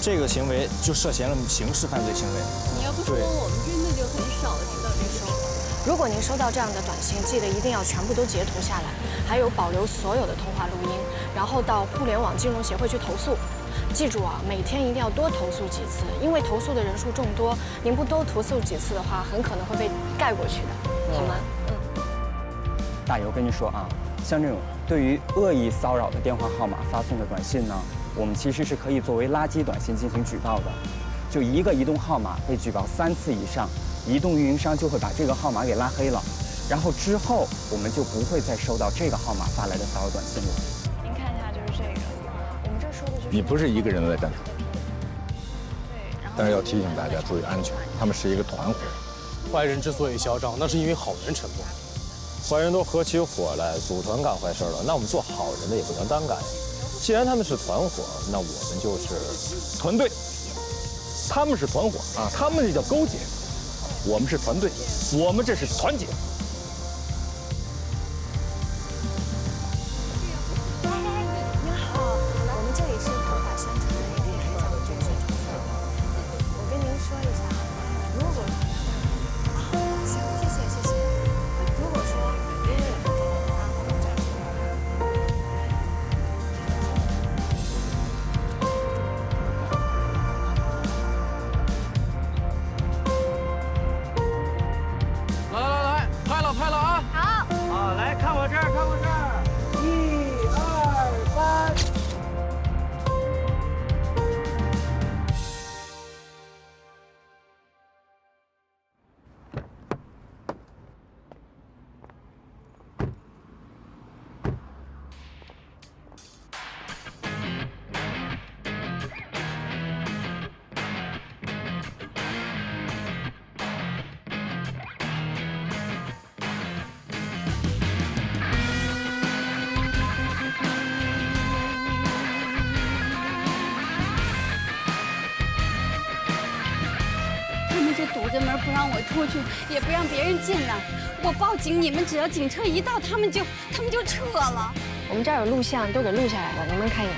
这个行为就涉嫌了刑事犯罪行为。你要不说，我们真的就很少知道这事。如果您收到这样的短信，记得一定要全部都截图下来，还有保留所有的通话录音，然后到互联网金融协会去投诉。记住啊，每天一定要多投诉几次，因为投诉的人数众多，您不多投诉几次的话，很可能会被盖过去的，好吗？大爷，我跟你说啊，像这种对于恶意骚扰的电话号码发送的短信呢，我们其实是可以作为垃圾短信进行举报的。就一个移动号码被举报3次以上，移动运营商就会把这个号码给拉黑了，然后之后我们就不会再收到这个号码发来的骚扰短信了。您看一下，就是这个，我们这说的就是你不是一个人在战场，但是要提醒大家注意安全，他们是一个团伙。坏人之所以嚣张，那是因为好人沉默。坏人都合起伙来组团干坏事了，那我们做好人的也不能单干。既然他们是团伙，那我们就是团队。他们是团伙啊，他们这叫勾结；我们是团队，我们这是团结。您好，我们这里是普法宣传，也可以开讲正确投诉。我跟您说一下，如果行，谢谢。如果说因为有人给您发或者来，拍了啊！好，来看我这儿，1、2、3。堵着门不让我出去，也不让别人进来。我报警，你们只要警车一到，他们就撤了。我们这儿有录像，都给录下来了，您们看一眼。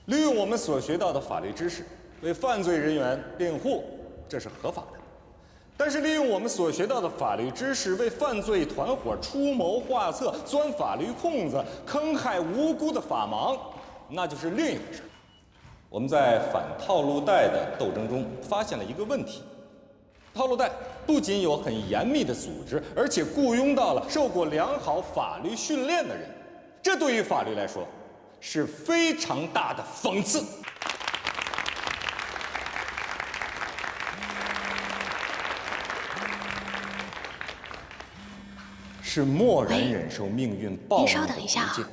利用我们所学到的法律知识为犯罪人员辩护，这是合法的。但是利用我们所学到的法律知识为犯罪团伙出谋划策、钻法律空子、坑害无辜的法盲，那就是另一回事。我们在反套路贷的斗争中发现了一个问题：套路贷不仅有很严密的组织，而且雇佣到了受过良好法律训练的人，这对于法律来说是非常大的讽刺。是默然忍受命运暴怒的无尽，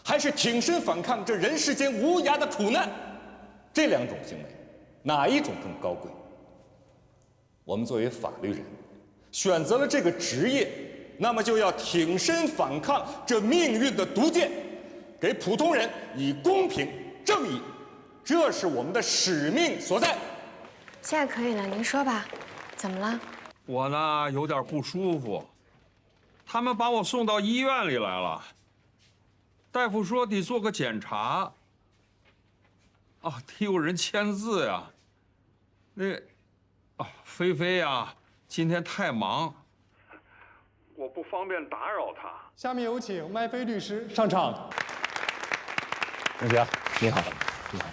还是挺身反抗这人世间无涯的苦难？这两种行为，哪一种更高贵？我们作为法律人，选择了这个职业，那么就要挺身反抗这命运的毒箭，给普通人以公平正义，这是我们的使命所在。现在可以了，您说吧，怎么了？我呢有点不舒服。他们把我送到医院里来了，大夫说得做个检查。啊，得有人签字呀。菲菲呀，今天太忙，我不方便打扰她。下面有请麦飞律师上场。同学，你好，你好，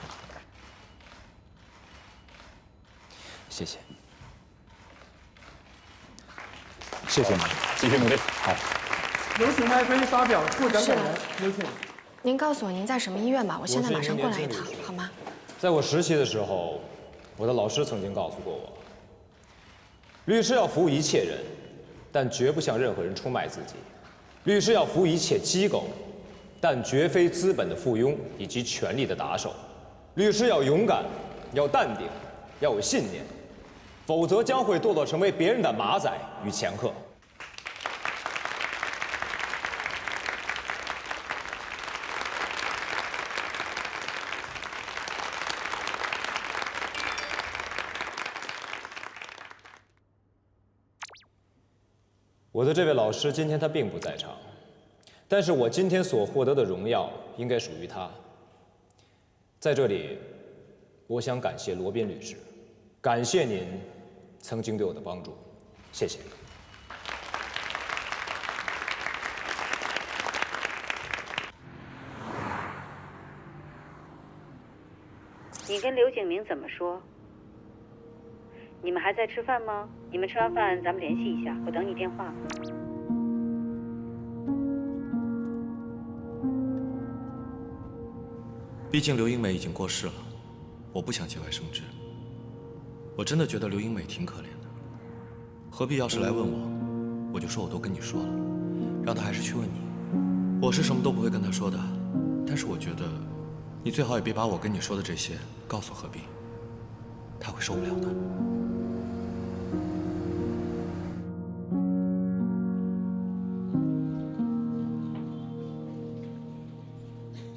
谢谢，谢谢你，继续努力。好，有请麦飞发表获奖感言，有请。您告诉我您在什么医院吧，我现在马上过来一趟，好吗？在我实习的时候，我的老师曾经告诉过我，律师要服务一切人，但绝不向任何人出卖自己；律师要服务一切机构，但绝非资本的附庸以及权力的打手。律师要勇敢，要淡定，要有信念，否则将会堕落成为别人的马仔与掮客。我的这位老师今天他并不在场，但是我今天所获得的荣耀应该属于他。在这里，我想感谢罗宾律师，感谢您曾经对我的帮助，谢谢。你跟刘景明怎么说？你们还在吃饭吗？你们吃完饭咱们联系一下，我等你电话。毕竟刘英美已经过世了，我不想节外生枝。我真的觉得刘英美挺可怜的，何必要是来问我，我就说我都跟你说了，让她还是去问你。我是什么都不会跟她说的，但是我觉得你最好也别把我跟你说的这些告诉何必，她会受不了的。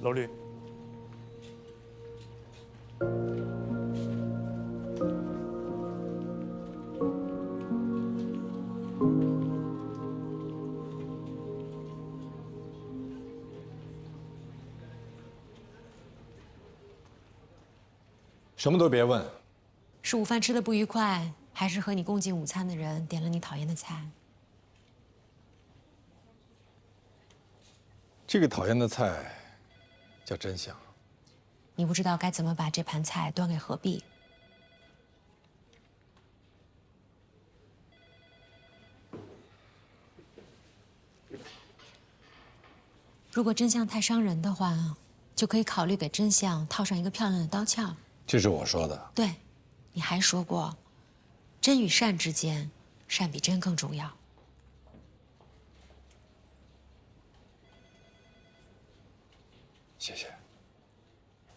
老吕，什么都别问。是午饭吃的不愉快，还是和你共进午餐的人点了你讨厌的菜？这个讨厌的菜叫真相。你不知道该怎么把这盘菜端给何必。如果真相太伤人的话，就可以考虑给真相套上一个漂亮的刀鞘。这是我说的。对，你还说过，真与善之间，善比真更重要。谢谢。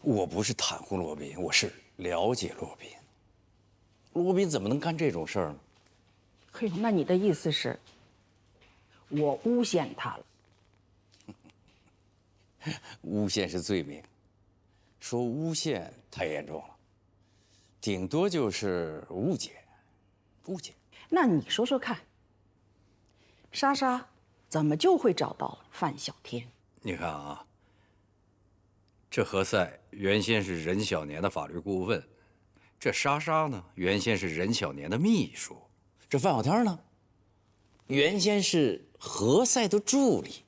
我不是袒护罗宾，我是了解罗宾。罗宾怎么能干这种事儿呢？嘿，那你的意思是，我诬陷他了？诬陷是罪名，说诬陷太严重了，顶多就是误解，误解。那你说说看，莎莎怎么就会找到范小天？你看啊，这何塞原先是任小年的法律顾问，这莎莎呢原先是任小年的秘书，这范小天呢，原先是何塞的助理，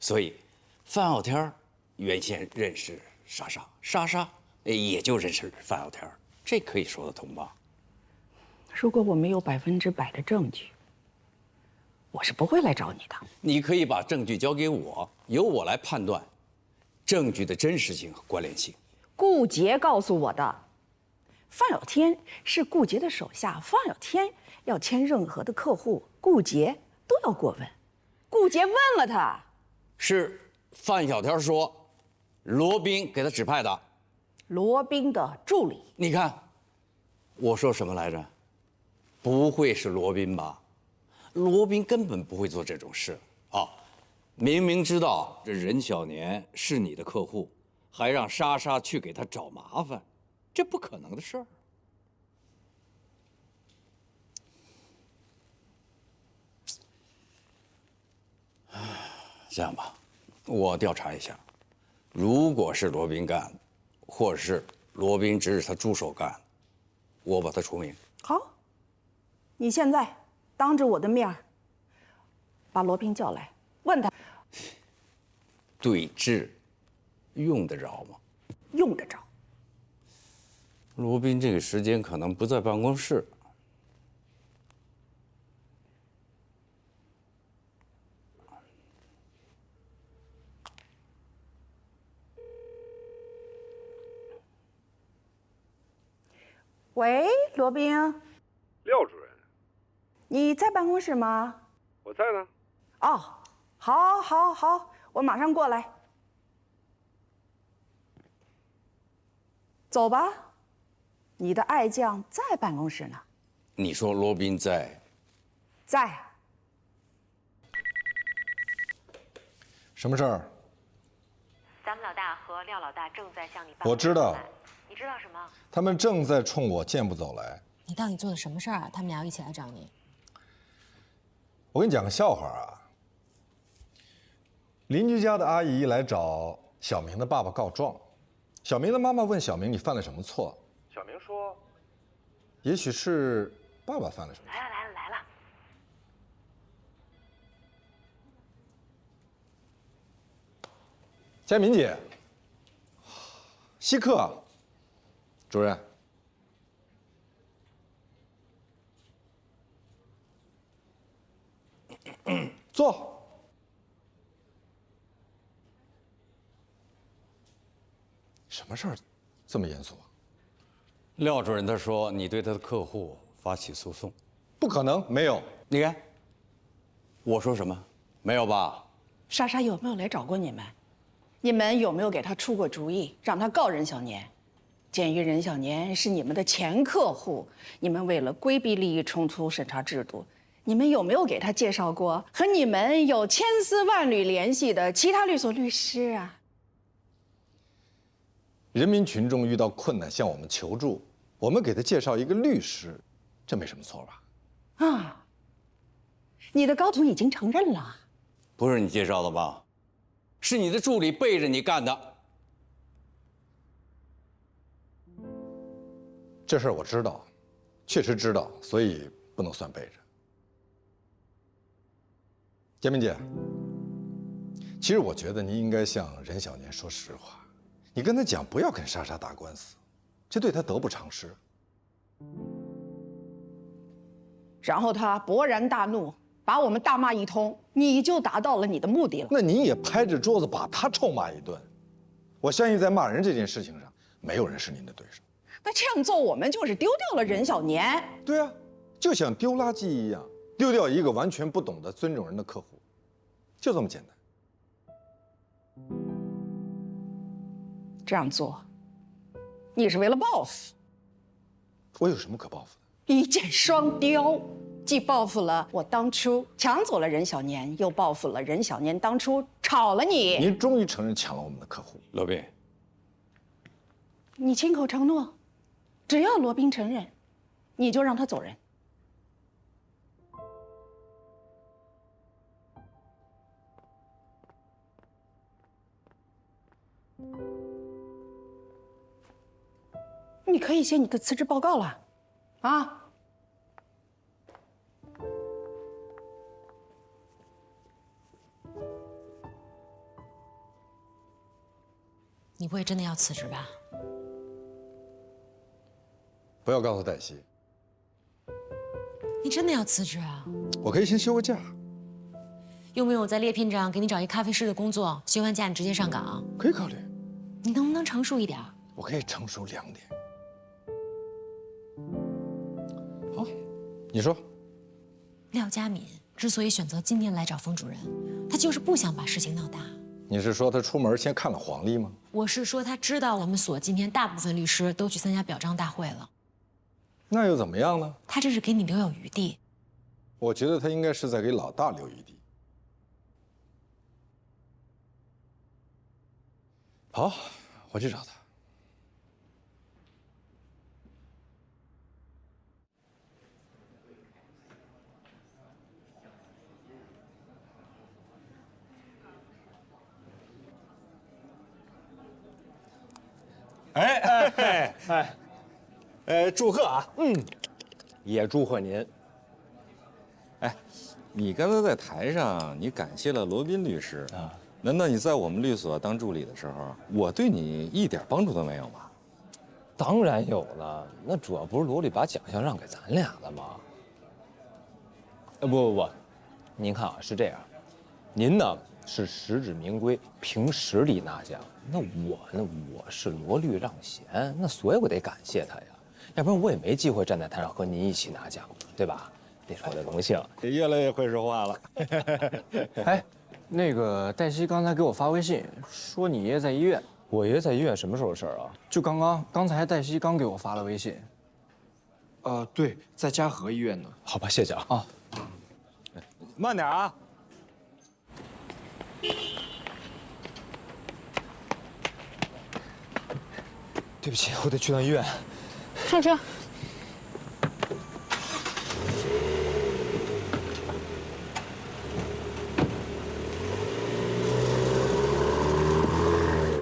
所以范小天原先认识莎莎，莎莎也就认识范小天，这可以说得通吧？如果我没有100%的证据，我是不会来找你的。你可以把证据交给我，由我来判断证据的真实性和关联性。顾杰告诉我的，范有天是顾杰的手下，范有天要签任何的客户，顾杰都要过问。顾杰问了他，是范小天说，罗宾给他指派的。罗宾的助理。你看，我说什么来着？不会是罗宾吧？罗宾根本不会做这种事啊！明明知道这任小年是你的客户，还让莎莎去给他找麻烦，这不可能的事儿。这样吧，我调查一下，如果是罗宾干的，或者是罗宾指使他助手干的，我把他除名。好，你现在当着我的面把罗宾叫来，问他对峙，用得着吗？用得着。罗宾这个时间可能不在办公室。喂，罗宾。廖主任，你在办公室吗？我在呢。哦，好，好，好，我马上过来。走吧，你的爱将在办公室呢。你说罗宾在？在。什么事儿？咱们老大和廖老大正在向你报告。我知道。你知道什么？他们正在冲我健步走来。你到底做了什么事儿啊？他们俩要一起来找你。我跟你讲个笑话啊。邻居家的阿姨来找小明的爸爸告状，小明的妈妈问小明：“你犯了什么错？”小明说：“也许是爸爸犯了什么错。”来了。佳敏姐，稀客，主任。坐。什么事儿，这么严肃啊？廖主任他说你对他的客户发起诉讼，不可能，没有。你看，我说什么？没有吧？莎莎有没有来找过你们？你们有没有给他出过主意，让他告任小年？鉴于任小年是你们的前客户，你们为了规避利益冲突审查制度，你们有没有给他介绍过和你们有千丝万缕联系的其他律所律师啊？人民群众遇到困难向我们求助，我们给他介绍一个律师，这没什么错吧？啊，你的高总已经承认了。不是你介绍的吧？是你的助理背着你干的。这事儿我知道，确实知道，所以不能算背着。佳敏姐，其实我觉得你应该向任小年说实话，你跟他讲不要跟莎莎打官司，这对他得不偿失。然后他勃然大怒，把我们大骂一通，你就达到了你的目的了。那你也拍着桌子把他臭骂一顿。我相信在骂人这件事情上，没有人是您的对手。那这样做，我们就是丢掉了任小年。对啊，就像丢垃圾一样，丢掉一个完全不懂得尊重人的客户，就这么简单。这样做，你是为了报复。我有什么可报复的？一箭双雕，既报复了我当初抢走了任小年，又报复了任小年当初炒了你。您终于承认抢了我们的客户，罗宾。你亲口承诺，只要罗宾承认，你就让他走人。你可以写你的辞职报告了，啊！你不会真的要辞职吧？不要告诉黛西，你真的要辞职啊？我可以先休个假。用不用我在猎聘上给你找一咖啡师的工作？休完假你直接上岗？可以考虑。你能不能成熟一点？我可以成熟2点。好，你说。廖佳敏之所以选择今天来找冯主任，他就是不想把事情闹大。你是说他出门先看了黄历吗？我是说他知道我们所今天大部分律师都去参加表彰大会了。那又怎么样呢？他这是给你留有余地。我觉得他应该是在给老大留余地。好，我去找他。祝贺啊！也祝贺您。哎，你刚才在台上，你感谢了罗宾律师啊？难道你在我们律所当助理的时候，我对你一点帮助都没有吗？当然有了，那主要不是罗律把奖项让给咱俩了吗？不，您看啊，是这样，您呢是实至名归，凭实力拿奖。那我呢，我是罗律让贤，那所以我得感谢他呀，要不然我也没机会站在台上和您一起拿奖，对吧？这是我的荣幸。越来越会说话了。哎，那个黛西刚才给我发微信说你爷爷在医院。我爷爷在医院什么时候的事儿啊？就刚才黛西刚给我发了微信。对，在嘉禾医院呢。好吧，谢谢啊。啊，慢点啊。对不起，我得去趟医院。上车。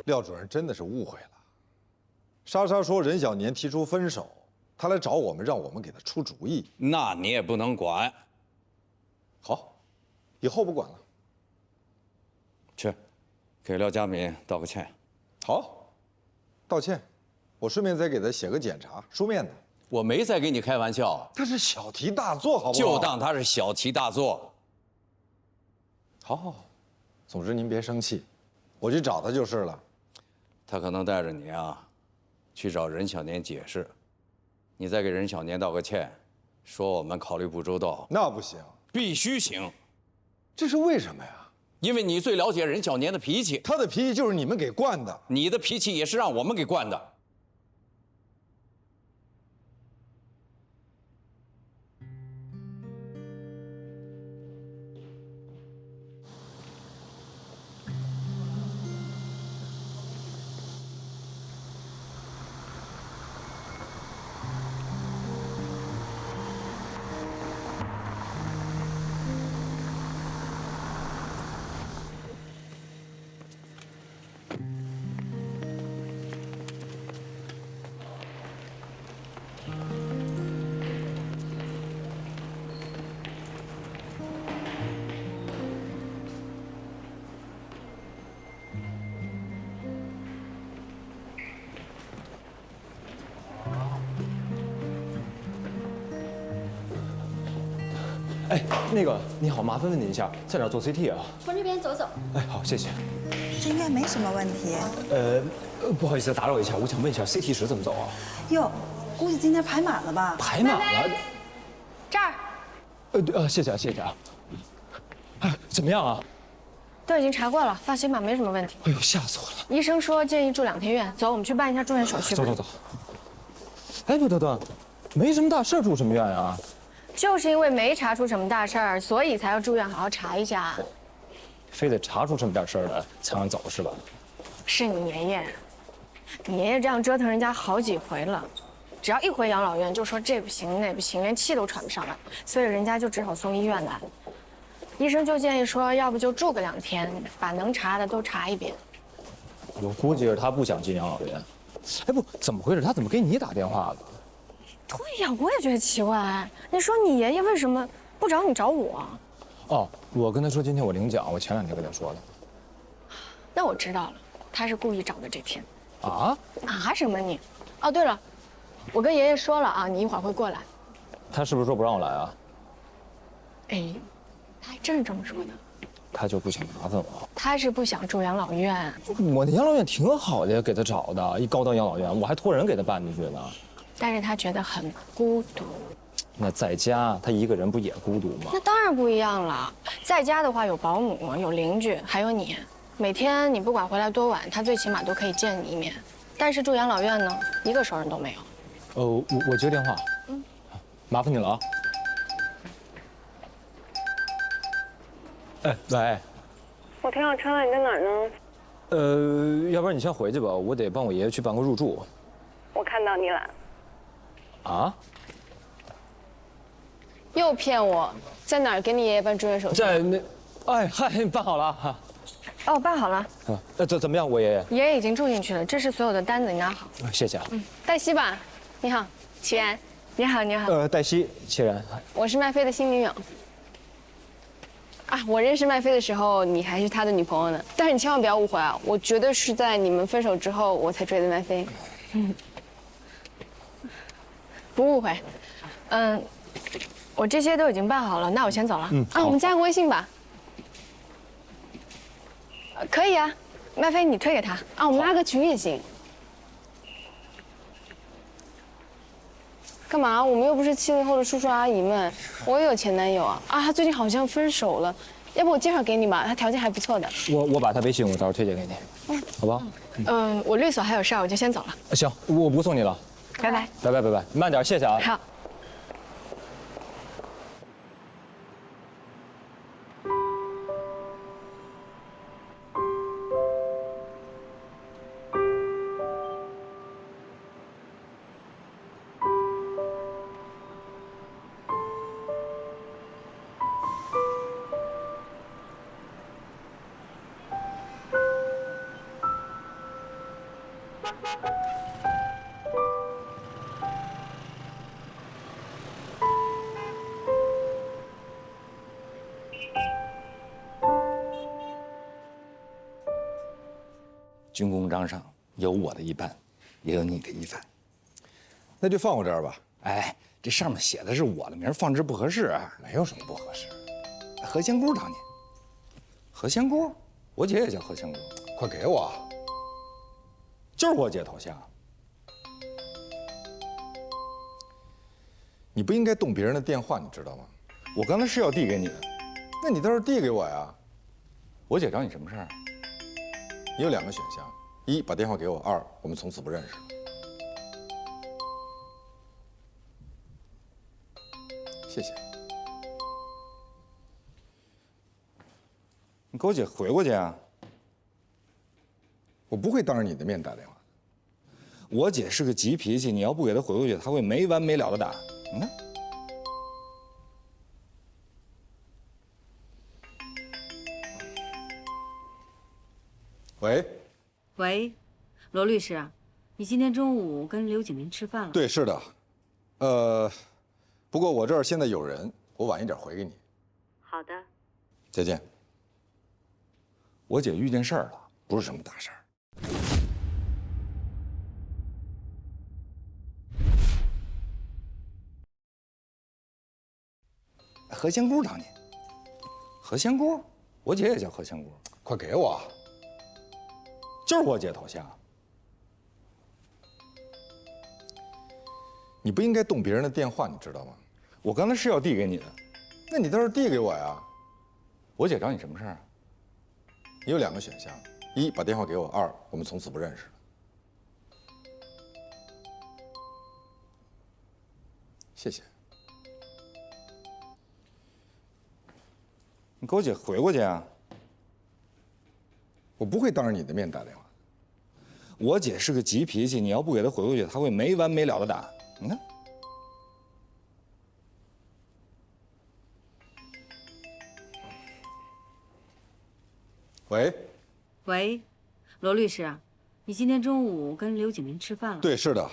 廖主任真的是误会了。莎莎说任小年提出分手，他来找我们，让我们给他出主意。那你也不能管。好，以后不管了。去，给廖佳敏道个歉。好，道歉。我顺便再给他写个检查，书面的。我没在跟你开玩笑，他是小题大做，好不好？就当他是小题大做。好，总之您别生气，我去找他就是了。他可能带着你啊，去找任小年解释，你再给任小年道个歉，说我们考虑不周到。那不行，必须行。这是为什么呀？因为你最了解任小年的脾气，他的脾气就是你们给惯的，你的脾气也是让我们给惯的。哎，那个你好，麻烦问您一下，在哪儿做 CT 啊？往这边走走。哎，好，谢谢。这应该没什么问题。不好意思打扰一下，我想问一下 CT 室怎么走啊？哟，估计今天排满了吧？排满了。这儿。谢谢啊，谢谢啊。哎，怎么样啊？都已经查过了，放心吧，没什么问题。哎呦，吓死我了！医生说建议住2天院，走，我们去办一下住院手续吧。走。哎，不等，没什么大事，住什么院啊？就是因为没查出什么大事儿，所以才要住院好好查一下。非得查出这么点事儿来才让走是吧？是你爷爷，你爷爷这样折腾人家好几回了，只要一回养老院就说这不行那不行，连气都喘不上来，所以人家就只好送医院来。医生就建议说，要不就住个2天，把能查的都查一遍。我估计是他不想进养老院。哎，不，怎么回事？他怎么给你打电话了？对呀，我也觉得奇怪。你说你爷爷为什么不找你找我？哦，我跟他说今天我领奖，我前2天跟他说的。那我知道了，他是故意找的这天。啊？啊什么你？哦，对了，我跟爷爷说了啊，你一会儿会过来。他是不是说不让我来啊？哎，他还真是这么说的。他就不想麻烦我。他是不想住养老院。我的养老院挺好的，给他找的一高档养老院，我还托人给他办进去呢。但是他觉得很孤独。那在家他一个人不也孤独吗？那当然不一样了。在家的话有保姆、有邻居，还有你。每天你不管回来多晚，他最起码都可以见你一面。但是住养老院呢，一个熟人都没有。我接个电话。麻烦你了啊。哎，喂。我停好车了，你在哪儿呢？要不然你先回去吧，我得帮我爷爷去办个入住。我看到你了。啊？又骗我，在哪儿给你爷爷办住院手续？在那，哎嗨，办好了哈。哦，办好了。啊，怎么样，我爷爷？爷爷已经住进去了，这是所有的单子，你拿好。谢谢啊。黛西吧，你好，齐然，你好，你好。黛西，齐然。我是麦飞的新女友。啊，我认识麦飞的时候，你还是他的女朋友呢。但是你千万不要误会啊，我绝对是在你们分手之后，我才追的麦飞。不误会。我这些都已经办好了，那我先走了。我们加个微信吧。可以啊，麦飞你推给他啊，我们拉个群也行。干嘛？我们又不是70后的叔叔阿姨们，我也有前男友啊！他最近好像分手了，要不我介绍给你吧，他条件还不错的。我把他微信我到时候推荐给你，好吧？我律所还有事儿，我就先走了。行，我不送你了。拜拜。拜，慢点，谢谢啊。好。军功章上有我的一半，也有你的一半。那就放我这儿吧。哎，这上面写的是我的名，放置不合适啊。没有什么不合适。何仙姑当年，何仙姑，我姐也叫何仙姑。快给我！就是我姐头像。你不应该动别人的电话，你知道吗？我刚才是要递给你的，那你倒是递给我呀。我姐找你什么事儿？你有2个选项：一，把电话给我；二，我们从此不认识了。谢谢。你给我姐回过去啊！我不会当着你的面打电话。我姐是个急脾气，你要不给她回过去，她会没完没了的打。你看。喂，罗律师，你今天中午跟刘景明吃饭了？对，是的。不过我这儿现在有人，我晚一点回给你。好的。再见。我姐遇见事儿了，不是什么大事儿。何仙姑当年，何仙姑，我姐也叫何仙姑。快给我！就是我姐头像。你不应该动别人的电话，你知道吗？我刚才是要递给你的，那你倒是递给我呀。我姐找你什么事儿？你有2个选项：一，把电话给我；二，我们从此不认识了。谢谢。你给我姐回过去啊！我不会当着你的面打电话。我姐是个急脾气，你要不给她回过去，她会没完没了的打。你看。喂，罗律师，你今天中午跟刘景明吃饭了？对，是的。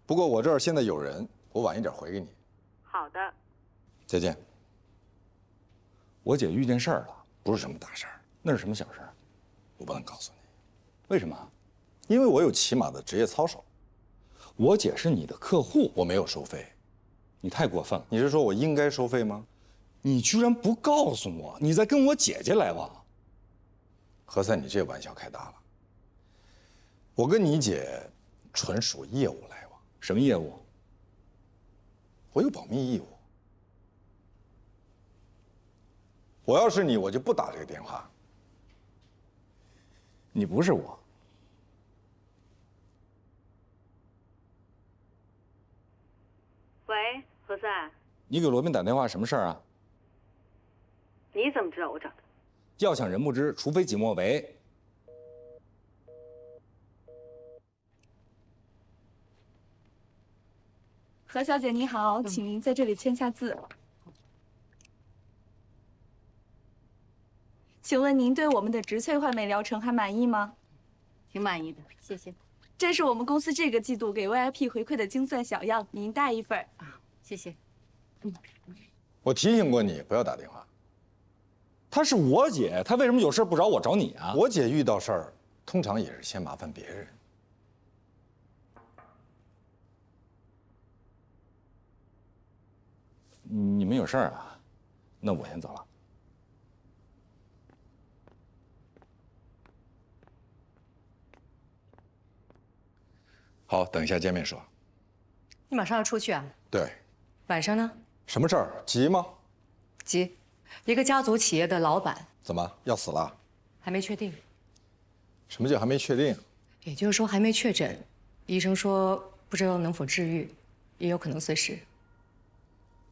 不过我这儿现在有人，我晚一点回给你。好的。再见。我姐遇见事儿了，不是什么大事儿，那是什么小事儿？我不能告诉你，为什么？因为我有起码的职业操守。我姐是你的客户，我没有收费。你太过分了！你是说我应该收费吗？你居然不告诉我，你在跟我姐姐来往。何塞，你这玩笑开大了。我跟你姐纯属业务来往。什么业务？我有保密义务。我要是你，我就不打这个电话。你不是我。喂，何塞，你给罗宾打电话什么事儿啊？你怎么知道我找的？要想人不知，除非己莫为。何小姐你好，请您在这里签下字。请问您对我们的植萃焕美疗程还满意吗？挺满意的，谢谢。这是我们公司这个季度给 VIP 回馈的精算小样，您带一份啊，谢谢。我提醒过你不要打电话。她是我姐，她为什么有事不找我，找你啊？我姐遇到事儿，通常也是先麻烦别人。你们有事儿啊？那我先走了。好，等一下见面说。你马上要出去啊？对。晚上呢？什么事儿？急吗？急，一个家族企业的老板怎么要死了？还没确定。什么叫还没确定？也就是说还没确诊，医生说不知道能否治愈，也有可能碎尸。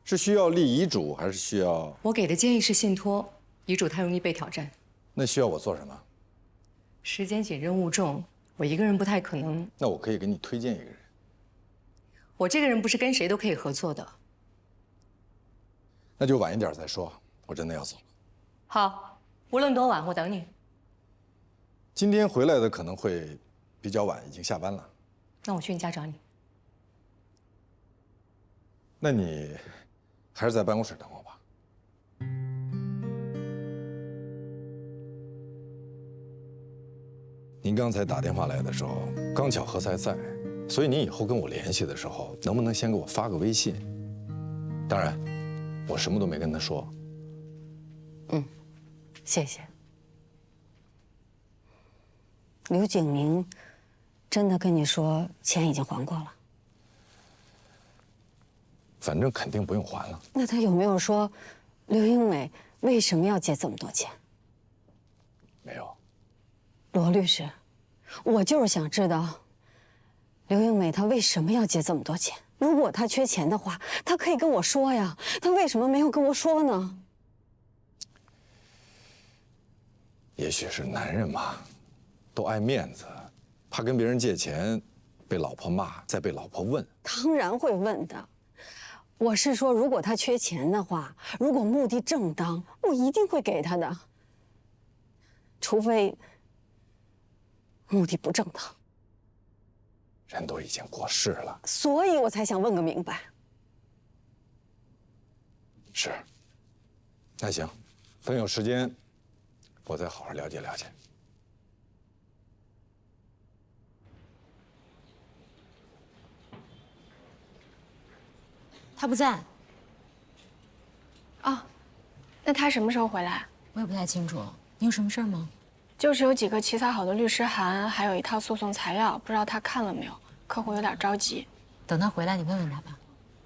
是需要立遗嘱还是需要？我给的建议是信托，遗嘱太容易被挑战。那需要我做什么？时间紧，任务重，我一个人不太可能。那我可以给你推荐一个人。我这个人不是跟谁都可以合作的。那就晚一点再说，我真的要走了。好，无论多晚，我等你。今天回来的可能会比较晚，已经下班了。那我去你家找你。那你还是在办公室等我吧。您刚才打电话来的时候，刚巧何塞在，所以您以后跟我联系的时候，能不能先给我发个微信？当然，我什么都没跟他说。谢谢。刘景明真的跟你说钱已经还过了？反正肯定不用还了。那他有没有说刘英美为什么要借这么多钱？没有。罗律师，我就是想知道刘英美她为什么要借这么多钱？如果她缺钱的话，她可以跟我说呀，她为什么没有跟我说呢？也许是男人嘛，都爱面子，怕跟别人借钱被老婆骂，再被老婆问。当然会问的。我是说，如果他缺钱的话，如果目的正当，我一定会给他的。除非目的不正当。人都已经过世了，所以我才想问个明白。是。那行，等有时间，我再好好了解了解。他不在。哦，那他什么时候回来？我也不太清楚。你有什么事儿吗？就是有几个起草好的律师函，还有一套诉讼材料，不知道他看了没有？客户有点着急。等他回来，你问问他吧。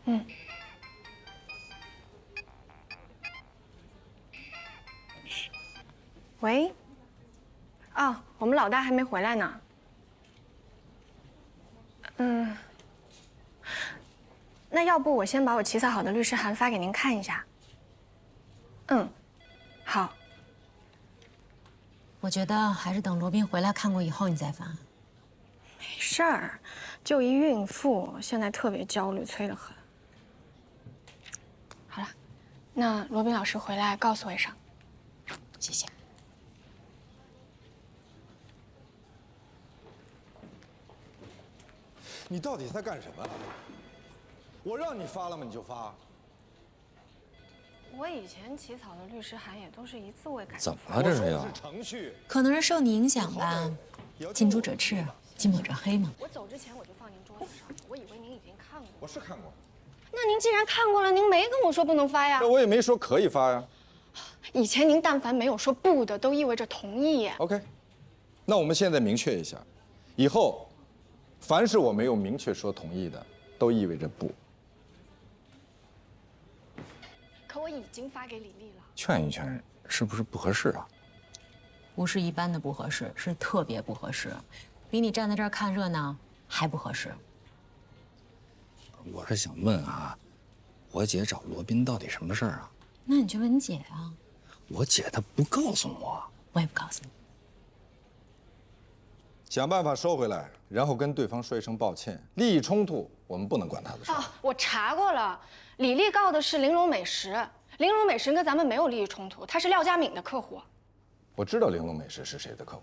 嗯。喂。哦，我们老大还没回来呢。那要不我先把我起草好的律师函发给您看一下。好。我觉得还是等罗宾回来看过以后你再发。没事儿，就一孕妇，现在特别焦虑，催得很。好了，那罗宾老师回来告诉我一声。谢谢。你到底在干什么？我让你发了吗？你就发。我以前起草的律师函也都是一字未改。怎么了这是呀？可能是受你影响吧。近朱者赤，近墨者黑嘛。我走之前我就放您桌子上了，我以为您已经看过。我是看过。那您既然看过了，您没跟我说不能发呀？那我也没说可以发呀。以前您但凡没有说不的，都意味着同意。OK， 那我们现在明确一下，以后，凡是我没有明确说同意的，都意味着不。可我已经发给李丽了。劝一劝，是不是不合适啊？不是一般的不合适，是特别不合适，比你站在这儿看热闹还不合适。我是想问啊，我姐找罗宾到底什么事儿啊？那你就问你姐啊。我姐她不告诉我，我也不告诉你。想办法收回来，然后跟对方说一声抱歉。利益冲突，我们不能管他的事。我查过了，李丽告的是玲珑美食，玲珑美食跟咱们没有利益冲突，他是廖家敏的客户。我知道玲珑美食是谁的客户。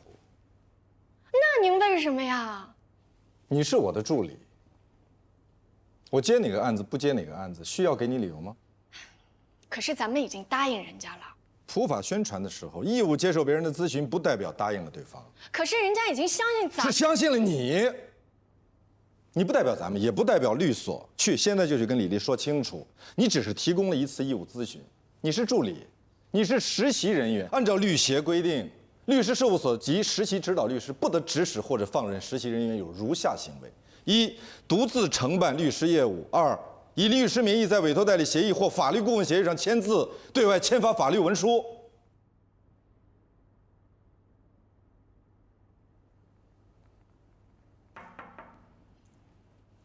那您为什么呀？你是我的助理，我接哪个案子不接哪个案子，需要给你理由吗？可是咱们已经答应人家了。普法宣传的时候，义务接受别人的咨询，不代表答应了对方。可是人家已经相信咱，是相信了你。你不代表咱们，也不代表律所。现在就去跟李丽说清楚，你只是提供了一次义务咨询，你是助理，你是实习人员。按照律协规定，律师事务所及实习指导律师不得指使或者放任实习人员有如下行为：一、独自承办律师业务；二、以律师名义在委托代理协议或法律顾问协议上签字，对外签发法律文书。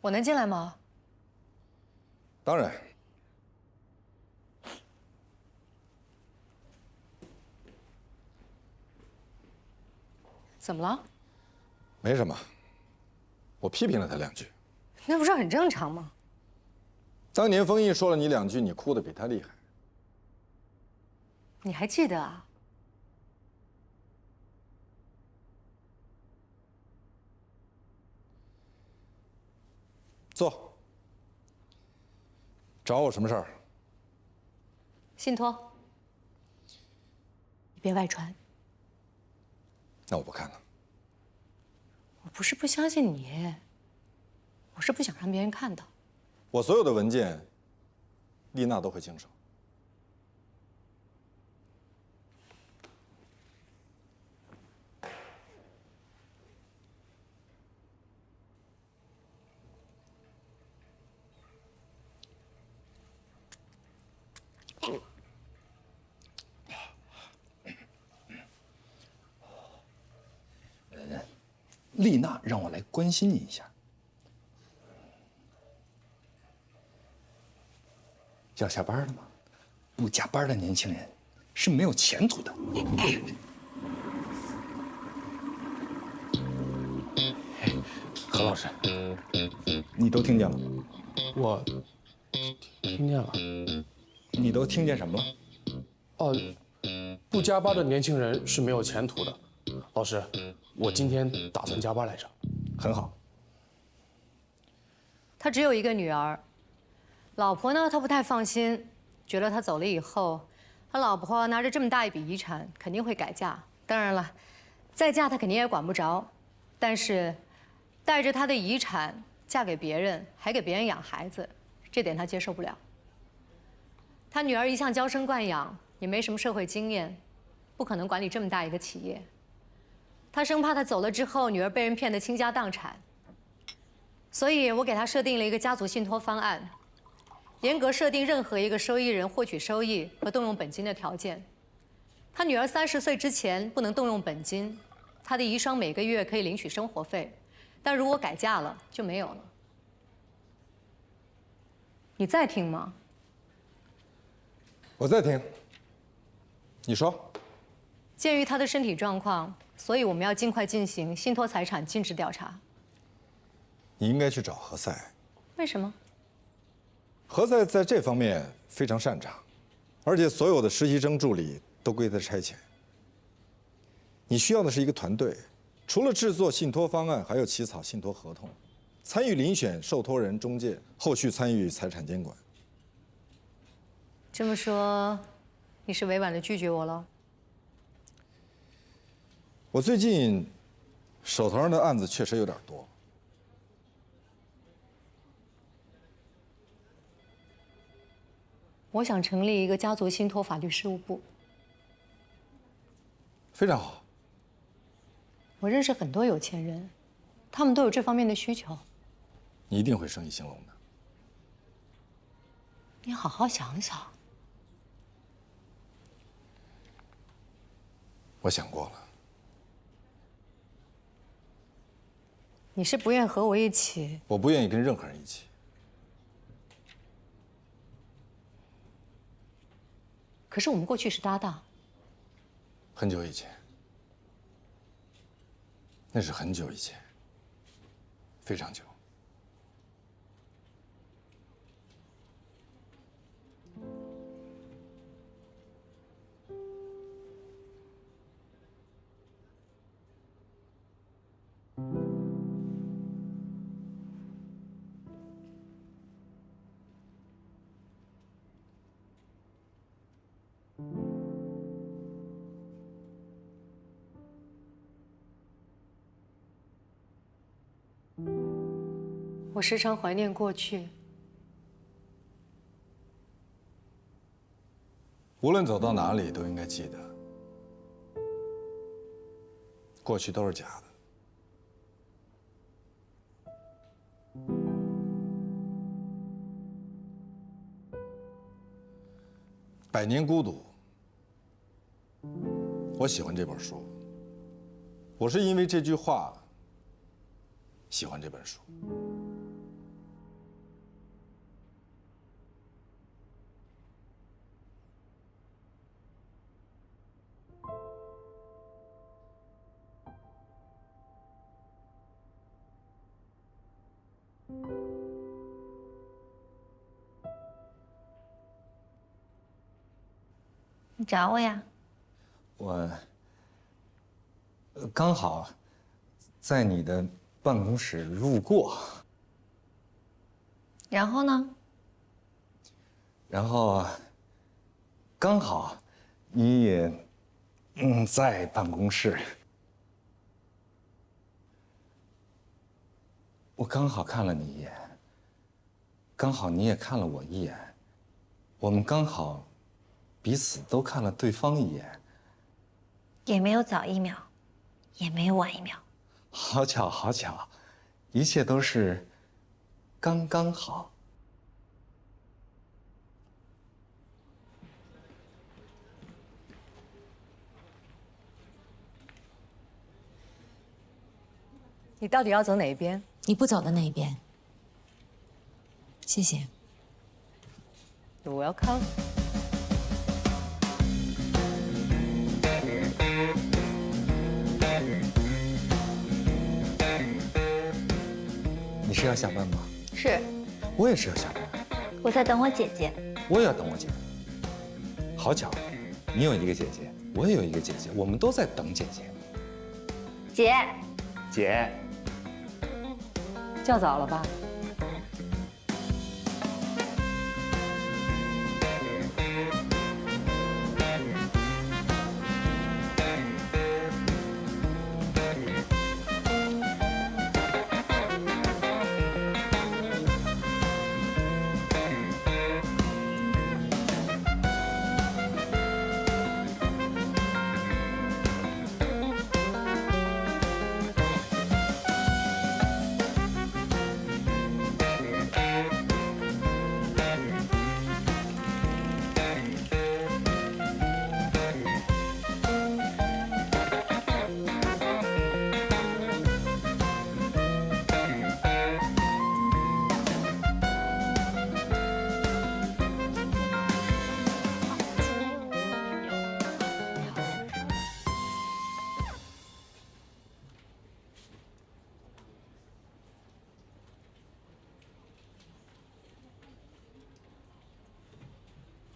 我能进来吗？当然。怎么了？没什么，我批评了他2句。那不是很正常吗？当年封印说了你2句，你哭得比他厉害。你还记得啊？坐。找我什么事儿？信托。你别外传。那我不看了。我不是不相信你，我是不想让别人看到。我所有的文件，丽娜都会经手。丽娜让我来关心你一下。要下班了吗？不加班的年轻人是没有前途的。何老师，你都听见了？我听见了。你都听见什么了？哦，不加班的年轻人是没有前途的。老师，我今天打算加班来着。很好。他只有一个女儿，老婆呢，他不太放心，觉得他走了以后，他老婆拿着这么大一笔遗产，肯定会改嫁。当然了，再嫁他肯定也管不着，但是带着他的遗产嫁给别人，还给别人养孩子，这点他接受不了。他女儿一向娇生惯养，也没什么社会经验，不可能管理这么大一个企业。他生怕他走了之后，女儿被人骗得倾家荡产，所以我给他设定了一个家族信托方案，严格设定任何一个受益人获取收益和动用本金的条件。他女儿30岁之前不能动用本金，他的遗孀每个月可以领取生活费，但如果改嫁了就没有了。你在听吗？我在听。你说。鉴于他的身体状况，所以我们要尽快进行信托财产尽职调查。你应该去找何塞。为什么？何塞在这方面非常擅长，而且所有的实习生助理都归他差遣。你需要的是一个团队，除了制作信托方案，还有起草信托合同，参与遴选受托人、中介，后续参与财产监管。这么说，你是委婉的拒绝我了？我最近手头上的案子确实有点多。我想成立一个家族信托法律事务部。非常好。我认识很多有钱人，他们都有这方面的需求。你一定会生意兴隆的。你好好想想。我想过了。你是不愿和我一起？我不愿意跟任何人一起。可是我们过去是搭档。很久以前。那是很久以前。非常久。我时常怀念过去。无论走到哪里，都应该记得，过去都是假的。百年孤独，我喜欢这本书。我是因为这句话喜欢这本书。你找我呀？我刚好在你的办公室路过，然后呢？然后刚好你也在办公室，我刚好看了你一眼，刚好你也看了我一眼，我们刚好彼此都看了对方一眼，也没有早一秒，也没有晚一秒。好巧，好巧，一切都是刚刚好。你到底要走哪一边？你不走的那一边。谢谢。You're welcome。你是要下班吗？是。我也是要下班。我在等我姐姐。我也要等我姐。好巧，你有一个姐姐，我也有一个姐姐，我们都在等姐姐。姐。姐。叫早了吧？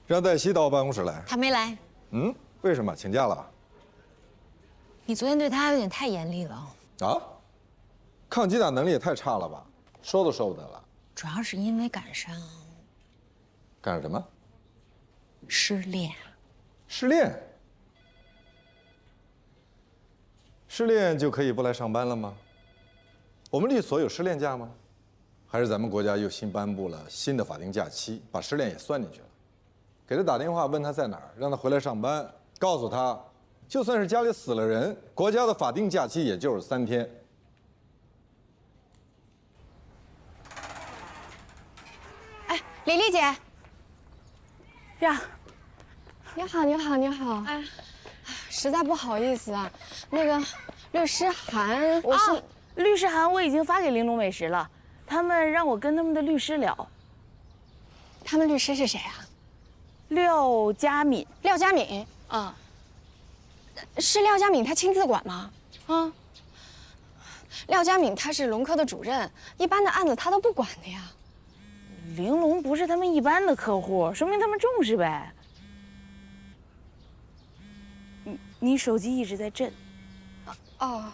让黛西到我办公室来。他没来。嗯？为什么？请假了？你昨天对他有点太严厉了。啊？抗击打能力也太差了吧？说都说不得了。主要是因为赶上干什么？失恋。失恋？失恋就可以不来上班了吗？我们律所有失恋假吗？还是咱们国家又新颁布了新的法定假期，把失恋也算进去了？给他打电话问他在哪儿，让他回来上班，告诉他，就算是家里死了人，国家的法定假期也就是3天。哎，李丽姐。呀，你好，你好，你好。哎，实在不好意思啊，那个律师函，我是、律师函我已经发给玲珑美食了，他们让我跟他们的律师聊。他们律师是谁啊？廖佳敏。廖佳敏啊，是廖佳敏他亲自管吗？啊，廖佳敏他是龙科的主任，一般的案子他都不管的呀。玲珑不是他们一般的客户，说明他们重视呗。你手机一直在震。哦。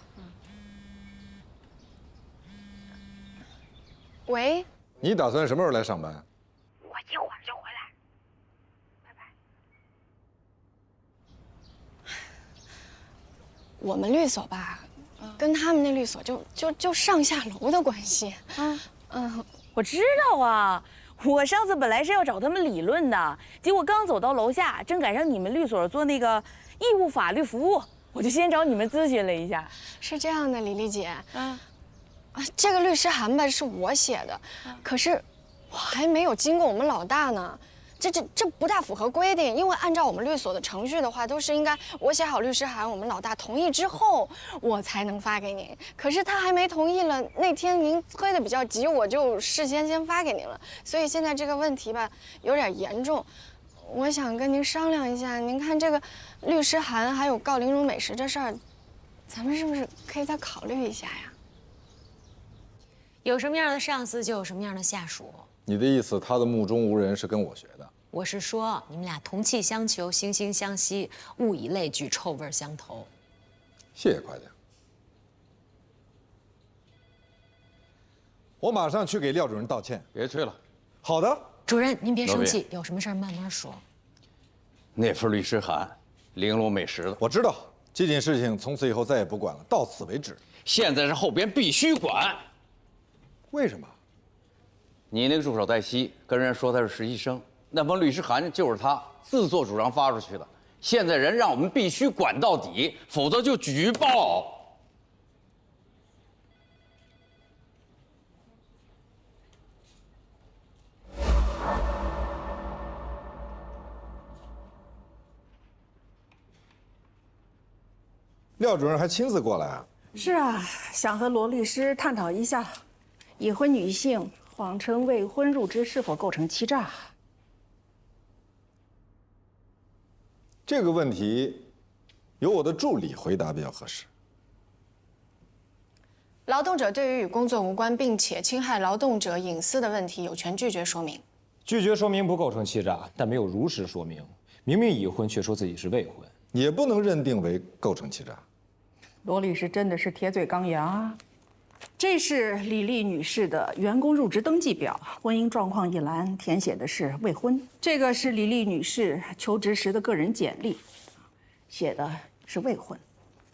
喂。你打算什么时候来上班？我一会儿就回来。拜拜。我们律所吧，跟他们那律所就上下楼的关系。我知道啊，我上次本来是要找他们理论的，结果刚走到楼下，正赶上你们律所做那个义务法律服务，我就先找你们咨询了一下。是这样的，李丽姐，这个律师函吧是我写的，可是我还没有经过我们老大呢。这不大符合规定，因为按照我们律所的程序的话，都是应该我写好律师函，我们老大同意之后，我才能发给您。可是他还没同意了，那天您催得比较急，我就事先发给您了。所以现在这个问题吧有点严重，我想跟您商量一下，您看这个律师函还有告玲珑美食这事儿，咱们是不是可以再考虑一下呀？有什么样的上司就有什么样的下属。你的意思，他的目中无人是跟我学的？我是说，你们俩同气相求，惺惺相惜，物以类聚，臭味相投。谢谢夸奖。我马上去给廖主任道歉。别催了。好的。主任，您别生气，有什么事儿慢慢说。那份律师函，玲珑美食的，我知道。这件事情从此以后再也不管了，到此为止。现在是后边必须管。为什么？你那个助手黛西跟人说他是实习生，那封律师函就是他自作主张发出去的。现在人让我们必须管到底，否则就举报。廖主任还亲自过来啊？是啊，想和罗律师探讨一下，已婚女性谎称未婚入职是否构成欺诈？这个问题，由我的助理回答比较合适。劳动者对于与工作无关并且侵害劳动者隐私的问题，有权拒绝说明。拒绝说明不构成欺诈，但没有如实说明，明明已婚却说自己是未婚，也不能认定为构成欺诈。罗律师真的是铁嘴钢牙啊！这是李丽女士的员工入职登记表，婚姻状况一栏填写的是未婚。这个是李丽女士求职时的个人简历，写的是未婚。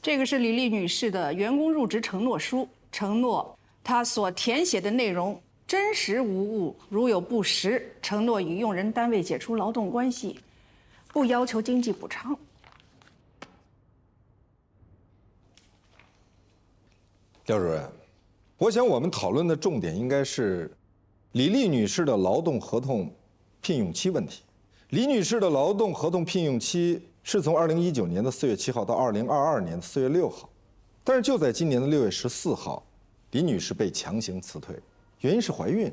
这个是李丽女士的员工入职承诺书，承诺她所填写的内容真实无误，如有不实，承诺与用人单位解除劳动关系，不要求经济补偿。廖主任，我想我们讨论的重点应该是李丽女士的劳动合同聘用期问题。李女士的劳动合同聘用期是从2019年的4月7号到2022年的4月6号，但是就在今年的6月14号，李女士被强行辞退，原因是怀孕。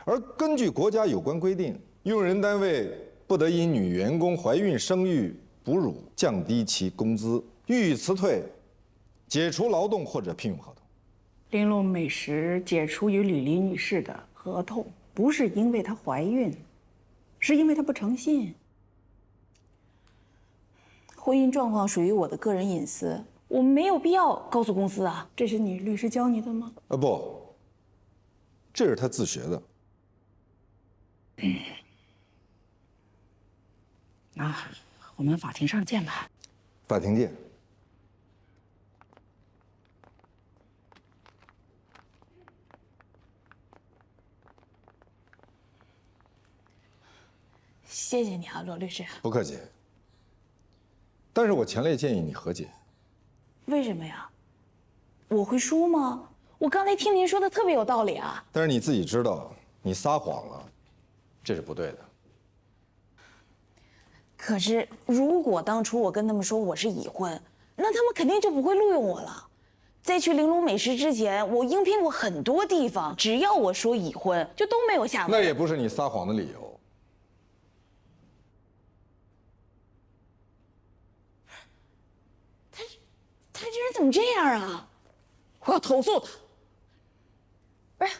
而根据国家有关规定，用人单位不得因女员工怀孕、生育、哺乳降低其工资，予以辞退、解除劳动或者聘用合同。玲珑美食解除与李丽女士的合同，不是因为她怀孕，是因为她不诚信。婚姻状况属于我的个人隐私，我没有必要告诉公司啊。这是你律师教你的吗？不，这是她自学的。那我们法庭上见吧。法庭见。谢谢你啊，罗律师。不客气。但是我强烈建议你和解。为什么呀？我会输吗？我刚才听您说的特别有道理啊。但是你自己知道，你撒谎了，这是不对的。可是如果当初我跟他们说我是已婚，那他们肯定就不会录用我了。在去玲珑美食之前，我应聘过很多地方，只要我说已婚，就都没有下文。那也不是你撒谎的理由。他这人怎么这样啊？我要投诉他！不是，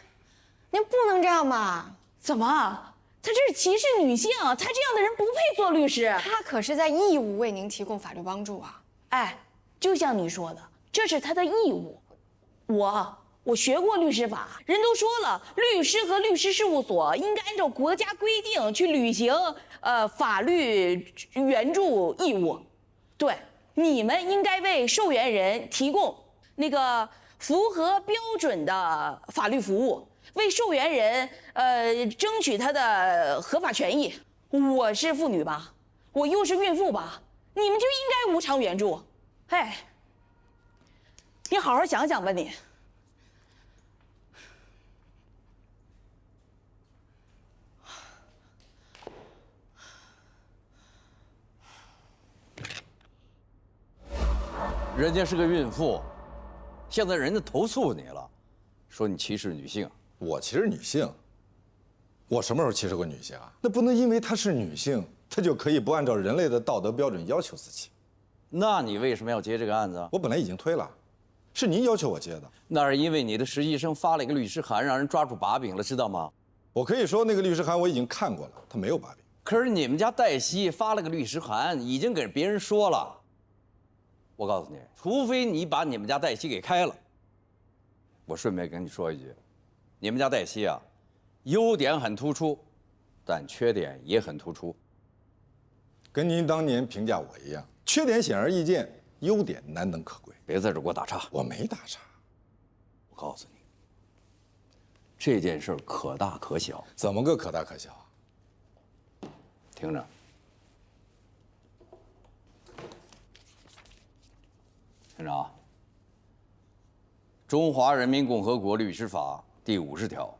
您不能这样吧？怎么？他这是歧视女性，他这样的人不配做律师。他可是在义务为您提供法律帮助啊！哎，就像你说的，这是他的义务。我学过律师法，人都说了，律师和律师事务所应该按照国家规定去履行法律援助义务。对，你们应该为受援人提供那个符合标准的法律服务，为受援人争取他的合法权益。我是妇女吧，我又是孕妇吧，你们就应该无偿援助。哎，你好好想想吧你。人家是个孕妇，现在人家投诉你了，说你歧视女性。我歧视女性？我什么时候歧视过女性啊？那不能因为她是女性，她就可以不按照人类的道德标准要求自己。那你为什么要接这个案子啊？我本来已经推了，是您要求我接的。那是因为你的实习生发了一个律师函，让人抓住把柄了，知道吗？我可以说那个律师函我已经看过了，他没有把柄。可是你们家黛西发了个律师函，已经给别人说了。我告诉你，除非你把你们家黛西给开了。我顺便跟你说一句，你们家黛西啊，优点很突出，但缺点也很突出。跟您当年评价我一样，缺点显而易见，优点难能可贵。别在这给我打岔，我没打岔。我告诉你，这件事可大可小。怎么个可大可小？听着。听着啊，《中华人民共和国律师法》第50条，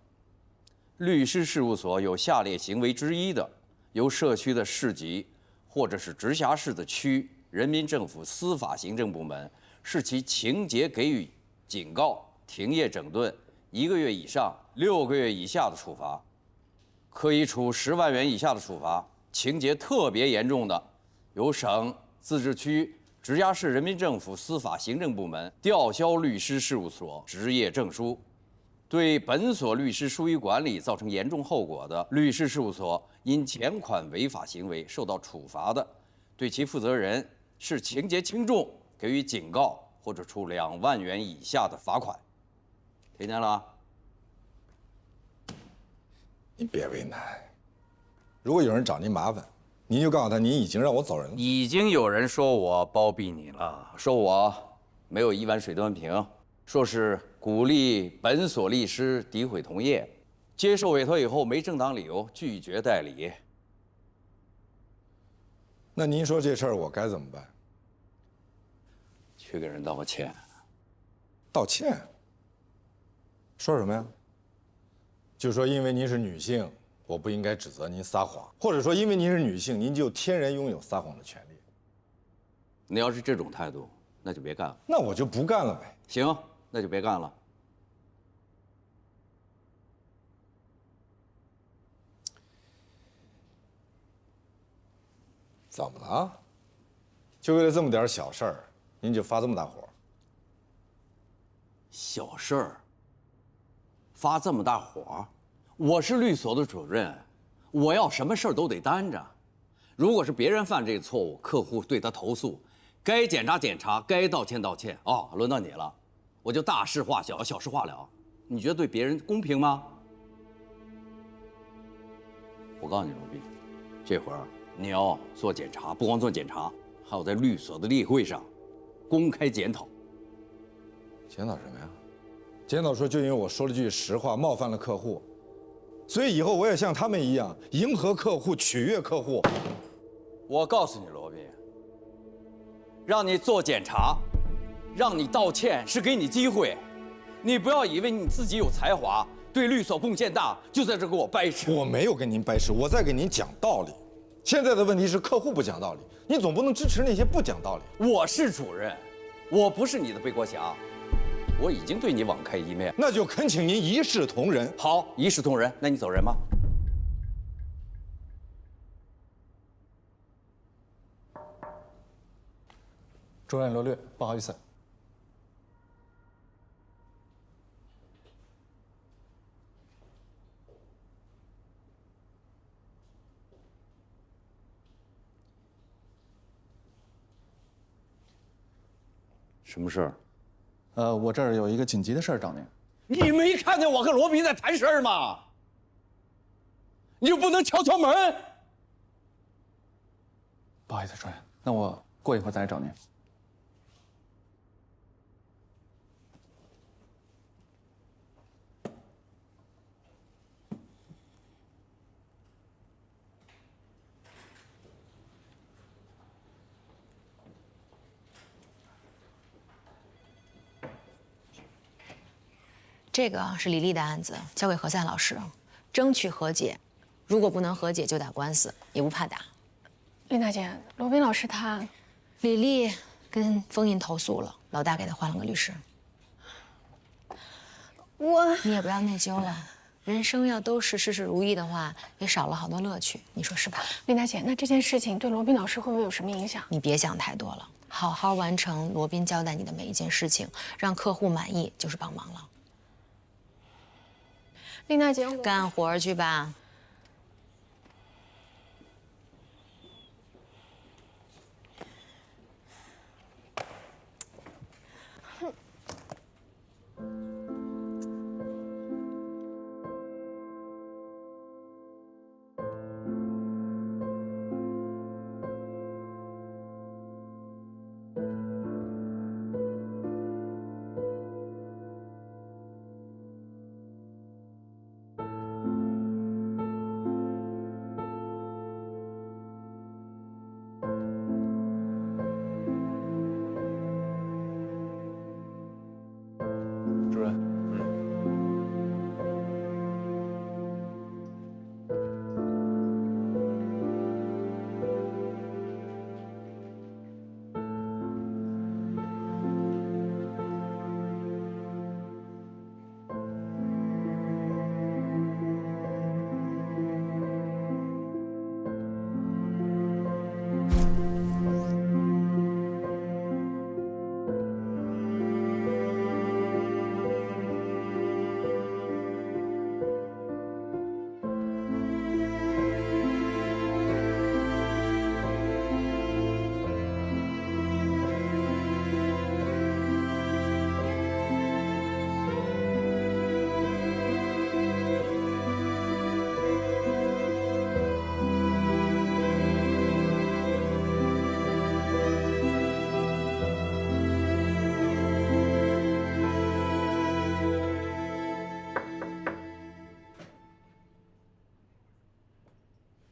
律师事务所有下列行为之一的，由社区的市级或者是直辖市的区人民政府司法行政部门视其情节给予警告、停业整顿1个月以上6个月以下的处罚，可以处10万元以下的处罚；情节特别严重的，由省、自治区、直辖市人民政府司法行政部门吊销律师事务所执业证书；对本所律师疏于管理造成严重后果的，律师事务所因前款违法行为受到处罚的，对其负责人视情节轻重给予警告或者处2万元以下的罚款。听见了？您别为难。如果有人找您麻烦，您就告诉他您已经让我走人了。已经有人说我包庇你了，说我没有1碗水端平，说是鼓励本所律师诋毁同业，接受委托以后没正当理由拒绝代理。那您说这事儿我该怎么办？去给人道个歉。道歉？说什么呀？就说因为您是女性，我不应该指责您撒谎，或者说因为您是女性，您就天然拥有撒谎的权利。你要是这种态度，那就别干了。那我就不干了呗。行，那就别干了。怎么了？就为了这么点小事儿，您就发这么大火？小事儿，发这么大火？我是律所的主任，我要什么事儿都得担着。如果是别人犯这个错误，客户对他投诉，该检查检查，该道歉道歉。哦，轮到你了，我就大事化小，小事化了。你觉得对别人公平吗？我告诉你，罗碧，这会儿你要做检查，不光做检查，还要在律所的例会上公开检讨。检讨什么呀？检讨说就因为我说了句实话，冒犯了客户，所以以后我也像他们一样迎合客户，取悦客户。我告诉你，罗宾，让你做检查，让你道歉是给你机会，你不要以为你自己有才华，对律所贡献大，就在这给我掰扯。我没有跟您掰扯，我在给您讲道理。现在的问题是客户不讲道理，你总不能支持那些不讲道理。我是主任，我不是你的背锅侠，我已经对你网开一面。那就恳请您一视同仁。好，一视同仁，那你走人吧。主任罗律，不好意思。什么事儿？我这儿有一个紧急的事儿找您。你没看见我和罗宾在谈事儿吗？你就不能敲敲门？不好意思，主任，那我过一会儿再来找您。这个是李丽的案子，交给何赛老师，争取和解。如果不能和解，就打官司，也不怕打。丽娜姐，罗宾老师他，李丽跟封印投诉了，老大给他换了个律师。你也不要内疚了，人生要都是事事如意的话，也少了好多乐趣，你说是吧？丽娜姐，那这件事情对罗宾老师会不会有什么影响？你别想太多了，好好完成罗宾交代你的每一件事情，让客户满意就是帮忙了。丽娜姐，干活去吧。主任，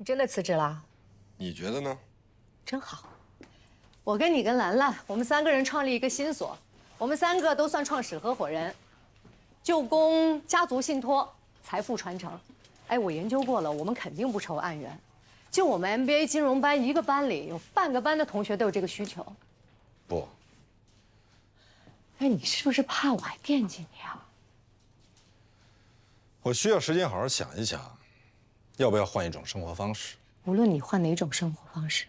你真的辞职了？你觉得呢？真好。我跟你跟兰兰，我们3个人创立一个新所，我们3个都算创始合伙人，就供家族信托、财富传承。哎，我研究过了，我们肯定不愁案源。就我们 MBA 金融班一个班里有半个班的同学都有这个需求。不。哎，你是不是怕我还惦记你啊？我需要时间好好想一想，要不要换一种生活方式。无论你换哪种生活方式，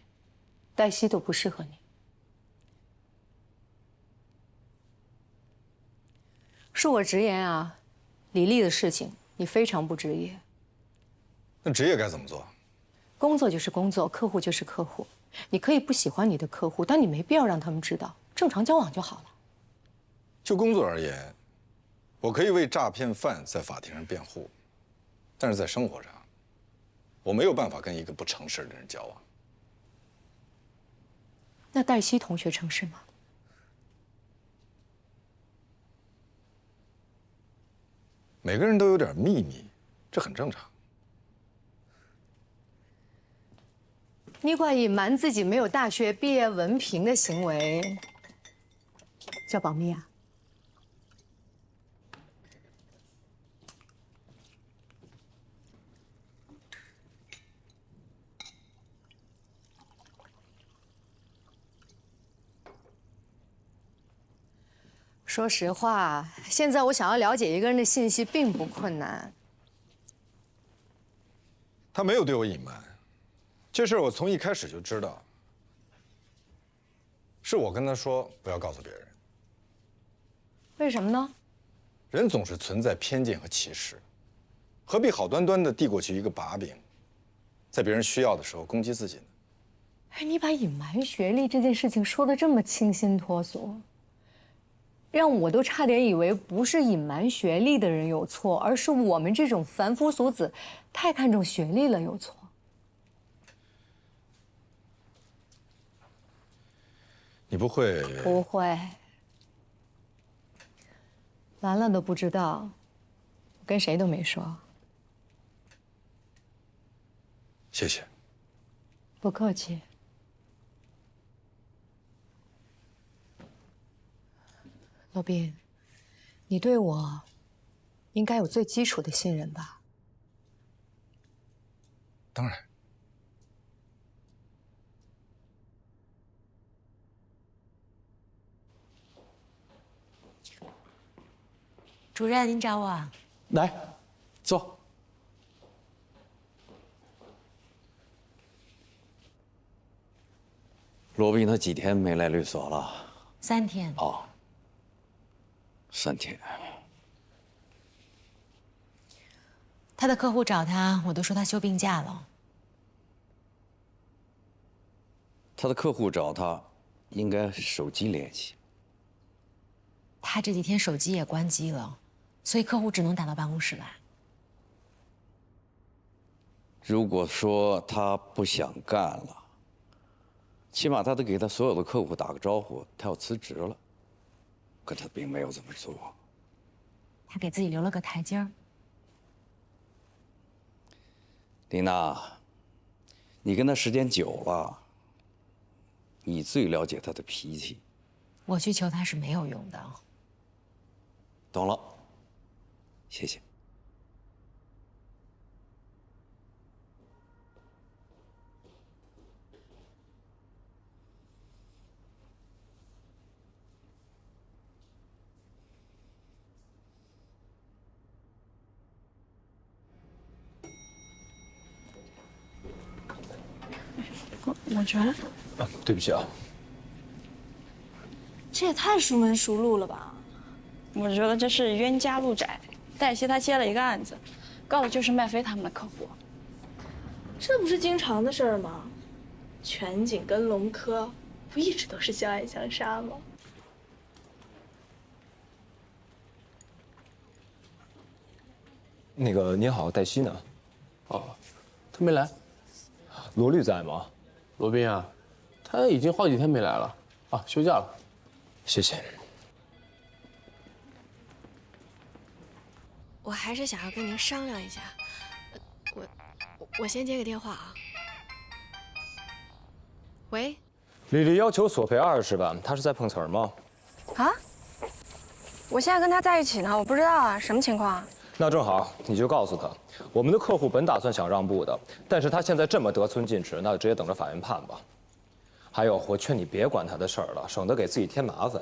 黛西都不适合你。恕我直言啊，李丽的事情你非常不职业。那职业该怎么做？工作就是工作，客户就是客户。你可以不喜欢你的客户，但你没必要让他们知道，正常交往就好了。就工作而言，我可以为诈骗犯在法庭上辩护，但是在生活上，我没有办法跟一个不诚实的人交往。那黛西同学成是吗？每个人都有点秘密，这很正常。你管隐瞒自己没有大学毕业文凭的行为叫保密啊？说实话，现在我想要了解一个人的信息并不困难。他没有对我隐瞒，这事儿我从一开始就知道。是我跟他说不要告诉别人。为什么呢？人总是存在偏见和歧视，何必好端端的递过去一个把柄，在别人需要的时候攻击自己呢？哎，你把隐瞒学历这件事情说得这么清新脱俗。让我都差点以为不是隐瞒学历的人有错，而是我们这种凡夫俗子太看重学历了有错。你不会？不会。兰兰都不知道，我跟谁都没说。谢谢。不客气。罗宾，你对我应该有最基础的信任吧？当然。主任，您找我啊？来，坐。罗宾他几天没来律所了？3天。哦。3天。他的客户找他，我都说他休病假了。他的客户找他，应该手机联系。他这几天手机也关机了，所以客户只能打到办公室来。如果说他不想干了，起码他得给他所有的客户打个招呼，他要辞职了。可他并没有这么做。他给自己留了个台阶儿。琳娜，你跟他时间久了，你最了解他的脾气。我去求他是没有用的。懂了，谢谢。我觉得，啊，对不起啊。这也太熟门熟路了吧？我觉得这是冤家路窄。黛西她接了一个案子，告的就是麦飞他们的客户。这不是经常的事儿吗？全景跟龙科不一直都是相爱相杀吗？那个你好，黛西呢？哦，他没来。罗律在吗？罗宾啊，他已经好几天没来了，啊，休假了。谢谢。我还是想要跟您商量一下，我先接个电话啊。喂，李丽要求索赔20万，他是在碰瓷儿吗？啊？我现在跟他在一起呢，我不知道啊，什么情况啊？那正好，你就告诉他，我们的客户本打算想让步的，但是他现在这么得寸进尺，那就直接等着法院判吧。还有，我劝你别管他的事儿了，省得给自己添麻烦。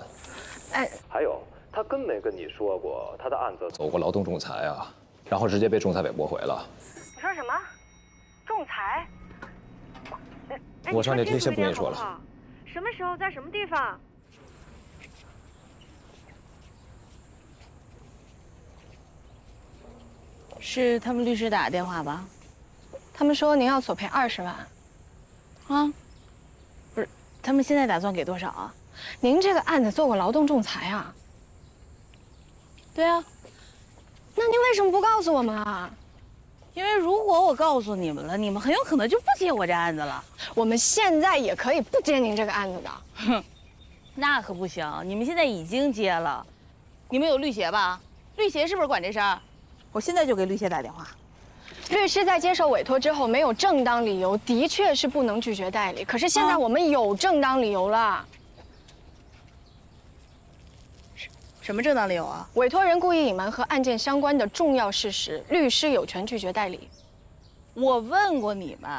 哎，还有，他跟没跟你说过他的案子走过劳动仲裁啊？然后直接被仲裁委驳回了。你说什么？仲裁？我上这题先不跟你说了。什么时候在什么地方？是他们律师打的电话吧？他们说您要索赔20万。啊？不是，他们现在打算给多少啊？您这个案子做过劳动仲裁啊？对啊。那您为什么不告诉我们啊？因为如果我告诉你们了，你们很有可能就不接我这案子了。我们现在也可以不接您这个案子的。哼，那可不行，你们现在已经接了。你们有律协吧？律协是不是管这事儿？我现在就给律协打电话。律师在接受委托之后没有正当理由，的确是不能拒绝代理。可是现在我们有正当理由了。什么正当理由啊？委托人故意隐瞒和案件相关的重要事实，律师有权拒绝代理。我问过你们，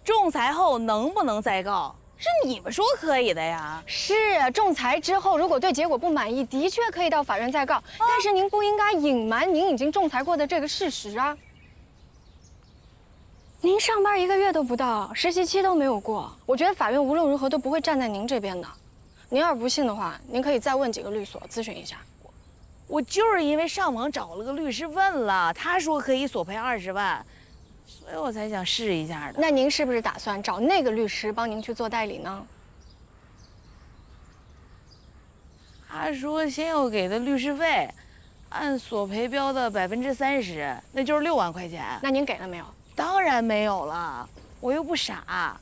仲裁后能不能再告？是你们说可以的呀。是啊，仲裁之后如果对结果不满意，的确可以到法院再告。但是您不应该隐瞒您已经仲裁过的这个事实啊。您上班1个月都不到，实习期都没有过，我觉得法院无论如何都不会站在您这边的。您要是不信的话，您可以再问几个律所咨询一下。我就是因为上网找了个律师问了，他说可以索赔20万，所以我才想试一下的。那您是不是打算找那个律师帮您去做代理呢？他说先要给的律师费，按索赔标的30%，那就是6万块钱。那您给了没有？当然没有了，我又不傻。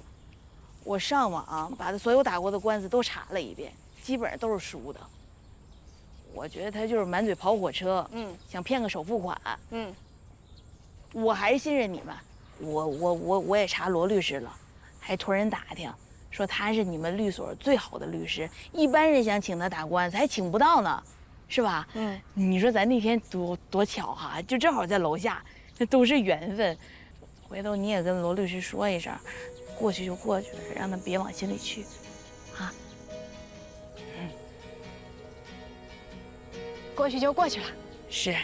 我上网把他所有打过的官司都查了一遍，基本上都是输的。我觉得他就是满嘴跑火车，想骗个首付款，我还是信任你们。我也查罗律师了，还托人打听，说他是你们律所最好的律师，一般人想请他打官司还请不到呢，是吧？你说咱那天多巧哈，就正好在楼下，那都是缘分。回头你也跟罗律师说一声。过去就过去了，让他别往心里去，啊。过去就过去了。是。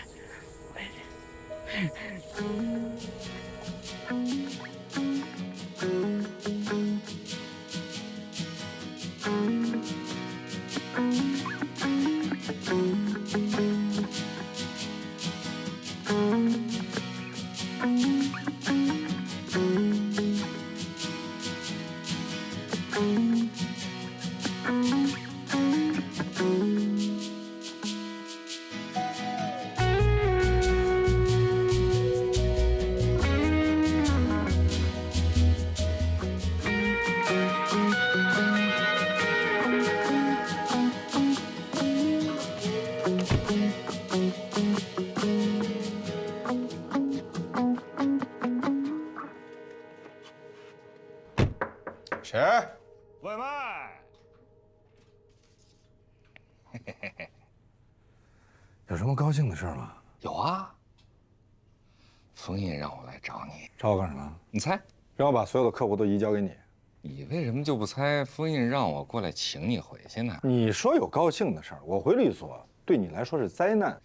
谁？外卖。有什么高兴的事吗？有啊。封印让我来找你，找我干什么？你猜？让我把所有的客户都移交给你。你为什么就不猜封印让我过来请你回去呢？你说有高兴的事儿，我回律所对你来说是灾难。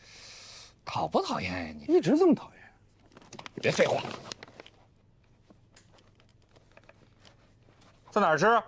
讨不讨厌呀你？一直这么讨厌。别废话。在哪儿吃？